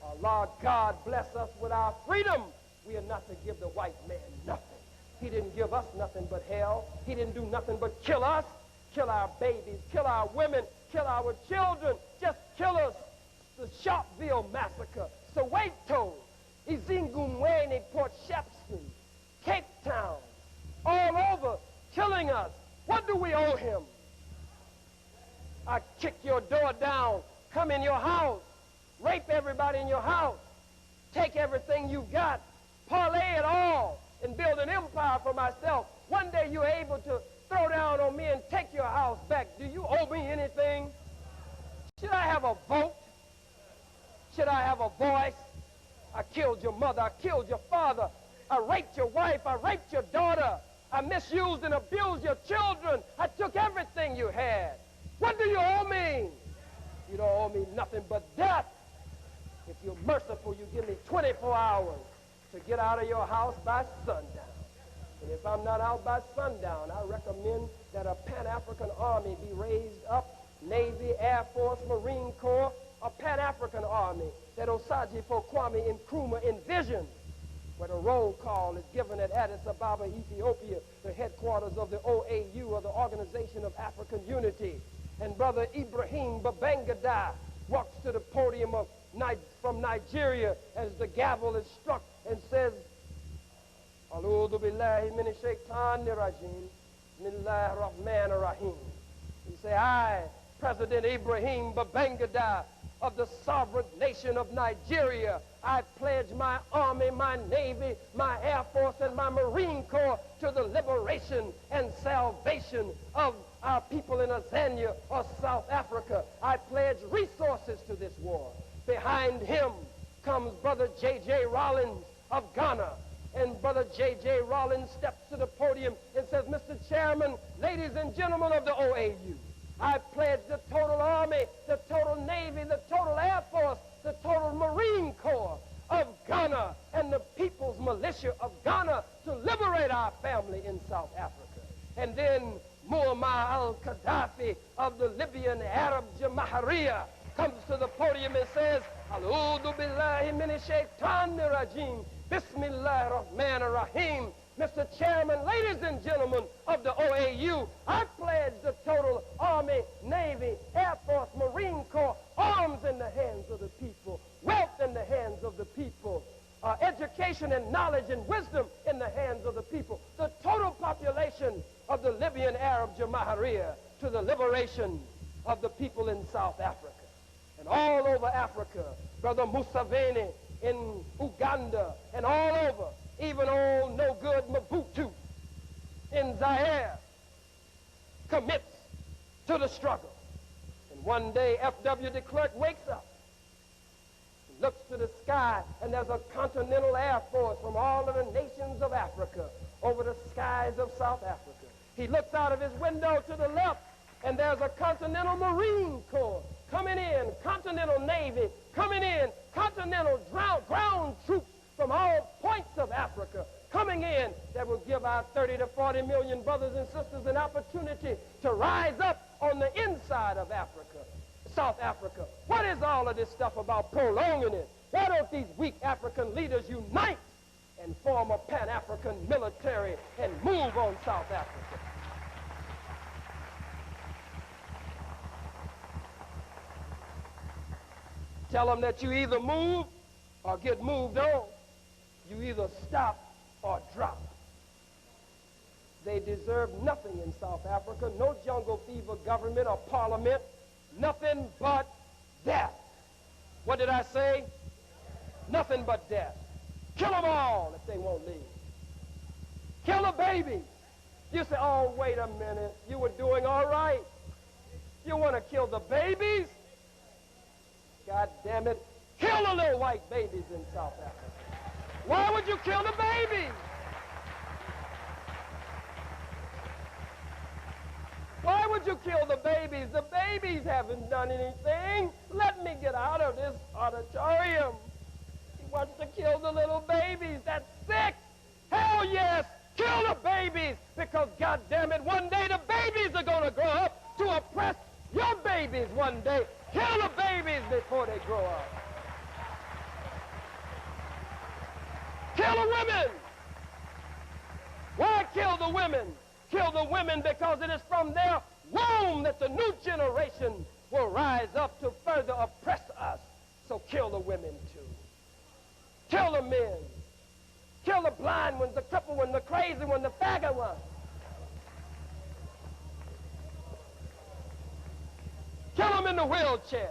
Allah, God bless us with our freedom. We are not to give the white man nothing. He didn't give us nothing but hell. He didn't do nothing but kill us, kill our babies, kill our women, kill our children, just kill us. The Sharpeville massacre, Soweto, Izingumwene, Port Shepstone, Cape Town, all over, killing us. What do we owe him? I kick your door down, come in your house, rape everybody in your house, take everything you got, parlay it all, and build an empire for myself. One day you're able to throw down on me and take your house back. Do you owe me anything? Should I have a vote? Should I have a voice? I killed your mother. I killed your father. I raped your wife. I raped your daughter. I misused and abused your children. I took everything you had. What do you owe me? You don't owe me nothing but death. If you're merciful, you give me 24 hours to get out of your house by sundown. And if I'm not out by sundown, I recommend that a Pan-African army be raised up, Navy, Air Force, Marine Corps, a Pan-African army that Osagyefo Kwame Nkrumah envisioned, where the roll call is given at Addis Ababa, Ethiopia, the headquarters of the OAU, or the Organization of African Unity. And Brother Ibrahim Babangida walks to the podium from Nigeria as the gavel is struck and says, A'udhu billahi minash shaitanir rajim, Bismillahir Rahmanir Rahim. He say, I, President Ibrahim Babangida of the sovereign nation of Nigeria, I pledge my army, my navy, my air force, and my Marine Corps to the liberation and salvation of our people in Azania or South Africa. I pledge resources to this war. Behind him comes Brother J.J. Rollins of Ghana. And Brother J.J. Rollins steps to the podium and says, Mr. Chairman, ladies and gentlemen of the OAU, I pledge the total army, the total navy, the total air force, the total Marine Corps of Ghana and the people's militia of Ghana to liberate our family in South Africa. And then Muammar al-Gaddafi of the Libyan Arab Jamahiriya comes to the podium and says, A'udhu billahi minash shaitanir rajim, Bismillahir Rahmanir Rahim. Mr. Chairman, ladies and gentlemen of the OAU, I pledge the total Army, Navy, Air Force, Marine Corps, arms in the hands of the people, wealth in the hands of the people, education and knowledge and wisdom in the hands of the people, the total population of the Libyan Arab Jamahiriya to the liberation of the people in South Africa. And all over Africa, Brother Museveni in Uganda and all over, even old no-good Mobutu in Zaire commits to the struggle. And one day F.W. de Klerk wakes up, looks to the sky, and there's a continental air force from all of the nations of Africa over the skies of South Africa. He looks out of his window to the left, and there's a continental Marine Corps coming in, continental Navy coming in, continental ground troops from that will give our 30 to 40 million brothers and sisters an opportunity to rise up on the inside of Africa, South Africa. What is all of this stuff about prolonging it? Why don't these weak African leaders unite and form a Pan-African military and move on South Africa? Tell them that you either move or get moved on. You either stop or drop. They deserve nothing in South Africa, no jungle fever government or parliament, nothing but death. What did I say? Nothing but death. Kill them all if they won't leave. Kill the babies. You say, oh, wait a minute, you were doing all right. You want to kill the babies? God damn it. Kill the little white babies in South Africa. Why would you kill the babies? Why would you kill the babies? The babies haven't done anything. Let me get out of this auditorium. He wants to kill the little babies. That's sick. Hell yes. Kill the babies. Because, God damn it, one day the babies are going to grow up to oppress your babies one day. Kill the babies before they grow up. Kill the women. Why kill the women? Kill the women because it is from their womb that the new generation will rise up to further oppress us. So kill the women too. Kill the men. Kill the blind ones, the crippled ones, the crazy ones, the faggot ones. Kill them in the wheelchair.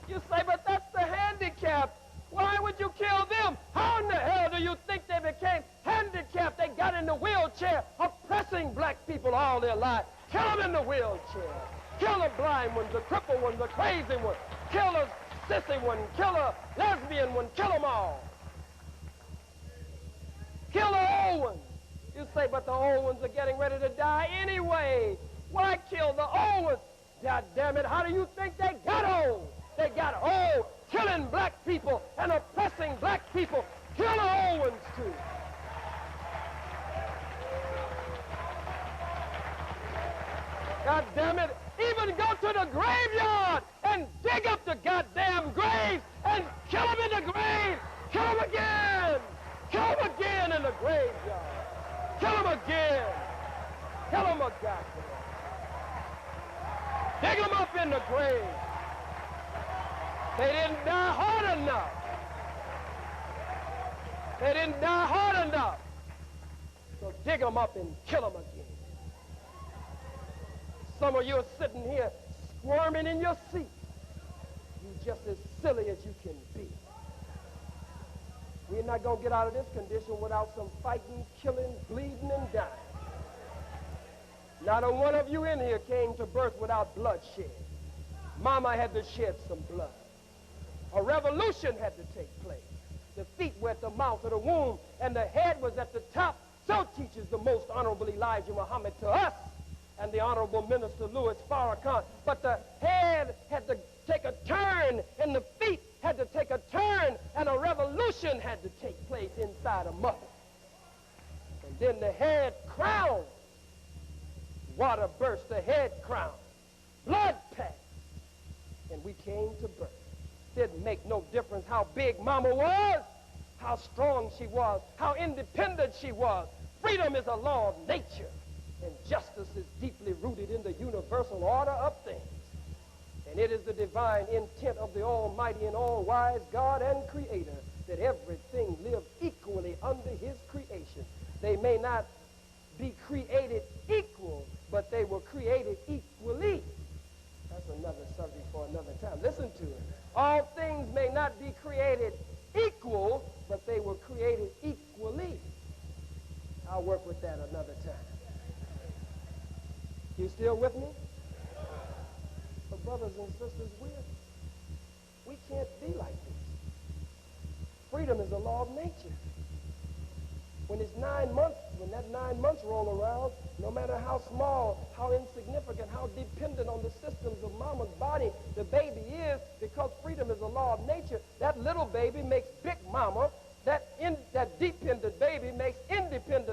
You say, but that's the handicap. Why would you kill them? How in the hell do you think they became handicapped? They got in the wheelchair, oppressing black people all their lives. Kill them in the wheelchair. Kill the blind ones, the crippled ones, the crazy ones. Kill the sissy one. Kill the lesbian one. Kill them all. Kill the old ones. You say, but the old ones are getting ready to die anyway. Why kill the old ones? God damn it, how do you think they got old? They got old killing black people and oppressing black people. Kill the old ones too. God damn it, even go to the graveyard and dig up the goddamn graves and kill them in the grave. Kill them again. Kill them again in the graveyard. Kill them again. Kill them again. Dig them up in the grave. They didn't die hard enough. They didn't die hard enough. So dig them up and kill them again. Some of you are sitting here squirming in your seat. You're just as silly as you can be. We're not going to get out of this condition without some fighting, killing, bleeding, and dying. Not a one of you in here came to birth without bloodshed. Mama had to shed some blood. A revolution had to take place. The feet were at the mouth of the womb, and the head was at the top. So teaches the most honorable Elijah Mohammed to us, and the honorable minister Louis Farrakhan. But the head had to take a turn, and the feet had to take a turn, and a revolution had to take place inside a mother. And then the head crown. Water burst, the head crown. Blood passed. And we came to birth. Didn't make no difference how big mama was, how strong she was, how independent she was. Freedom is a law of nature, and justice is deeply rooted in the universal order of things. And it is the divine intent of the almighty and all-wise God and creator that everything live equally under his creation. They may not be created equal, but they were created equally. That's another subject for another time. Listen to it. All things may not be created equal, but they were created equally. I'll work with that another time. You still with me? But brothers and sisters, we can't be like this. Freedom is a law of nature. When it's 9 months, when that 9 months roll around, no matter how small, how insignificant, how dependent on the systems of mama's body the baby is, because freedom is a law of nature, that little baby makes big mama, that dependent baby makes independent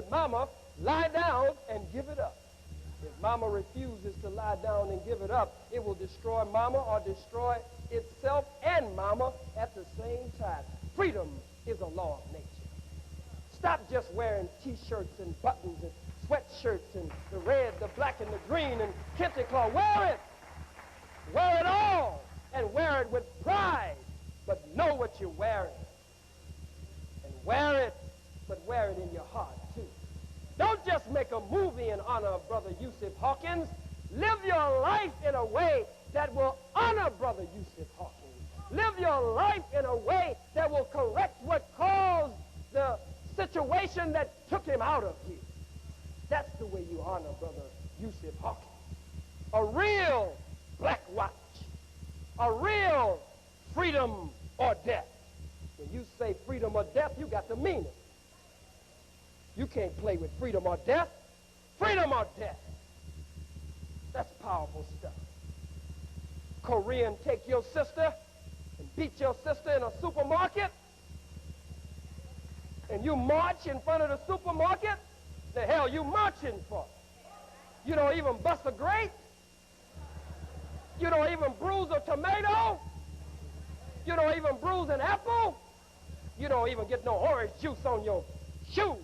mama refuses to lie down and give it up, it will destroy mama or destroy itself and mama at the same time. Freedom is a law of nature. Stop just wearing T-shirts and buttons and sweatshirts and the red, the black, and the green and kente cloth. Wear it. Wear it all. And wear it with pride. But know what you're wearing. And wear it, but wear it in your heart, too. Don't just make a movie in honor of Brother Yusuf Hawkins. Live your life in a way that will honor Brother Yusuf Hawkins. Live your life in a way that will correct what caused the situation that took him out of here. That's the way you honor Brother Yusuf Hawkins. A real black watch. A real freedom or death. When you say freedom or death, you got to mean it. You can't play with freedom or death. Freedom or death. That's powerful stuff. Korean take your sister and beat your sister in a supermarket, and you march in front of the supermarket. The hell you marching for? You don't even bust a grape. You don't even bruise a tomato. You don't even bruise an apple. You don't even get no orange juice on your shoe.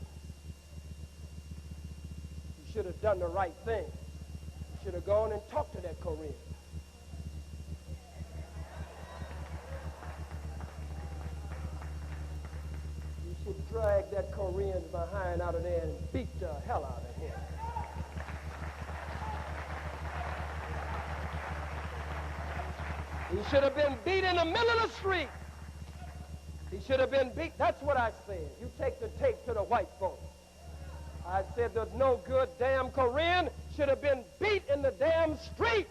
You should have done the right thing. You should have gone and talked to that Korean. You should drag that Korean behind out of there and beat the hell out of him. He should have been beat in the middle of the street. He should have been beat. That's what I said. You take the tape to the white folks. I said there's no good damn Korean should have been beat in the damn street.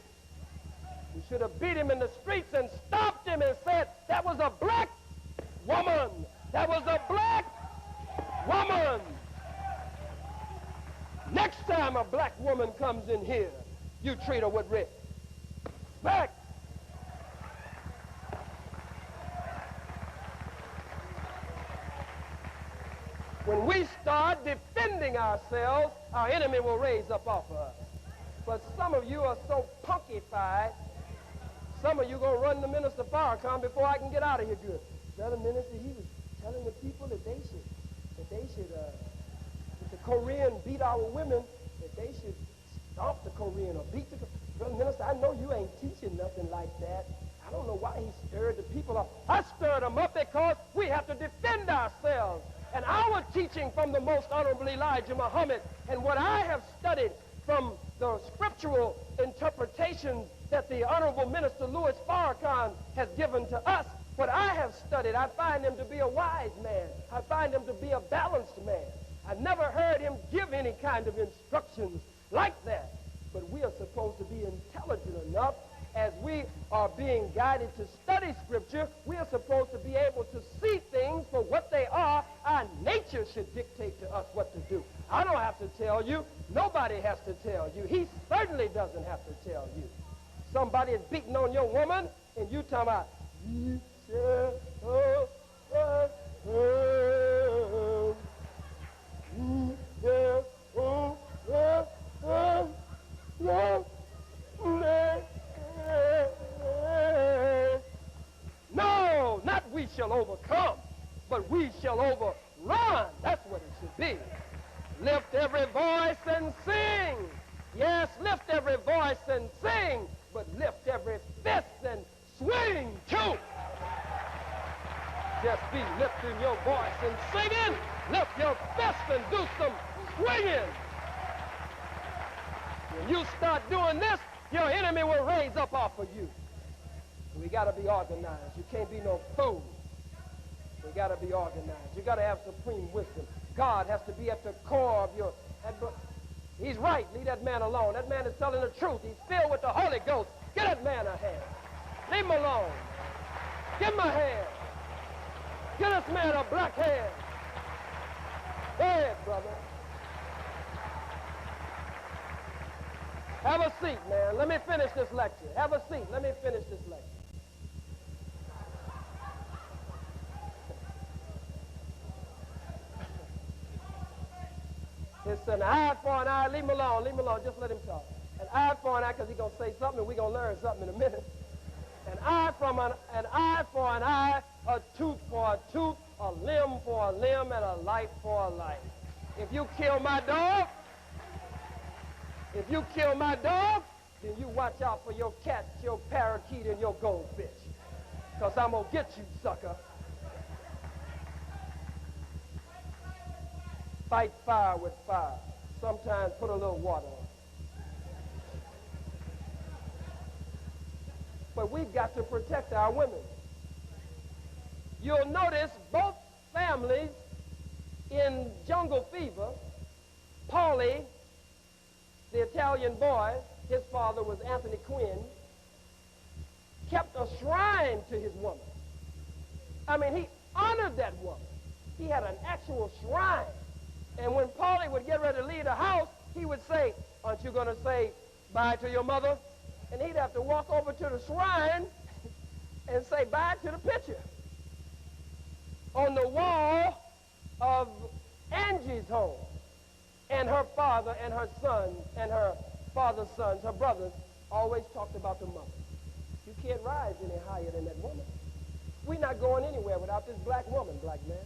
You should have beat him in the streets and stopped him and said, that was a black woman. That was a black woman. Next time a black woman comes in here, you treat her with respect. When we start defending ourselves, our enemy will raise up off of us. But some of you are so punkified, some of you going to run to Minister Farrakhan before I can get out of here good. Brother Minister, he was telling the people that they should, if the Korean beat our women, that they should stomp the Korean or beat the Korean. Brother Minister, I know you ain't teaching nothing like that. I don't know why he stirred the people up. I stirred them up because we have to defend ourselves. And our teaching from the most honorable Elijah Muhammad and what I have studied from the scriptural interpretations that the Honorable Minister Louis Farrakhan has given to us, what I have studied, I find him to be a wise man. I find him to be a balanced man. I never heard him give any kind of instructions like that. But we are supposed to be intelligent enough. As we are being guided to study Scripture, we are supposed to be able to see things for what they are. Our nature should dictate to us what to do. I don't have to tell you. Nobody has to tell you. He certainly doesn't have to tell you. Somebody is beating on your woman, and you talking about, no, not we shall overcome, but we shall overrun. That's what it should be. Lift every voice and sing. Yes, lift every voice and sing, but lift every fist and swing too. Just be lifting your voice and singing. Lift your fist and do some swinging. When you start doing this, your enemy will raise up off of you. We got to be organized. You can't be no fool. We got to be organized. You got to have supreme wisdom. God has to be at the core of your... He's right. Leave that man alone. That man is telling the truth. He's filled with the Holy Ghost. Get that man a hand. Leave him alone. Give him a hand. Get this man a black hand. Go ahead, brother. Have a seat, man. Let me finish this lecture. Have a seat. Let me finish this lecture. It's an eye for an eye. Leave him alone. Leave him alone. Just let him talk. An eye for an eye, because he's going to say something and we're going to learn something in a minute. An eye for an eye, a tooth for a tooth, a limb for a limb, and a life for a life. If you kill my dog, then you watch out for your cat, your parakeet, and your goldfish. Because I'm going to get you, sucker. Fight fire with fire. Sometimes put a little water on. But we've got to protect our women. You'll notice both families in Jungle Fever, Paulie, the Italian boy, his father was Anthony Quinn, kept a shrine to his woman. I mean, he honored that woman. He had an actual shrine. And when Paulie would get ready to leave the house, he would say, aren't you going to say bye to your mother? And he'd have to walk over to the shrine and say bye to the picture. On the wall of Angie's home, and her father and her son and her father's sons, her brothers, always talked about the mother. You can't rise any higher than that woman. We're not going anywhere without this black woman, black man.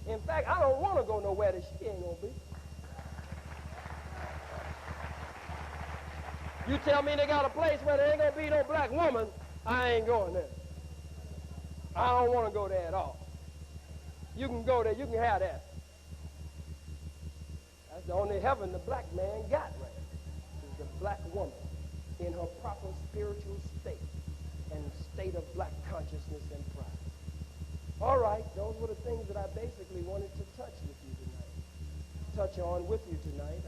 In fact, I don't want to go nowhere that she ain't going to be. You tell me they got a place where there ain't going to be no black woman, I ain't going there. I don't want to go there at all. You can go there, you can have that. That's the only heaven the black man got right now, is the black woman in her proper spiritual state and state of black consciousness and pride. All right, those were the things that I basically wanted to touch with you tonight. Touch on with you tonight.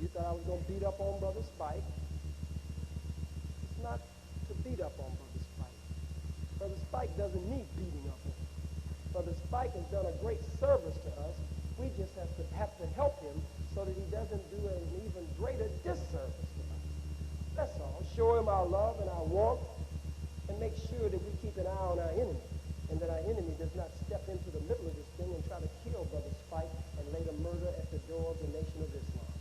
You thought I was going to beat up on Brother Spike. It's not to beat up on Brother Spike. Brother Spike doesn't need beating up on. Brother Spike has done a great service to us. We just have to help him so that he doesn't do an even greater disservice to us. That's all. Show him our love and our warmth and make sure that we keep an eye on our enemy, and that our enemy does not step into the middle of this thing and try to kill Brother Spike and later murder at the door of the Nation of Islam.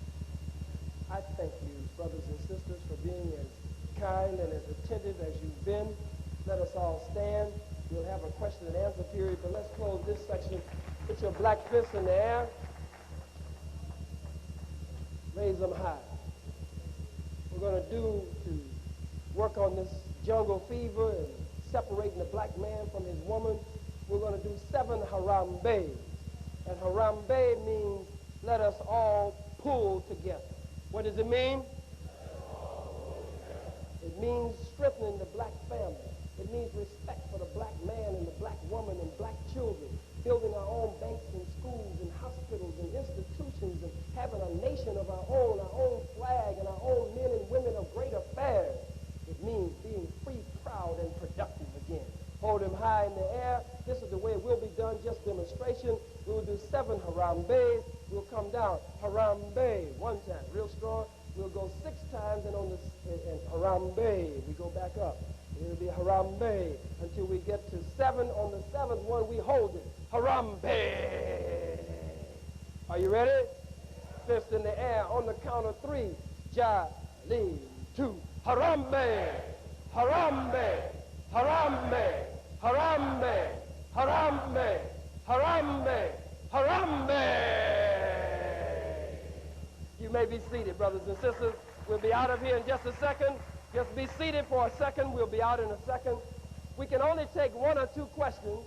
I thank you, brothers and sisters, for being as kind and as attentive as you've been. Let us all stand. We'll have a question and answer period, but let's close this section. Put your black fists in the air. Raise them high. We're going to work on this jungle fever and separating the black man from his woman. We're going to do 7 harambe. And harambe means let us all pull together. What does it mean? It means strengthening the black family. It means respect for the black man and the black woman and black children, building our own banks and schools and hospitals and institutions and having a nation of our own flag and our own men and women of great affairs. It means being free, proud, and productive again. Hold him high in the air. This is the way it will be done, just demonstration. We will do 7 harambes. We'll come down. Harambe, 1 time, real strong. We'll go 6 times, and on the harambe, we go back up. It'll be harambe until we get to 7. On the 7th one, we hold it. Harambe. Are you ready? Fist in the air on the count of 3. Jali, 2. Harambe. Harambe. Harambe. Harambe. Harambe. Harambe. Harambe. You may be seated, brothers and sisters. We'll be out of here in just a second. Just be seated for a second. We'll be out in a second. We can only take 1 or 2 questions.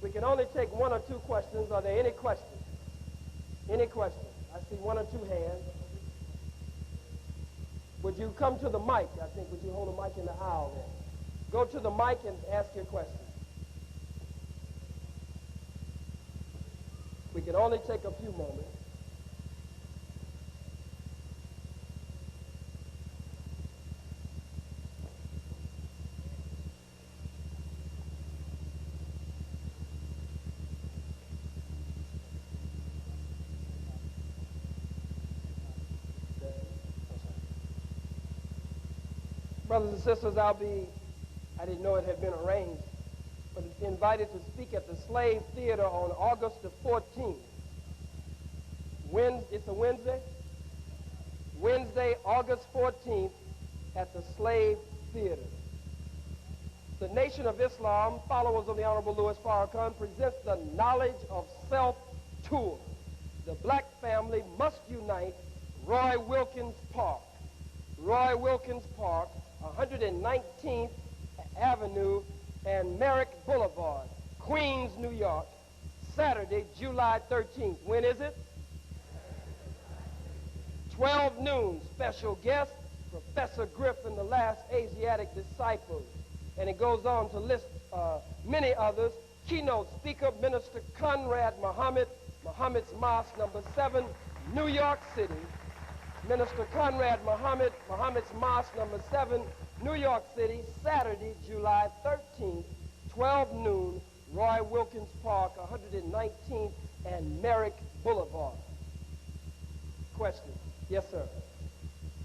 We can only take 1 or 2 questions. Are there any questions? Any questions? I see 1 or 2 hands. Would you come to the mic? I think, would you hold a mic in the aisle there? Go to the mic and ask your question. We can only take a few moments. Brothers and sisters, I didn't know it had been arranged, but invited to speak at the Slave Theater on August the 14th. It's a Wednesday? Wednesday, August 14th, at the Slave Theater. The Nation of Islam, followers of the Honorable Louis Farrakhan, presents the Knowledge of Self Tour. The black family must unite. Roy Wilkins Park. Roy Wilkins Park, 119th Avenue and Merrick Boulevard, Queens, New York, Saturday, July 13th. When is it? 12 noon. Special guest, Professor Griff and the Last Asiatic Disciples. And it goes on to list many others. Keynote speaker, Minister Conrad Mohammed, Muhammad's Mosque, number 7, New York City. Minister Conrad Mohammed, Muhammad's Mosque, number 7, New York City, Saturday, July 13th, 12 noon, Roy Wilkins Park, 119th and Merrick Boulevard. Question? Yes, sir.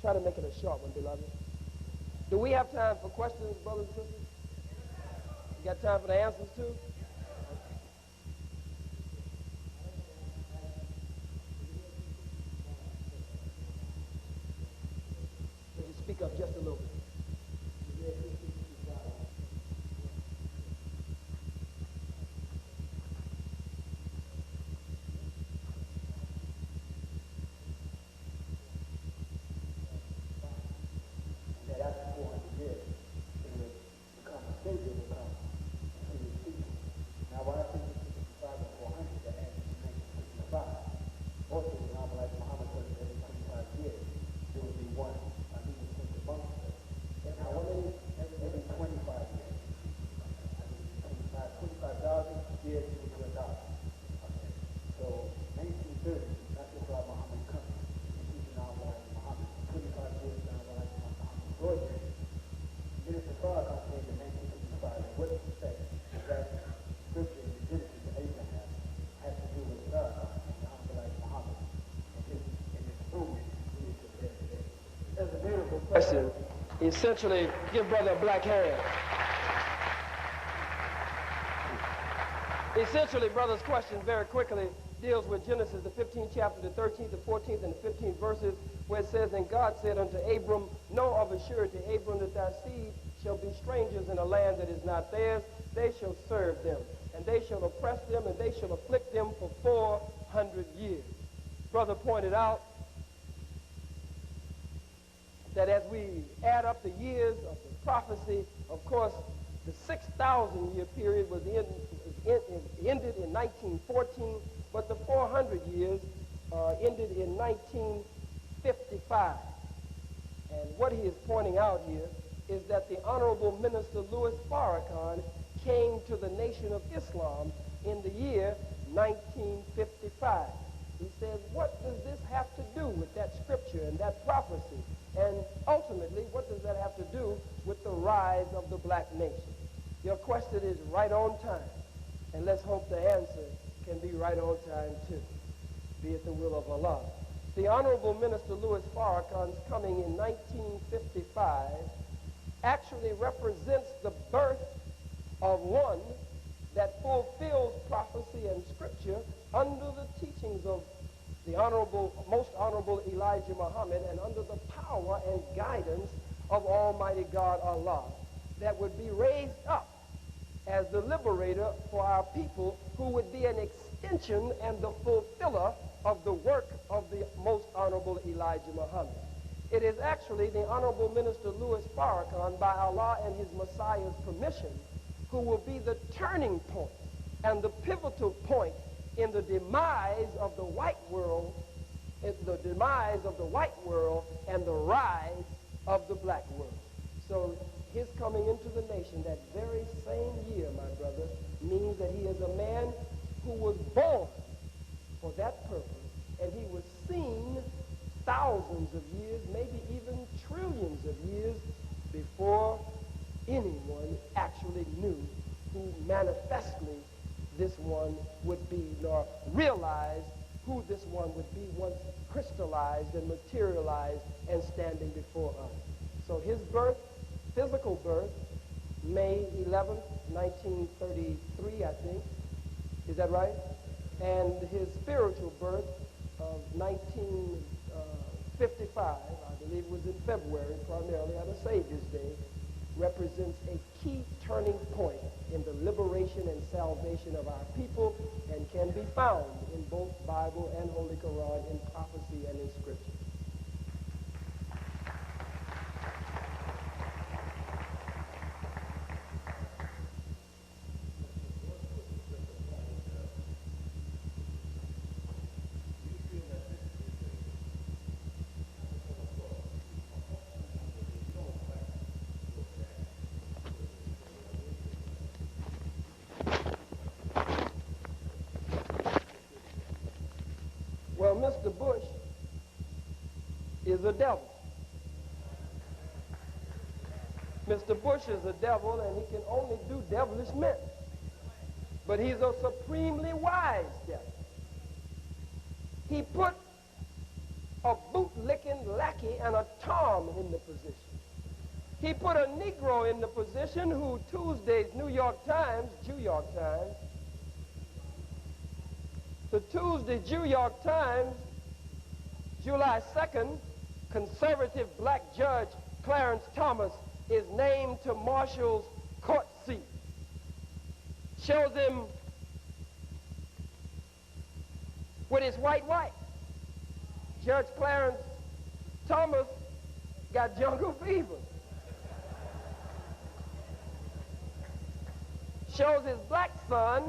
Try to make it a short one, beloved. Do we have time for questions, brothers and sisters? You got time for the answers, too? Would you speak up just a little bit? Question. Essentially, give brother a black hand. Essentially, brother's question very quickly deals with Genesis, the 15th chapter, the 13th, the 14th, and the 15th verses, where it says, "And God said unto Abram, Know of a surety, Abram, that thy seed shall be strangers in a land that is not theirs. They shall serve them, and they shall oppress them, and they shall afflict them for 400 years. Brother pointed out that as we add up the years of the prophecy, of course, the 6,000-year period was ended in 1914, but the 400 years ended in 1955. And what he is pointing out here is that the Honorable Minister Louis Farrakhan came to the Nation of Islam in the year 1955. He says, what does this have to do with that scripture and that prophecy? And ultimately, what does that have to do with the rise of the black nation? Your question is right on time, and let's hope the answer can be right on time too, be it the will of Allah. The Honorable Minister Louis Farrakhan's coming in 1955 actually represents the birth of one that fulfills prophecy and scripture under the teachings of the most honorable Elijah Muhammad and under the power and guidance of Almighty God Allah, that would be raised up as the liberator for our people, who would be an extension and the fulfiller of the work of the most honorable Elijah Muhammad. It is actually the Honorable Minister Louis Farrakhan, by Allah and his Messiah's permission, who will be the turning point and the pivotal point in the demise of the white world, and the rise of the black world. So his coming into the nation that very same year, my brother, means that he is a man who was born for that purpose, and he was seen thousands of years, maybe even trillions of years before anyone actually knew who manifestly this one would be, nor realized who this one would be once crystallized and materialized and standing before us. So his birth, physical birth, May 11th, 1933, I think. Is that right? And his spiritual birth of 55, I believe it was in February, primarily on a Savior's Day, represents a key turning point in the liberation and salvation of our people and can be found in both Bible and Holy Quran, in prophecy and in Scripture. Well, Mr. Bush is a devil. Mr. Bush is a devil, and he can only do devilish men. But he's a supremely wise devil. He put a boot-licking lackey and a Tom in the position. He put a Negro in the position who Tuesday's New York Times, Jew York Times, the Tuesday Jew York Times, July 2nd, conservative black judge Clarence Thomas is named to Marshall's court seat. Shows him with his white wife. Judge Clarence Thomas got jungle fever. Shows his black son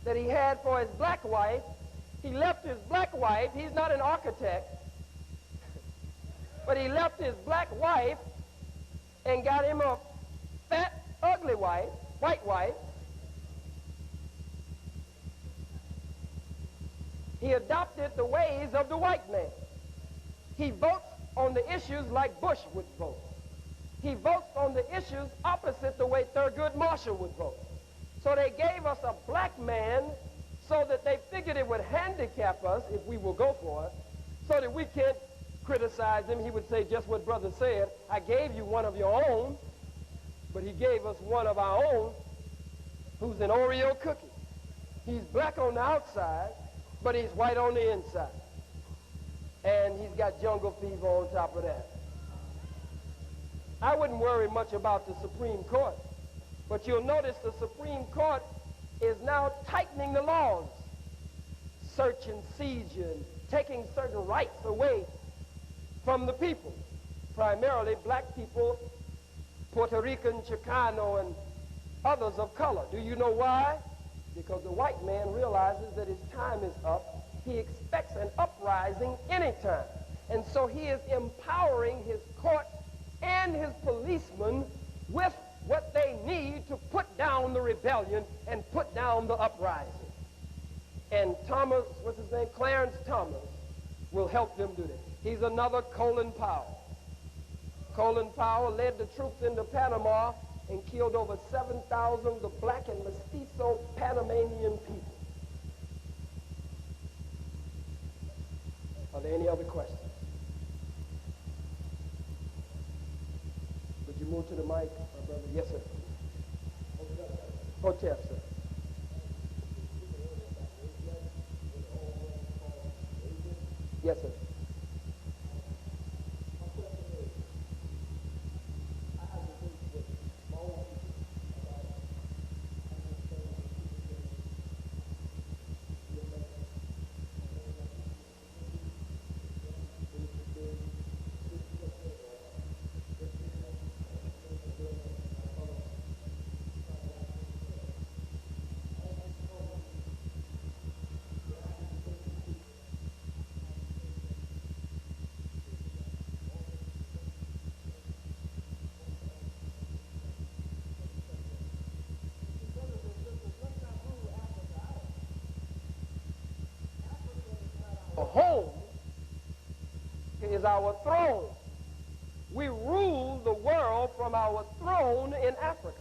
that he had for his black wife. He left his black wife. He's not an architect, but he left his black wife and got him a fat, ugly wife, white wife. He adopted the ways of the white man. He votes on the issues like Bush would vote. He votes on the issues opposite the way Thurgood Marshall would vote. So they gave us a black man so that they figured it would handicap us if we will go for it, so that we can't criticize him. He would say just what brother said, I gave you one of your own, but he gave us one of our own who's an Oreo cookie. He's black on the outside, but he's white on the inside. And he's got jungle fever on top of that. I wouldn't worry much about the Supreme Court, but you'll notice the Supreme Court is now tightening the laws, search and seizure, and taking certain rights away from the people, primarily black people, Puerto Rican, Chicano, and others of color. Do you know why? Because the white man realizes that his time is up. He expects an uprising anytime. And so he is empowering his court and his policemen with what they need to put down the rebellion and put down the uprising. And Thomas, what's his name? Clarence Thomas will help them do that. He's another Colin Powell. Colin Powell led the troops into Panama and killed over 7,000 of the black and mestizo Panamanian people. Are there any other questions? Would you move to the mic, my brother? Yes, sir. Hotep, sir. Yes, sir. Home is our throne. We rule the world from our throne in Africa.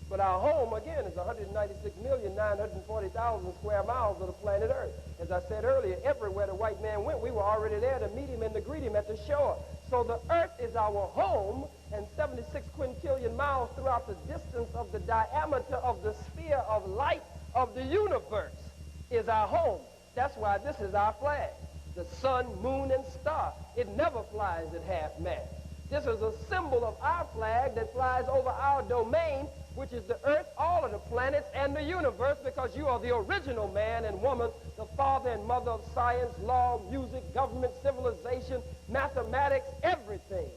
But our home, again, is 196,940,000 square miles of the planet Earth. As I said earlier, everywhere the white man went, we were already there to meet him and to greet him at the shore. So the Earth is our home, and 76 quintillion miles throughout the distance of the diameter of the sphere of light of the universe is our home. That's why this is our flag. the sun, moon, and star. It never flies at half-mast. This is a symbol of our flag that flies over our domain, which is the earth, all of the planets, and the universe, because you are the original man and woman, the father and mother of science, law, music, government, civilization, mathematics. Everything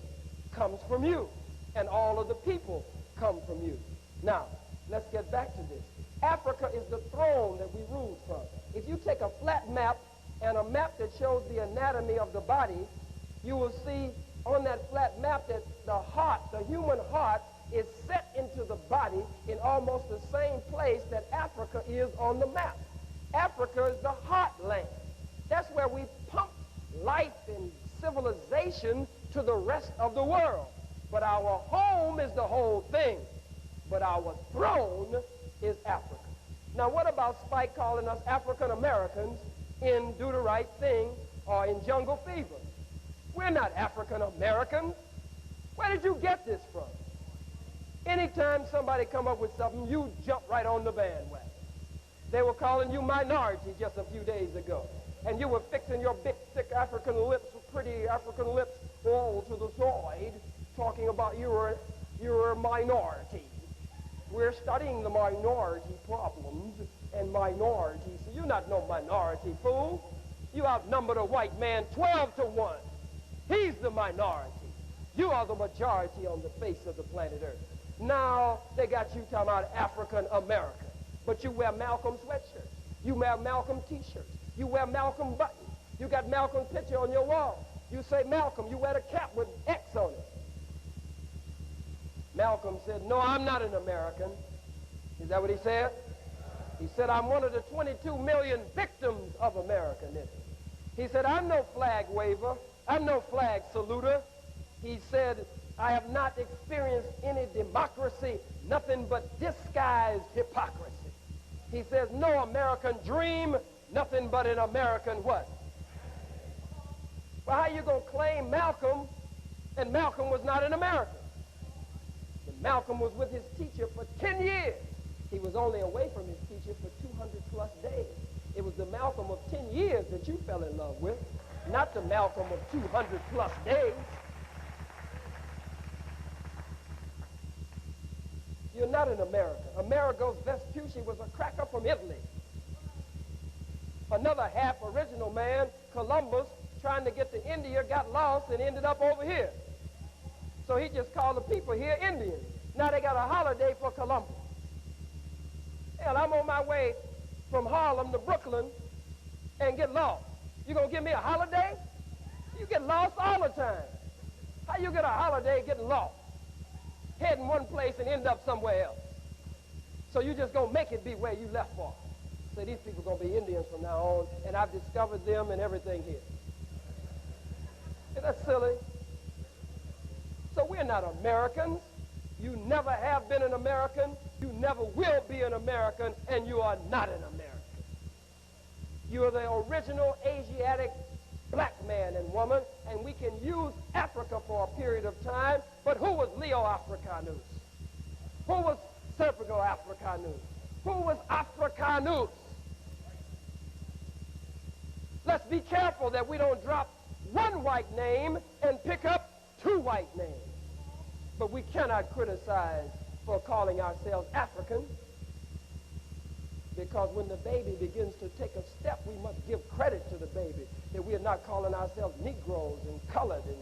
comes from you, and all of the people come from you. Now, let's get back to this. Africa is the throne that we rule from. If you take a flat map and a map that shows the anatomy of the body, you will see on that flat map that the heart, the human heart, is set into the body in almost the same place that Africa is on the map. Africa is the heartland. That's where we pump life and civilization to the rest of the world. But our home is the whole thing. But our throne is Africa. Now, what about Spike calling us African Americans in Do the Right Thing or in Jungle Fever? We're not African Americans. Where did you get this from? Anytime somebody come up with something, you jump right on the bandwagon. They were calling you minority just a few days ago, and you were fixing your big, thick African lips, pretty African lips, all to the side, talking about you're a minority. We're studying the minority problems and minorities. So you're not no minority, fool. You outnumbered a white man 12 to 1. He's the minority. You are the majority on the face of the planet Earth. Now they got you talking about African American, but you wear Malcolm sweatshirts. You wear Malcolm t-shirts. You wear Malcolm buttons. You got Malcolm picture on your wall. You say Malcolm. You wear the cap with X on it. Malcolm said, no, I'm not an American. Is that what he said? He said, I'm one of the 22 million victims of Americanism. He said, I'm no flag waver. I'm no flag saluter. He said, I have not experienced any democracy, nothing but disguised hypocrisy. He says, no American dream, nothing but an American what? Well, how you going to claim Malcolm, and Malcolm was not an American? Malcolm was with his teacher for 10 years. He was only away from his teacher for 200 plus days. It was the Malcolm of 10 years that you fell in love with, not the Malcolm of 200 plus days. You're not an American. Amerigo's Vespucci was a cracker from Italy. Another half original man, Columbus, trying to get to India, got lost and ended up over here. So he just called the people here Indians. Now they got a holiday for Columbus. Hell, I'm on my way from Harlem to Brooklyn and get lost. You gonna give me a holiday? You get lost all the time. How you get a holiday getting lost? Heading one place and end up somewhere else. So you just gonna make it be where you left for. Say these people gonna be Indians from now on, and I've discovered them and everything here. Isn't that silly? So we're not Americans. You never have been an American. You never will be an American, and you are not an American. You are the original Asiatic black man and woman, and we can use Africa for a period of time, but who was Leo Africanus? Who was Serpigo Africanus? Who was Africanus? Let's be careful that we don't drop one white name and pick up two white names. But we cannot criticize for calling ourselves African, because when the baby begins to take a step, we must give credit to the baby, that we are not calling ourselves Negroes and colored and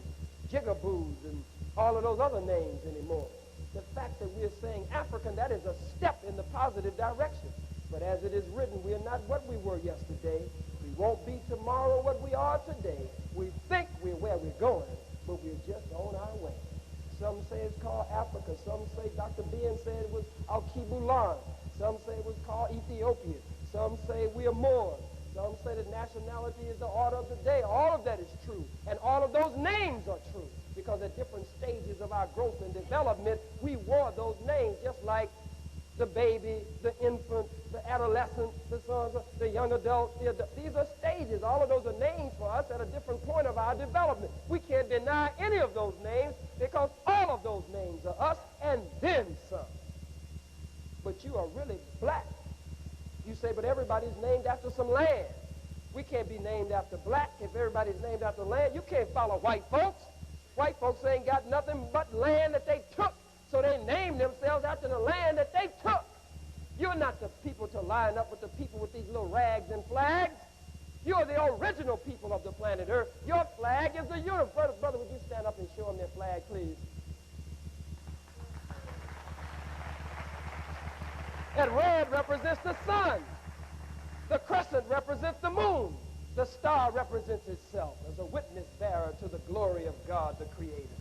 jigaboos and all of those other names anymore. The fact that we're saying African, that is a step in the positive direction. But as it is written, we are not what we were yesterday. We won't be tomorrow what we are today. We think we're where we're going, but we're just on our way. Some say it's called Africa. Some say Dr. Ben said it was Al-Kibulan. Some say it was called Ethiopia. Some say we are Moors. Some say that nationality is the order of the day. All of that is true. And all of those names are true. Because at different stages of our growth and development, we wore those names, just like the baby, the infant, the adolescent, the sons, the young adult. These are stages. All of those are names for us at a different point of our development. We can't deny any of those names, because all of those names are us, and then some. But you are really black. You say, but everybody's named after some land. We can't be named after black if everybody's named after land. You can't follow white folks. White folks ain't got nothing but land that they took, so they named themselves after the land that they took. You're not the people to line up with the people with these little rags and flags. You're the original people of the planet Earth. Your flag is the universe. Brother, would you stand up and show them their flag, please? That red represents the sun. The crescent represents the moon. The star represents itself as a witness bearer to the glory of God, the Creator.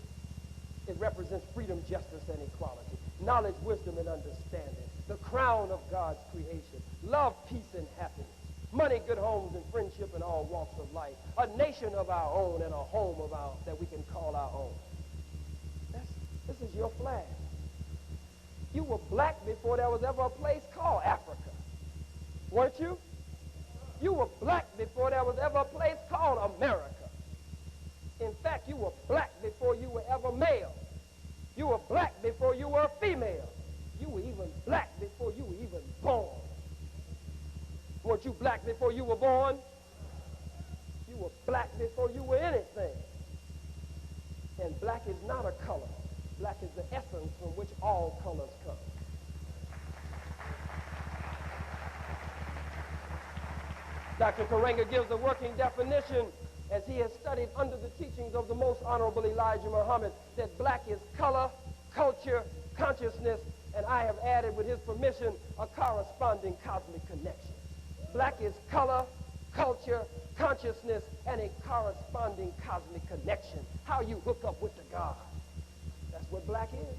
It represents freedom, justice, and equality, knowledge, wisdom, and understanding, the crown of God's creation, love, peace, and happiness, money, good homes, and friendship in all walks of life, a nation of our own and a home of our that we can call our own. This is your flag. You were black before there was ever a place called Africa. Weren't you? You were black before there was ever a place called America. In fact, you were black before you were ever male. You were black before you were a female. You were even black before you were even born. Weren't you black before you were born? You were black before you were anything. And black is not a color. Black is the essence from which all colors come. Dr. Khalid gives a working definition as he has studied under the teachings of the most honorable Elijah Mohammed that black is color, culture, consciousness, and I have added with his permission a corresponding cosmic connection. Black is color, culture, consciousness, and a corresponding cosmic connection. How you hook up with the God. That's what black is.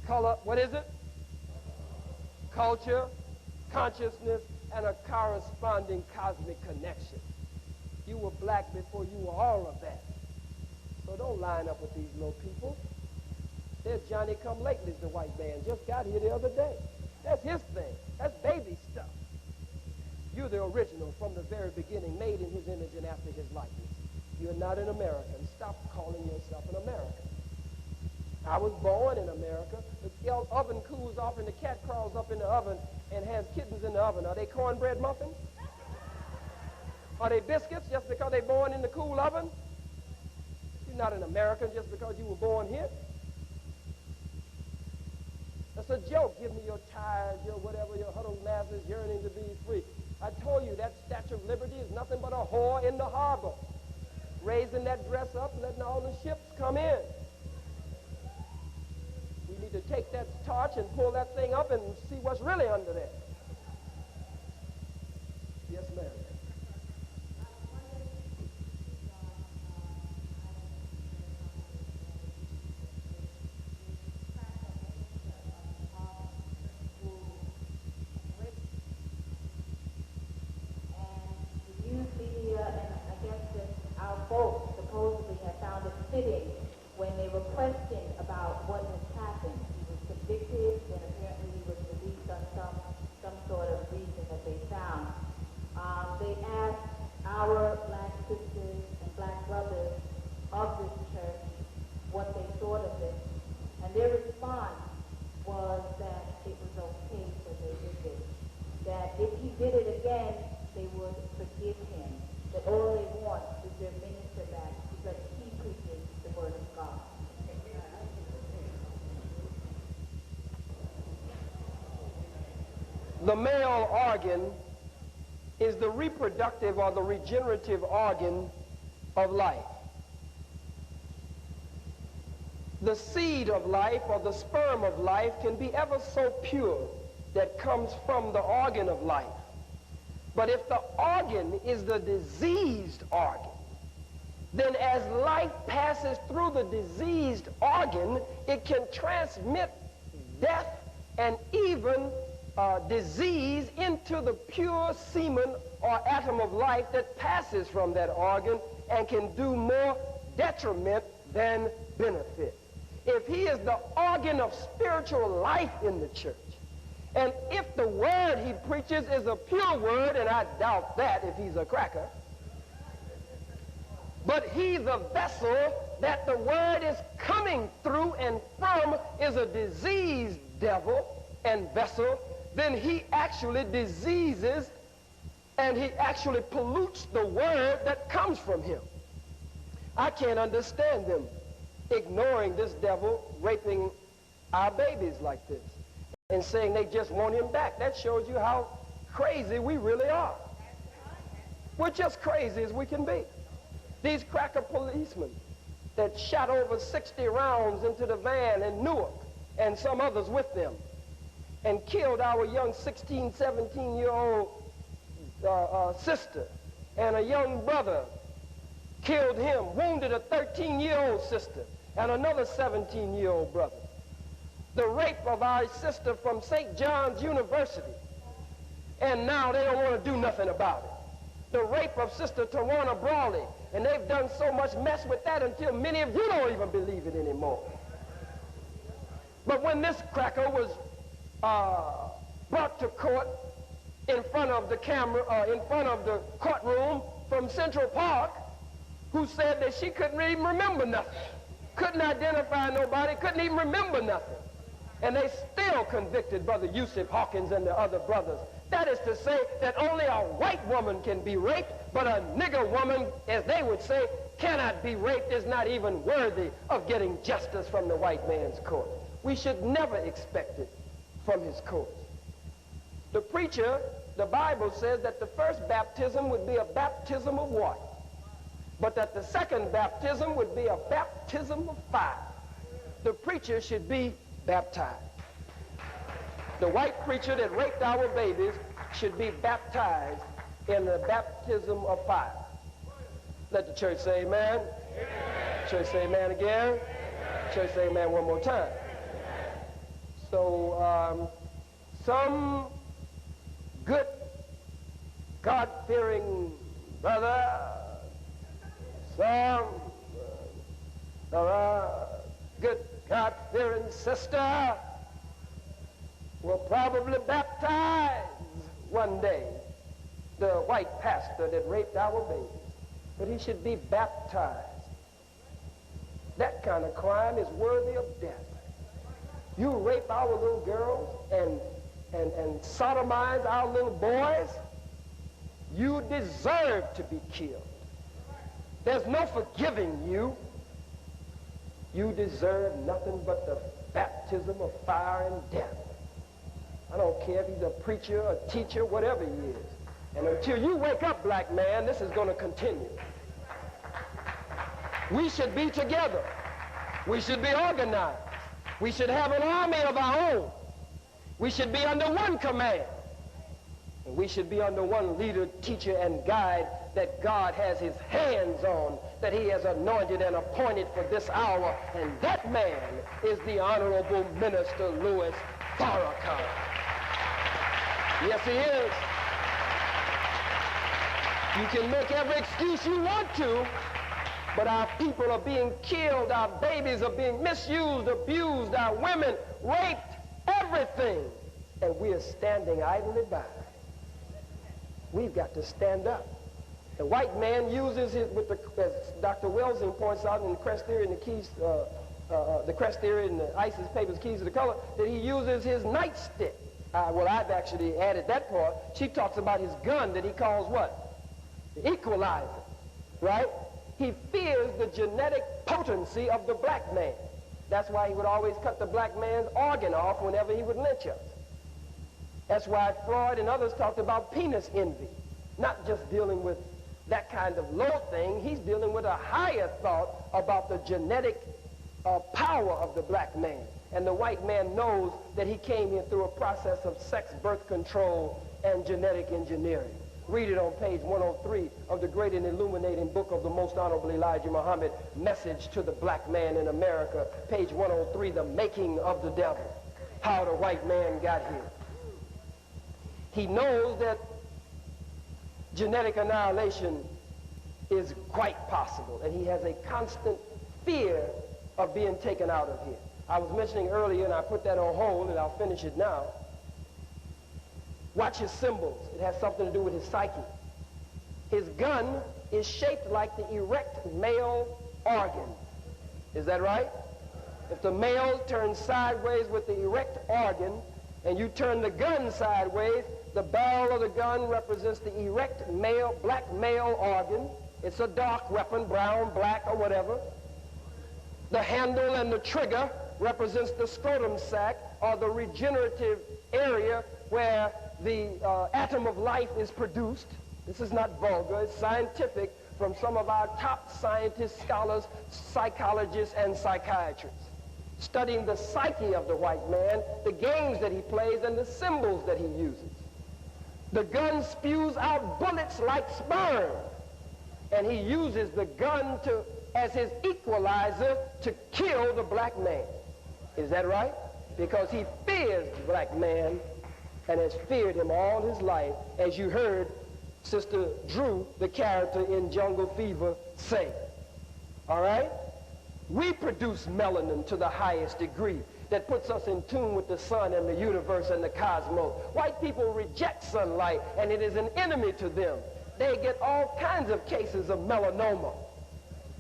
Color, what is it? Culture, consciousness, and a corresponding cosmic connection. You were black before you were all of that. So don't line up with these little people. They're Johnny-come-latelys, the white man. Just got here the other day. That's his thing. That's baby stuff. You're the original from the very beginning, made in his image and after his likeness. You're not an American. Stop calling yourself an American. I was born in America. The oven cools off and the cat crawls up in the oven and has kittens in the oven. Are they cornbread muffins? Are they biscuits just because they're born in the cool oven? You're not an American just because you were born here. That's a joke. Give me your tires, your whatever, your huddled masses yearning to be free. I told you that Statue of Liberty is nothing but a whore in the harbor, raising that dress up, letting all the ships come in. We need to take that torch and pull that thing up and see what's really under there. Yes, ma'am. When they were questioned about what has happened. He was convicted, and apparently he was released on some sort of reason that they found. They asked our black sisters and black brothers of this church what they thought of it, and their response was that it was okay for they did it. That if he did it again, they would forgive him. That all they want is their minister back because he preaches the word of God. The male organ is the reproductive or the regenerative organ of life. The seed of life or the sperm of life can be ever so pure that comes from the organ of life. But if the organ is the diseased organ, then as life passes through the diseased organ, it can transmit death and even disease into the pure semen or atom of life that passes from that organ and can do more detriment than benefit. If he is the organ of spiritual life in the church, and if the word he preaches is a pure word, and I doubt that if he's a cracker, but he's a vessel that the word is coming through and from is a diseased devil and vessel, then he actually diseases and he actually pollutes the word that comes from him. I can't understand them ignoring this devil raping our babies like this and saying they just want him back. That shows you how crazy we really are. We're just crazy as we can be. These cracker policemen that shot over 60 rounds into the van in Newark and some others with them and killed our young 16, 17-year-old sister, and a young brother killed him, wounded a 13-year-old sister and another 17-year-old brother. The rape of our sister from St. John's University, and now they don't want to do nothing about it. The rape of Sister Tawana Brawley, and they've done so much mess with that until many of you don't even believe it anymore. But when this cracker was brought to court in front of the camera, in front of the courtroom from Central Park, who said that she couldn't even remember nothing, couldn't identify nobody, couldn't even remember nothing. And they still convicted Brother Yusuf Hawkins and the other brothers. That is to say that only a white woman can be raped, but a nigger woman, as they would say, cannot be raped, is not even worthy of getting justice from the white man's court. We should never expect it from his court. The preacher, the Bible says that the first baptism would be a baptism of water, but that the second baptism would be a baptism of fire. The preacher should be baptized. The white preacher that raped our babies should be baptized in the baptism of fire. Let the church say amen. Amen. Church say amen again. Amen. Church say amen one more time. Amen. So some good God-fearing brother, some good God-fearing sister will probably baptize one day the white pastor that raped our babies. But he should be baptized. That kind of crime is worthy of death. You rape our little girls and sodomize our little boys, you deserve to be killed. There's no forgiving you. You deserve nothing but the baptism of fire and death. I don't care if he's a preacher, a teacher, whatever he is. And until you wake up, black man, this is going to continue. We should be together. We should be organized. We should have an army of our own. We should be under one command. And we should be under one leader, teacher, and guide that God has his hands on, that he has anointed and appointed for this hour. And that man is the Honorable Minister Louis Farrakhan. Yes, he is. You can make every excuse you want to, but our people are being killed, our babies are being misused, abused, our women raped, everything. And we are standing idly by. We've got to stand up. The white man uses it with the, as Dr. Welsing points out in the Crest Theory and the keys, the Crest Theory and the ISIS papers, Keys of the Color, that he uses his nightstick. Well, I've actually added that part. She talks about his gun that he calls what? The equalizer, right? He fears the genetic potency of the black man. That's why he would always cut the black man's organ off whenever he would lynch us. That's why Freud and others talked about penis envy, not just dealing with that kind of low thing. He's dealing with a higher thought about the genetic power of the black man. And the white man knows that he came here through a process of sex, birth control, and genetic engineering. Read it on page 103 of the great and illuminating book of the Most Honorable Elijah Muhammad, Message to the Black Man in America, page 103, The Making of the Devil, how the white man got here. He knows that genetic annihilation is quite possible, and he has a constant fear of being taken out of here. I was mentioning earlier, and I put that on hold, and I'll finish it now. Watch his symbols. It has something to do with his psyche. His gun is shaped like the erect male organ. Is that right? If the male turns sideways with the erect organ, and you turn the gun sideways, The barrel of the gun represents the erect male, black male organ. It's a dark weapon, brown, black, or whatever. The handle and the trigger represents the scrotum sac, or the regenerative area where the atom of life is produced. This is not vulgar, it's scientific from some of our top scientists, scholars, psychologists, and psychiatrists, studying the psyche of the white man, the games that he plays, and the symbols that he uses. The gun spews out bullets like sperm, and he uses the gun as his equalizer to kill the black man. Is that right? Because he fears the black man and has feared him all his life, as you heard Sister Drew, the character in Jungle Fever, say. All right? We produce melanin to the highest degree that puts us in tune with the sun and the universe and the cosmos. White people reject sunlight, and it is an enemy to them. They get all kinds of cases of melanoma.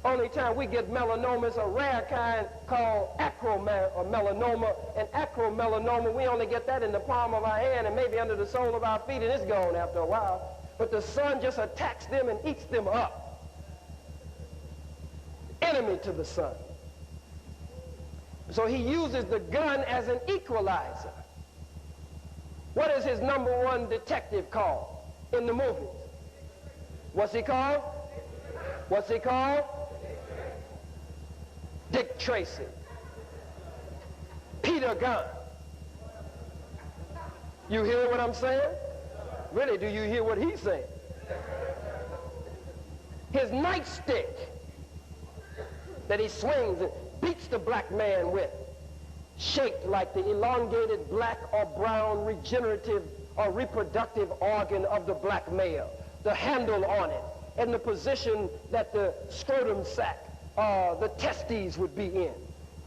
Only time we get melanoma is a rare kind called acromelanoma. And acromelanoma, we only get that in the palm of our hand and maybe under the sole of our feet, and it's gone after a while. But the sun just attacks them and eats them up. Enemy to the sun. So he uses the gun as an equalizer. What is his #1 detective called in the movies? What's he called? What's he called? Dick Tracy. Peter Gunn. You hear what I'm saying? Really, do you hear what he's saying? His nightstick that he swings and beats the black man with, shaped like the elongated black or brown regenerative or reproductive organ of the black male, the handle on it, and the position that the scrotum sac, the testes would be in.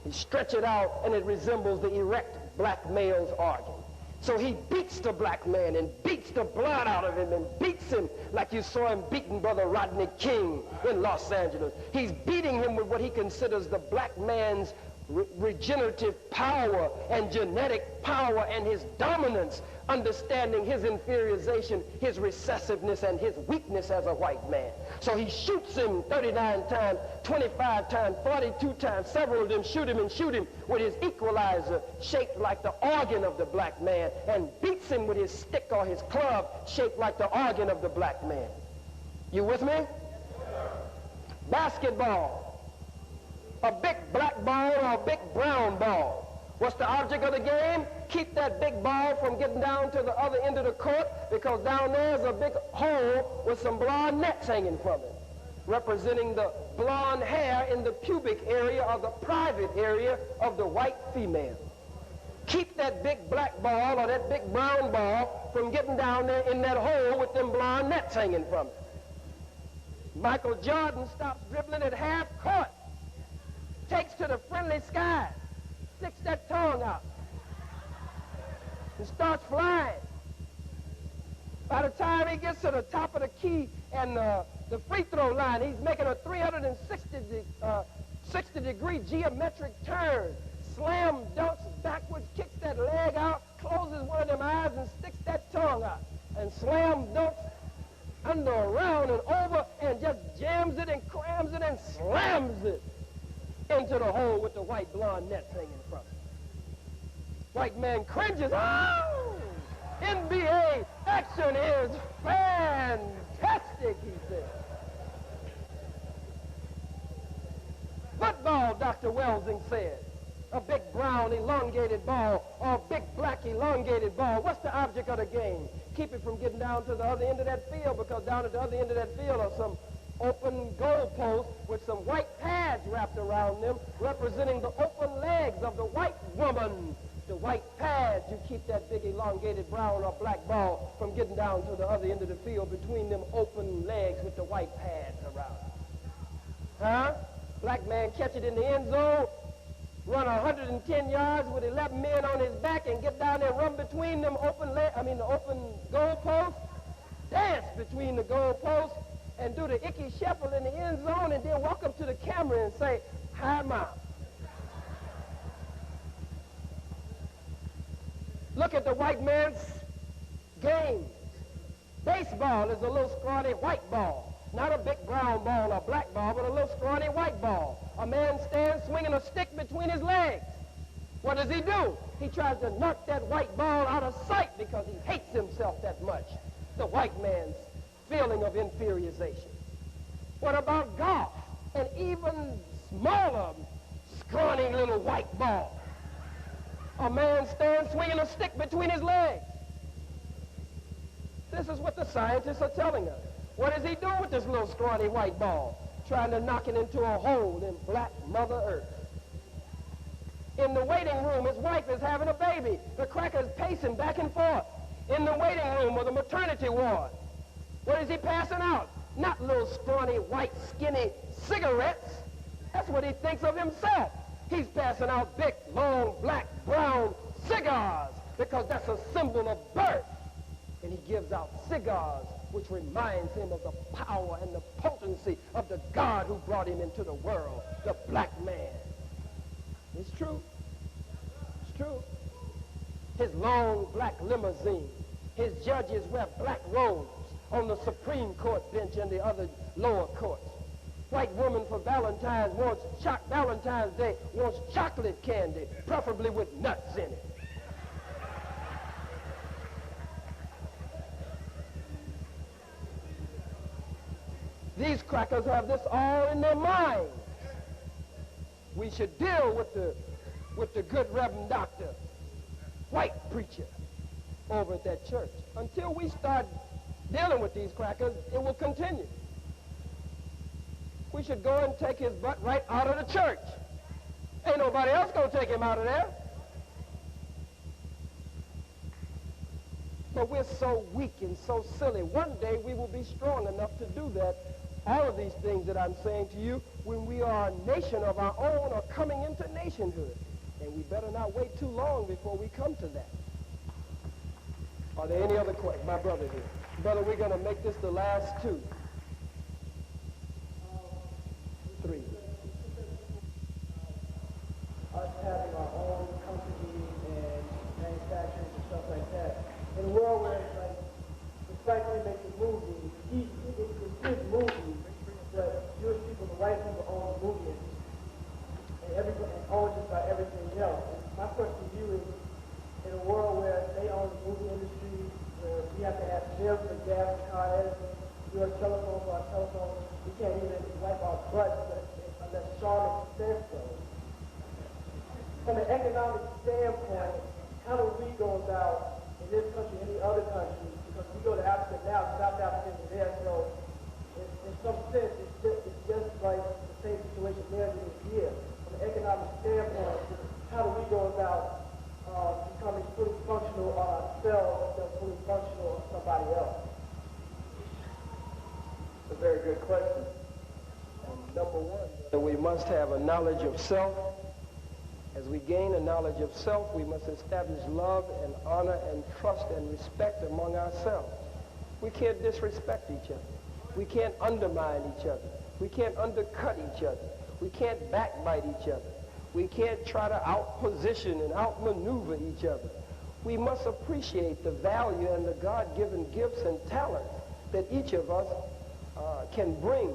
He stretch it out and it resembles the erect black male's organ. So he beats the black man and beats the blood out of him and beats him like you saw him beating Brother Rodney King in Los Angeles. He's beating him with what he considers the black man's regenerative power and genetic power and his dominance, understanding his inferiorization, his recessiveness, and his weakness as a white man. So he shoots him 39 times, 25 times, 42 times. Several of them shoot him with his equalizer shaped like the organ of the black man, and beats him with his stick or his club shaped like the organ of the black man. You with me? Basketball. A big black ball or a big brown ball. What's the object of the game? Keep that big ball from getting down to the other end of the court, because down there's a big hole with some blonde nets hanging from it, representing the blonde hair in the pubic area or the private area of the white female. Keep that big black ball or that big brown ball from getting down there in that hole with them blonde nets hanging from it. Michael Jordan stops dribbling at half court, takes to the friendly skies, sticks that tongue out, and starts flying. By the time he gets to the top of the key and the free throw line, he's making a 360-degree geometric turn, slam dunks backwards, kicks that leg out, closes one of them eyes and sticks that tongue out, and slam dunks under, around, and over, and just jams it and crams it and slams it into the hole with the white blonde nets hanging from it. White man cringes. Oh! NBA action is fantastic, he said. Football, Dr. Welsing said. A big brown elongated ball or a big black elongated ball. What's the object of the game? Keep it from getting down to the other end of that field, because down at the other end of that field are some open goalposts with some white pads wrapped around them, representing the open legs of the white woman. The white pads, you keep that big elongated brown or black ball from getting down to the other end of the field between them open legs with the white pads around. Huh? Black man catch it in the end zone, run 110 yards with 11 men on his back and get down there and run between them the open goalposts, dance between the goalposts, and do the icky shuffle in the end zone, and then walk up to the camera and say, "Hi, Mom." Look at the white man games. Baseball is a little scrawny white ball. Not a big brown ball or black ball, but a little scrawny white ball. A man stands swinging a stick between his legs. What does he do? He tries to knock that white ball out of sight because he hates himself that much. The white man's feeling of inferiorization. What about golf? An even smaller, scrawny little white ball. A man stands swinging a stick between his legs. This is what the scientists are telling us. What does he do with this little scrawny white ball? Trying to knock it into a hole in black Mother Earth. In the waiting room, his wife is having a baby. The cracker's pacing back and forth. In the waiting room or the maternity ward, what is he passing out? Not little scrawny, white, skinny cigarettes. That's what he thinks of himself. He's passing out big, long, black, brown cigars because that's a symbol of birth. And he gives out cigars, which reminds him of the power and the potency of the God who brought him into the world, the black man. It's true. It's true. His long black limousine. His judges wear black robes on the Supreme Court bench and the other lower courts. White woman for Valentine's Day wants chocolate candy, preferably with nuts in it. These crackers have this all in their minds. We should deal with the good Reverend Doctor, white preacher, over at that church. Until we start dealing with these crackers, it will continue. We should go and take his butt right out of the church. Ain't nobody else gonna take him out of there. But we're so weak and so silly. One day we will be strong enough to do that. All of these things that I'm saying to you, when we are a nation of our own or coming into nationhood. And we better not wait too long before we come to that. Are there any other questions? My brother here. Brother, we're going to make this the last two. Three. Us having our own company and manufacturing and stuff like that. In a world where it's like, despite they make the movie, it's his movie, but Jewish people, the white people own the movie and everybody own just about everything else. And my question to you is, in a world where they own the movie industry, where we have to have milk and gas and car editing, your telephone for our telephone, we can't even wipe our butts unless Charlotte says so. From an economic standpoint, how do we go about, in this country, any other country, because we go to Africa now, South Africa is there, so in some sense, it's just like the same situation there as it is here. From an economic standpoint, how do we go about becoming fully functional on ourselves instead of fully functional on somebody else? It's a very good question. Number one, we must have a knowledge of self. As we gain a knowledge of self, we must establish love and honor and trust and respect among ourselves. We can't disrespect each other. We can't undermine each other. We can't undercut each other. We can't backbite each other. We can't try to outposition and outmaneuver each other. We must appreciate the value and the God-given gifts and talents that each of us can bring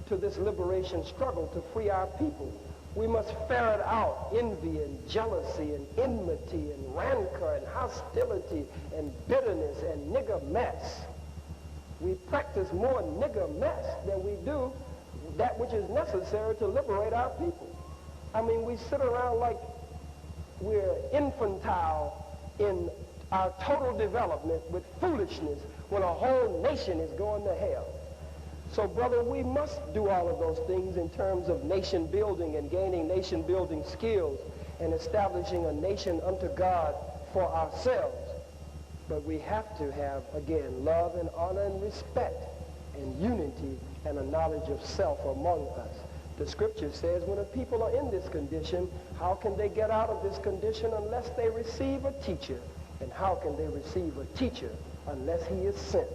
to this liberation struggle to free our people. We must ferret out envy and jealousy and enmity and rancor and hostility and bitterness and nigger mess. We practice more nigger mess than we do that which is necessary to liberate our people. I mean, we sit around like we're infantile in our total development with foolishness when a whole nation is going to hell. So, brother, we must do all of those things in terms of nation building and gaining nation building skills and establishing a nation unto God for ourselves. But we have to have, again, love and honor and respect and unity and a knowledge of self among us. The scripture says when a people are in this condition, how can they get out of this condition unless they receive a teacher? And how can they receive a teacher unless he is sent?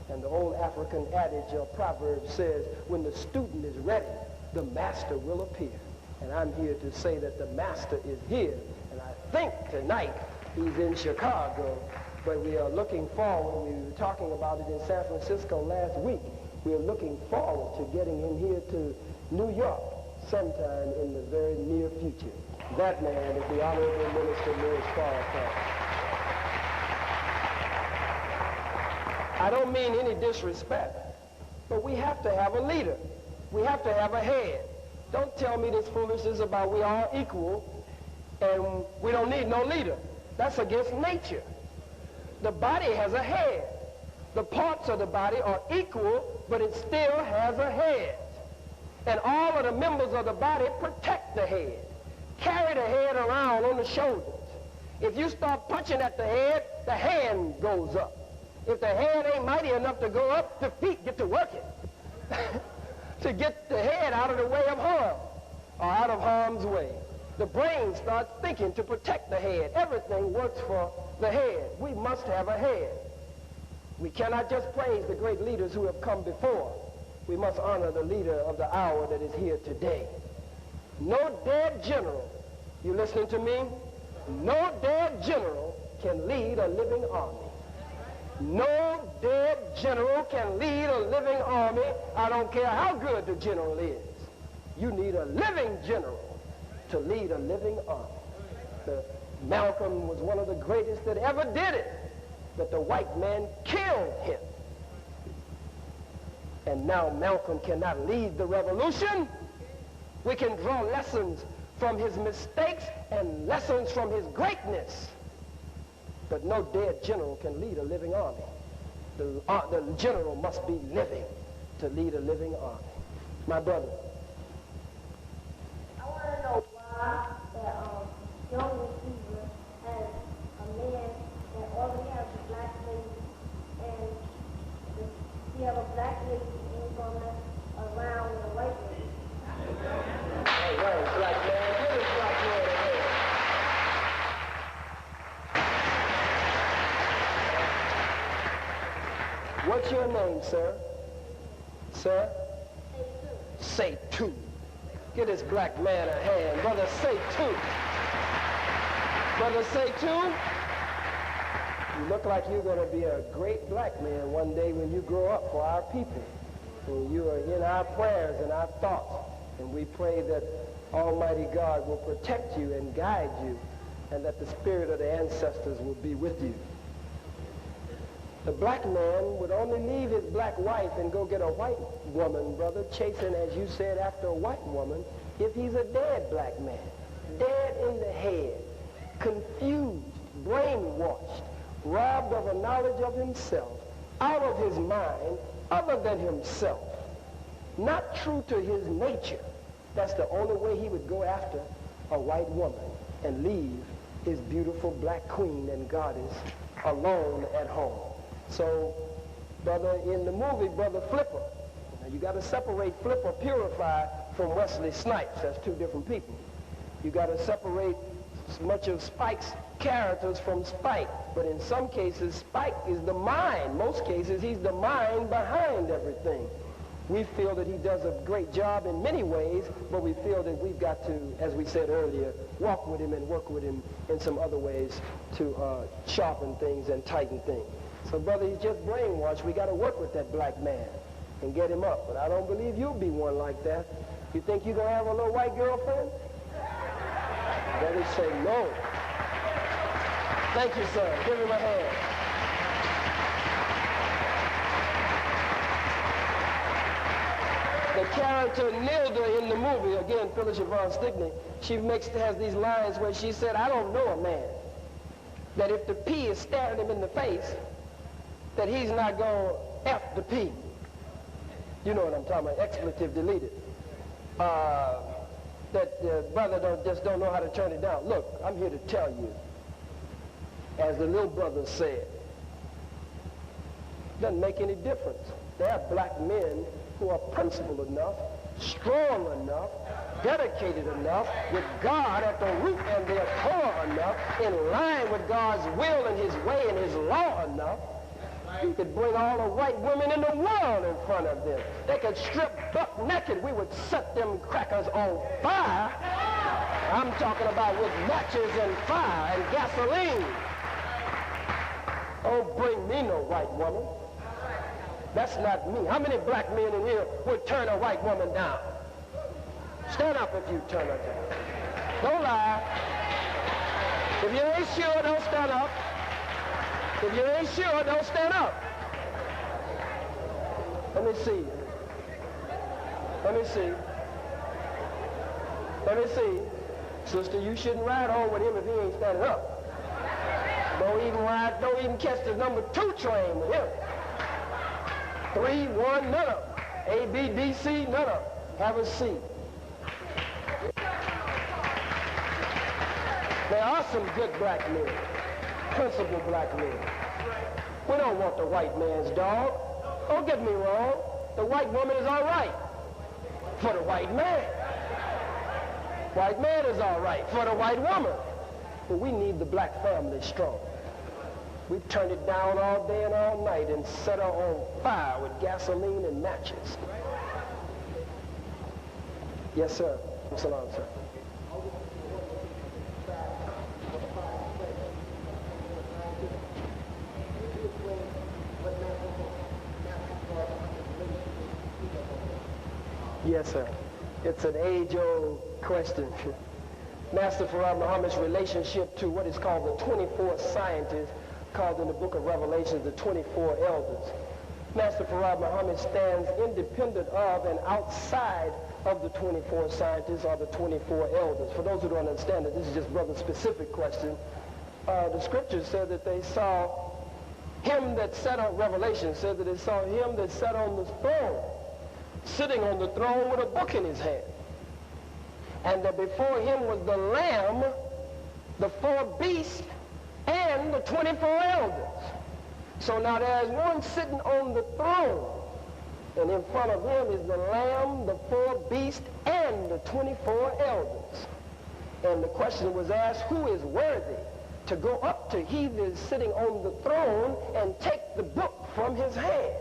And the old African adage or proverb says, when the student is ready, the master will appear. And I'm here to say that the master is here. And I think tonight he's in Chicago But we are looking forward. We were talking about it in San Francisco last week. We are looking forward to getting him here to New York sometime in the very near future. That man is the Honorable Minister Louis Farrakhan. I don't mean any disrespect, but we have to have a leader. We have to have a head. Don't tell me this foolishness about we are equal and we don't need no leader. That's against nature. The body has a head. The parts of the body are equal, but it still has a head. And all of the members of the body protect the head. Carry the head around on the shoulders. If you start punching at the hand goes up. If the hand ain't mighty enough to go up, the feet get to working to get the head out of the way of harm or out of harm's way. The brain starts thinking to protect the head. Everything works for the head. We must have a head. We cannot just praise the great leaders who have come before. We must honor the leader of the hour that is here today. No dead general, you listening to me? No dead general can lead a living army. No dead general can lead a living army. I don't care how good the general is. You need a living general to lead a living army. Malcolm was one of the greatest that ever did it, but the white man killed him. And now Malcolm cannot lead the revolution. We can draw lessons from his mistakes and lessons from his greatness. But no dead general can lead a living army. The general must be living to lead a living army. My brother. I want to know why that young receiver has a man that already has a black lady, and he have a black lady ain't going to mess around with a white lady. All right, black man. Give this black man a hand. What's your name, sir? Sir? Say two. Give this black man a hand. Brother, say two. Brother, say two. You look like you're going to be a great black man one day when you grow up for our people. And you are in our prayers and our thoughts. And we pray that Almighty God will protect you and guide you, and that the spirit of the ancestors will be with you. The black man would only leave his black wife and go get a white woman, brother, chasing, as you said, after a white woman, if he's a dead black man, dead in the head, confused, brainwashed, robbed of a knowledge of himself, out of his mind, other than himself, not true to his nature. That's the only way he would go after a white woman and leave his beautiful black queen and goddess alone at home. So, brother, in the movie, Brother Flipper, now you got to separate Flipper Purified from Wesley Snipes. That's two different people. You got to separate much of Spike's characters from Spike. But in some cases, Spike is the mind. Most cases, he's the mind behind everything. We feel that he does a great job in many ways, but we feel that we've got to, as we said earlier, walk with him and work with him in some other ways to sharpen things and tighten things. So, brother, he's just brainwashed. We got to work with that black man and get him up. But I don't believe you'll be one like that. You think you're going to have a little white girlfriend? Better say no. Thank you, sir. Give him a hand. The character Nilda in the movie, again, Phyllis Yvonne Stickney, she has these lines where she said, I don't know a man that if the P is staring him in the face, that he's not going to F the P. You know what I'm talking about, expletive deleted. That the brother just don't know how to turn it down. Look, I'm here to tell you, as the little brother said, doesn't make any difference. There are black men who are principled enough, strong enough, dedicated enough, with God at the root and their core enough, in line with God's will and his way and his law enough. You could bring all the white women in the world in front of them. They could strip buck naked. We would set them crackers on fire. I'm talking about with matches and fire and gasoline. Oh, bring me no white woman. That's not me. How many black men in here would turn a white woman down? Stand up if you turn her down. Don't lie. If you ain't sure, don't stand up. If you ain't sure, don't stand up. Let me see. Let me see. Let me see. Sister, you shouldn't ride home with him if he ain't standing up. Don't even catch the number 2 train with him. 3, 1, none of them. A, B, D, C, none of them. Have a seat. There are some good black men, principled black men. We don't want the white man's dog. Don't get me wrong. The white woman is all right for the white man. White man is all right for the white woman. But we need the black family strong. We turn it down all day and all night and set her on fire with gasoline and matches. Yes, sir. Salam, sir. Yes, sir. It's an age-old question. Master Farad Muhammad's relationship to what is called the 24 scientists, called in the book of Revelation the 24 elders. Master Farad Muhammad stands independent of and outside of the 24 scientists or the 24 elders. For those who don't understand it, this is just brother's specific question. The scriptures said that they saw him that sat on, Revelation said that they saw him that sat on the throne, sitting on the throne with a book in his hand. And that before him was the Lamb, the 4 beasts, and the 24 elders. So now there's one sitting on the throne, and in front of him is the Lamb, the 4 beasts, and the 24 elders. And the question was asked, who is worthy to go up to he that is sitting on the throne and take the book from his hand?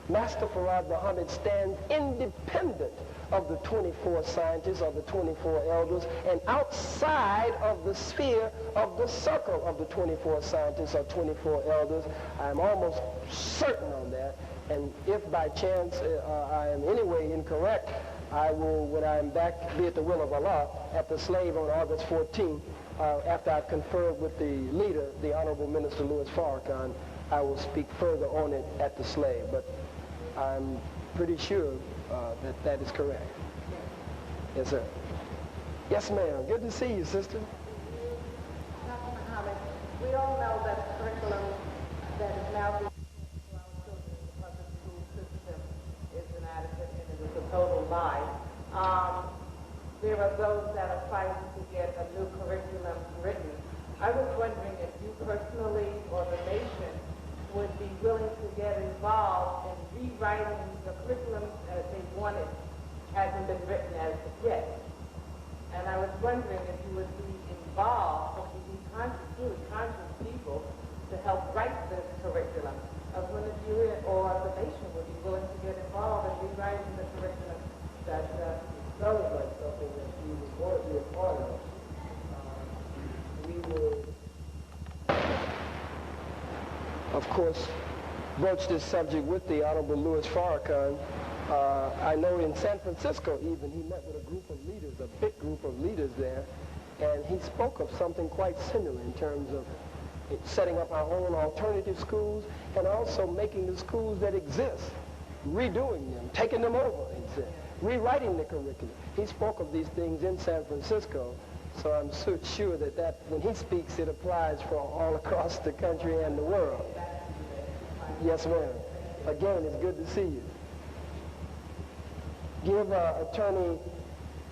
Master Farad Muhammad stands independent of the 24 scientists or the 24 elders and outside of the sphere of the circle of the 24 scientists or 24 elders. I'm almost certain on that. And if by chance I am anyway incorrect, I will, when I'm back, be at the will of Allah, at the slave on August 14th, after I've conferred with the leader, the Honorable Minister Louis Farrakhan, I will speak further on it at the slave. But I'm pretty sure that is correct. Yes, sir. Yes, ma'am. Good to see you, sister. Dr. Mohammed, we all know that the curriculum that is now being taught to our children in the public school system is inadequate and it is a total lie. There are those that are fighting to get a new curriculum written. I was wondering if you personally or the nation would be willing to get involved in rewriting the curriculum as they want it, hasn't been written as of yet. And I was wondering if you would be involved, or you be really conscious people to help write this curriculum. I was wondering if you or the nation would be willing to get involved in rewriting the curriculum that sounds like something that we would want to be a part of. We will, of course, broach this subject with the Honorable Louis Farrakhan. I know in San Francisco even, he met with a group of leaders, a big group of leaders there, and he spoke of something quite similar in terms of setting up our own alternative schools and also making the schools that exist, redoing them, taking them over, he said, rewriting the curriculum. He spoke of these things in San Francisco, so I'm sure that when he speaks, it applies for all across the country and the world. Yes, ma'am. Again, it's good to see you. Give Attorney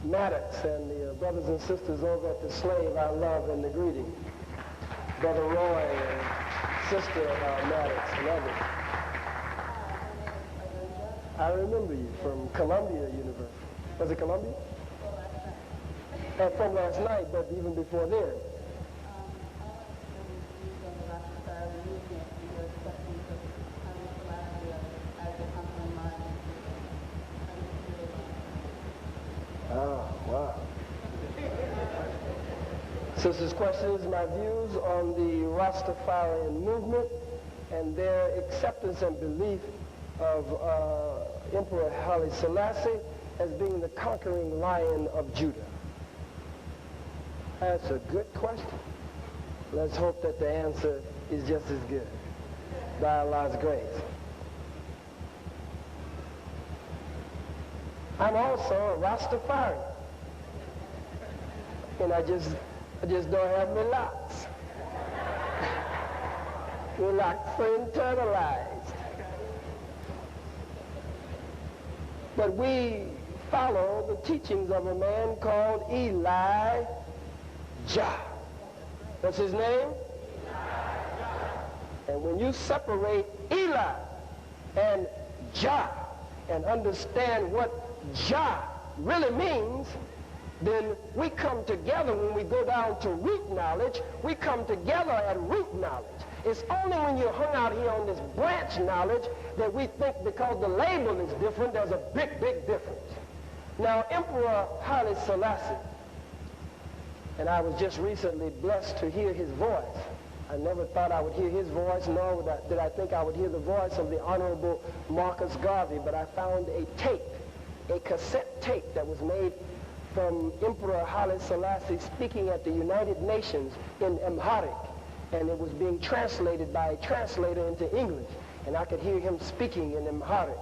Maddox and the brothers and sisters over at the slave our love and the greeting. Brother Roy and Sister Maddox and others. I remember you from Columbia University. Was it Columbia? From last night, but even before then. Oh, wow. Sister's question is my views on the Rastafarian movement and their acceptance and belief of Emperor Haile Selassie as being the conquering lion of Judah? That's a good question. Let's hope that the answer is just as good, by Allah's grace. I'm also a Rastafarian, and I just don't have my locks. My locks are internalized. But we follow the teachings of a man called Elijah. What's his name? And when you separate Eli and Jah and understand what Jah really means, then we come together when we go down to root knowledge. We come together at root knowledge. It's only when you're hung out here on this branch knowledge that we think because the label is different, there's a big, big difference. Now, Emperor Haile Selassie, and I was just recently blessed to hear his voice. I never thought I would hear his voice, nor did I think I would hear the voice of the Honorable Marcus Garvey, but I found a tape, a cassette tape that was made from Emperor Haile Selassie speaking at the United Nations in Amharic, and it was being translated by a translator into English, and I could hear him speaking in Amharic,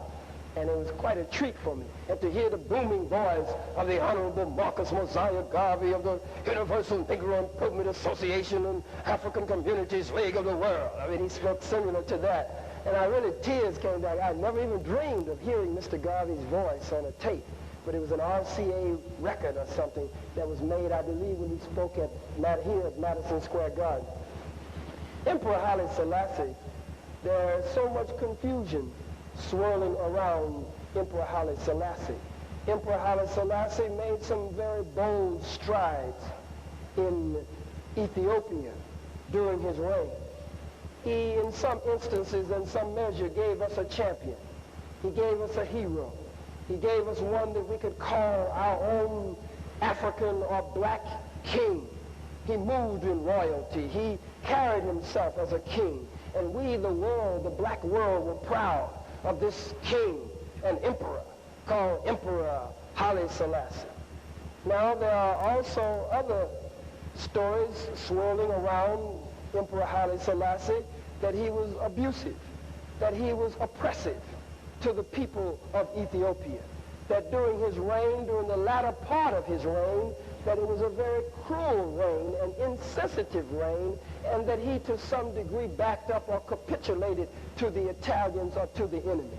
and it was quite a treat for me. And to hear the booming voice of the Honorable Marcus Mosiah Garvey of the Universal Negro Improvement Association and African Communities League of the World. I mean, he spoke similar to that. And tears came back. I never even dreamed of hearing Mr. Garvey's voice on a tape, but it was an RCA record or something that was made, I believe, when he spoke here at Madison Square Garden. Emperor Haile Selassie, there's so much confusion swirling around Emperor Haile Selassie. Emperor Haile Selassie made some very bold strides in Ethiopia during his reign. He, in some instances, in some measure, gave us a champion. He gave us a hero. He gave us one that we could call our own African or black king. He moved in royalty. He carried himself as a king. And we, the world, the black world, were proud of this king and emperor called Emperor Haile Selassie. Now, there are also other stories swirling around Emperor Haile Selassie, that he was abusive, that he was oppressive to the people of Ethiopia, that during his reign, during the latter part of his reign, that it was a very cruel reign, an insensitive reign, and that he to some degree backed up or capitulated to the Italians or to the enemy.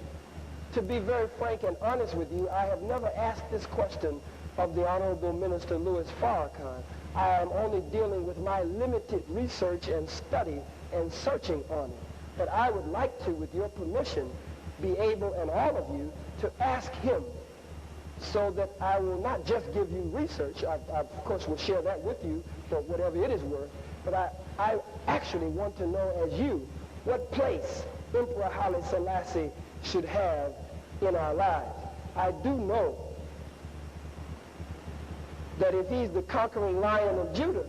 To be very frank and honest with you, I have never asked this question of the Honorable Minister Louis Farrakhan. I am only dealing with my limited research and study and searching on it. But I would like to, with your permission, be able, and all of you, to ask him, so that I will not just give you research. I of course, will share that with you for whatever it is worth. But I actually want to know, as you, what place Emperor Haile Selassie should have in our lives. I do know that if he's the conquering lion of Judah,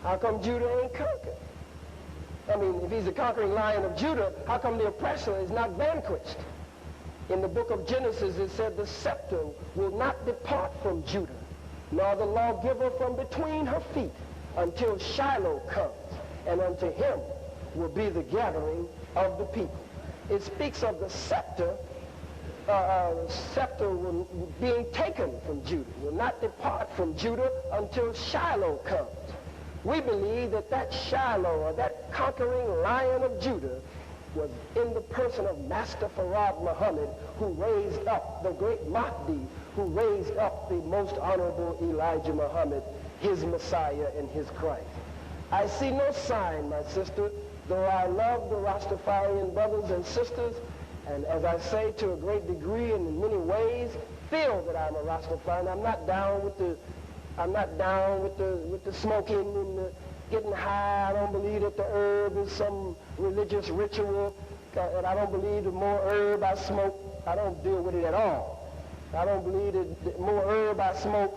how come Judah ain't conquered? I mean, if he's the conquering lion of Judah, how come the oppressor is not vanquished? In the book of Genesis, it said the scepter will not depart from Judah, nor the lawgiver from between her feet, until Shiloh comes, and unto him will be the gathering of the people. It speaks of the scepter being taken from Judah, will not depart from Judah until Shiloh comes. We believe that that Shiloh, or that conquering lion of Judah, was in the person of Master Farad Muhammad, who raised up the great Mahdi, who raised up the most honorable Elijah Muhammad, his Messiah and his Christ. I see no sign, my sister, though I love the Rastafarian brothers and sisters, and as I say, to a great degree and in many ways, feel that I'm a Rastafarian. I'm not down with the smoking and the getting high. I don't believe that the herb is some religious ritual, and I don't believe the more herb I smoke, I don't deal with it at all. I don't believe that the more herb I smoke,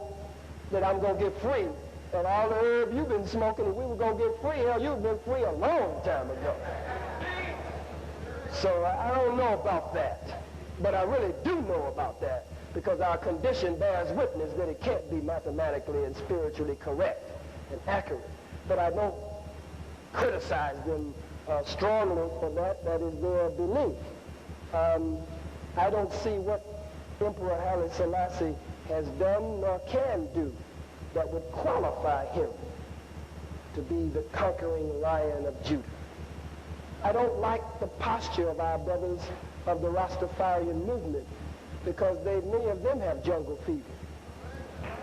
that I'm going to get free. and all the herb you've been smoking, and we were going to get free. Hell, you've been free a long time ago. So I don't know about that. But I really do know about that because our condition bears witness that it can't be mathematically and spiritually correct and accurate. But I don't criticize them strongly for that. That is their belief. I don't see what Emperor Haile Selassie has done nor can do that would qualify him to be the conquering Lion of Judah. I don't like the posture of our brothers of the Rastafarian movement because many of them have jungle fever.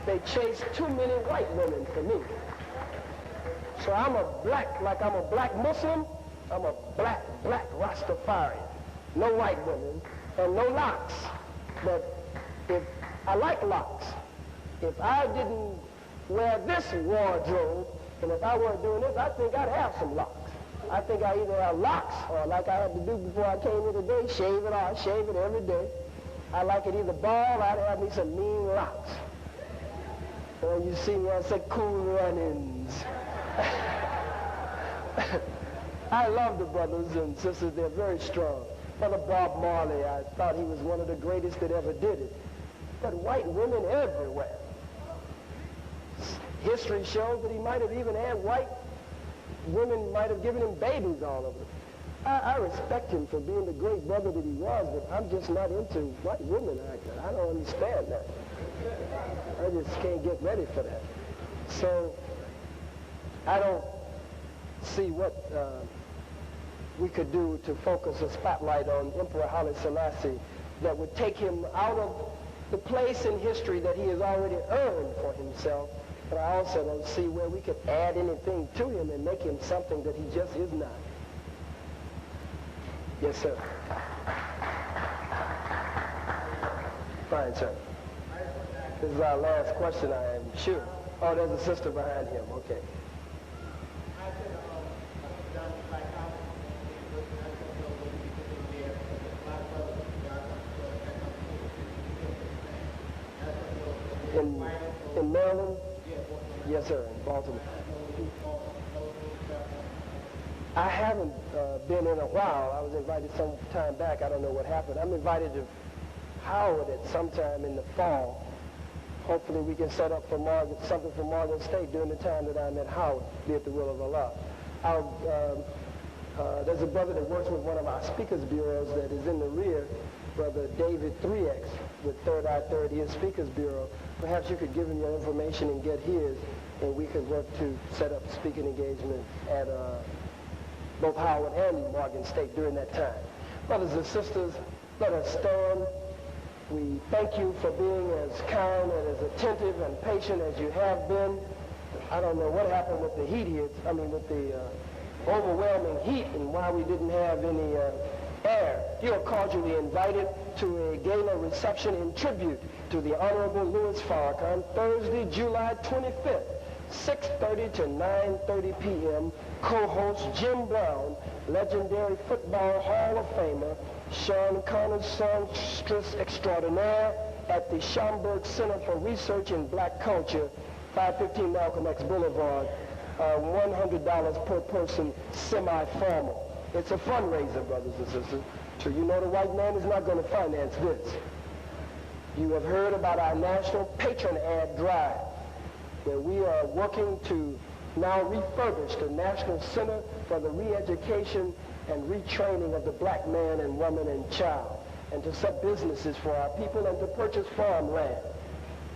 They chase too many white women for me. So I'm a black Muslim, I'm a black Rastafarian. No white women and no locks. But if I like locks, if I didn't wear this wardrobe, and if I weren't doing this, I think I'd have some locks. I think I either have locks, or like I had to do before I came here today, shave it, or I shave it every day. I like it either bald, or I'd have me some mean locks. When you see me, I say cool runnings. I love the brothers and sisters, they're very strong. Brother Bob Marley, I thought he was one of the greatest that ever did it. But white women everywhere. History shows that he might have even had white women might have given him babies all over. I respect him for being the great brother that he was, but I'm just not into white women. I don't understand that. I just can't get ready for that. So I don't see what we could do to focus a spotlight on Emperor Haile Selassie that would take him out of the place in history that he has already earned for himself. But I also don't see where we could add anything to him and make him something that he just is not. Yes, sir. Fine, sir. This is our last question, I am sure. Oh, there's a sister behind him. Okay. In Maryland? Yes, sir, in Baltimore. I haven't been in a while. I was invited some time back. I don't know what happened. I'm invited to Howard at some time in the fall. Hopefully we can set up for something for Morgan State during the time that I'm at Howard, be it the will of Allah. There's a brother that works with one of our speakers bureaus that is in the rear, Brother David 3X with Third Eye Third Ear Speakers Bureau. Perhaps you could give him your information and get his, and we could work to set up speaking engagement at both Howard and Morgan State during that time. Brothers and sisters, let us stand. We thank you for being as kind and as attentive and patient as you have been. I don't know what happened with the with the overwhelming heat and why we didn't have any air. You are cordially invited to a gala reception in tribute to the Honorable Louis Farrakhan, Thursday, July 25th, 6:30 to 9:30 p.m. Co-host Jim Brown, legendary Football Hall of Famer, Sean Connor's songstress extraordinaire at the Schomburg Center for Research in Black Culture, 515 Malcolm X Boulevard, $100 per person, semi-formal. It's a fundraiser, brothers and sisters. So you know the white man is not going to finance this. You have heard about our national patron ad drive, where we are working to now refurbish the National Center for the Re-Education and Retraining of the Black Man and Woman and Child, and to set businesses for our people and to purchase farmland.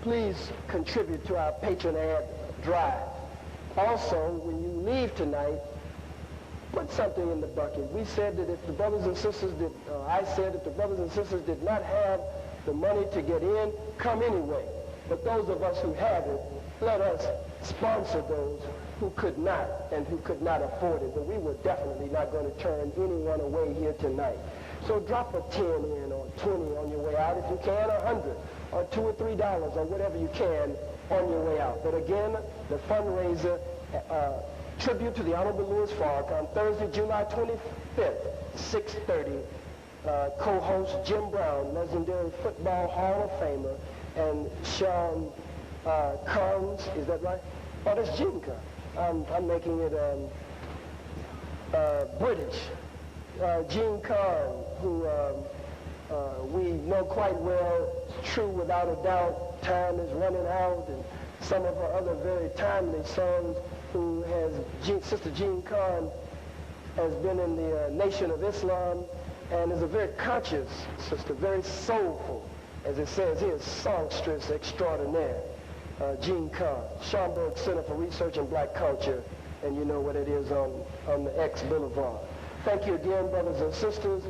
Please contribute to our patron ad drive. Also, when you leave tonight, put something in the bucket. We said that if the brothers and sisters did, I said if the brothers and sisters did not have the money to get in, come anyway. But those of us who have it, let us sponsor those who could not and who could not afford it. But we were definitely not going to turn anyone away here tonight. So drop a 10 in or 20 on your way out if you can, 100 or $2 or $3 or whatever you can on your way out. But again, the fundraiser, tribute to the Honorable Louis Farrakhan, Thursday, July 25th, 6:30. Co-host Jim Brown, legendary Football Hall of Famer, and Sean Carnes, is that right? Oh, that's Gene Khan. I'm making it British. Gene Khan, who we know quite well. It's true without a doubt. Time is running out, and some of her other very timely songs. Who has Sister Gene Khan has been in the Nation of Islam and is a very conscious sister, very soulful, as it says here, songstress extraordinaire. Gene Khan, Schomburg Center for Research in Black Culture, and you know what it is on the X Boulevard. Thank you again, brothers and sisters.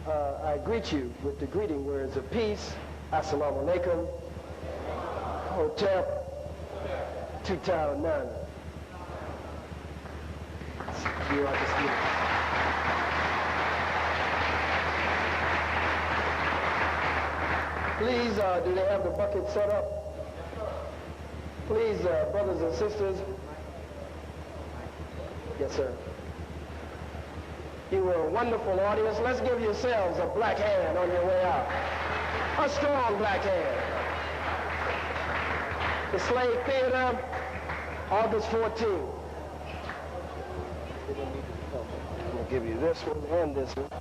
I greet you with the greeting words of peace. Assalamu alaikum. Hotep. Tutal Nana. You are dismissed. Please, do they have the bucket set up? Please, brothers and sisters. Yes, sir. You were a wonderful audience. Let's give yourselves a black hand on your way out. A strong black hand. The Slave Theater, August 14th. I'm going to give you this one and this one.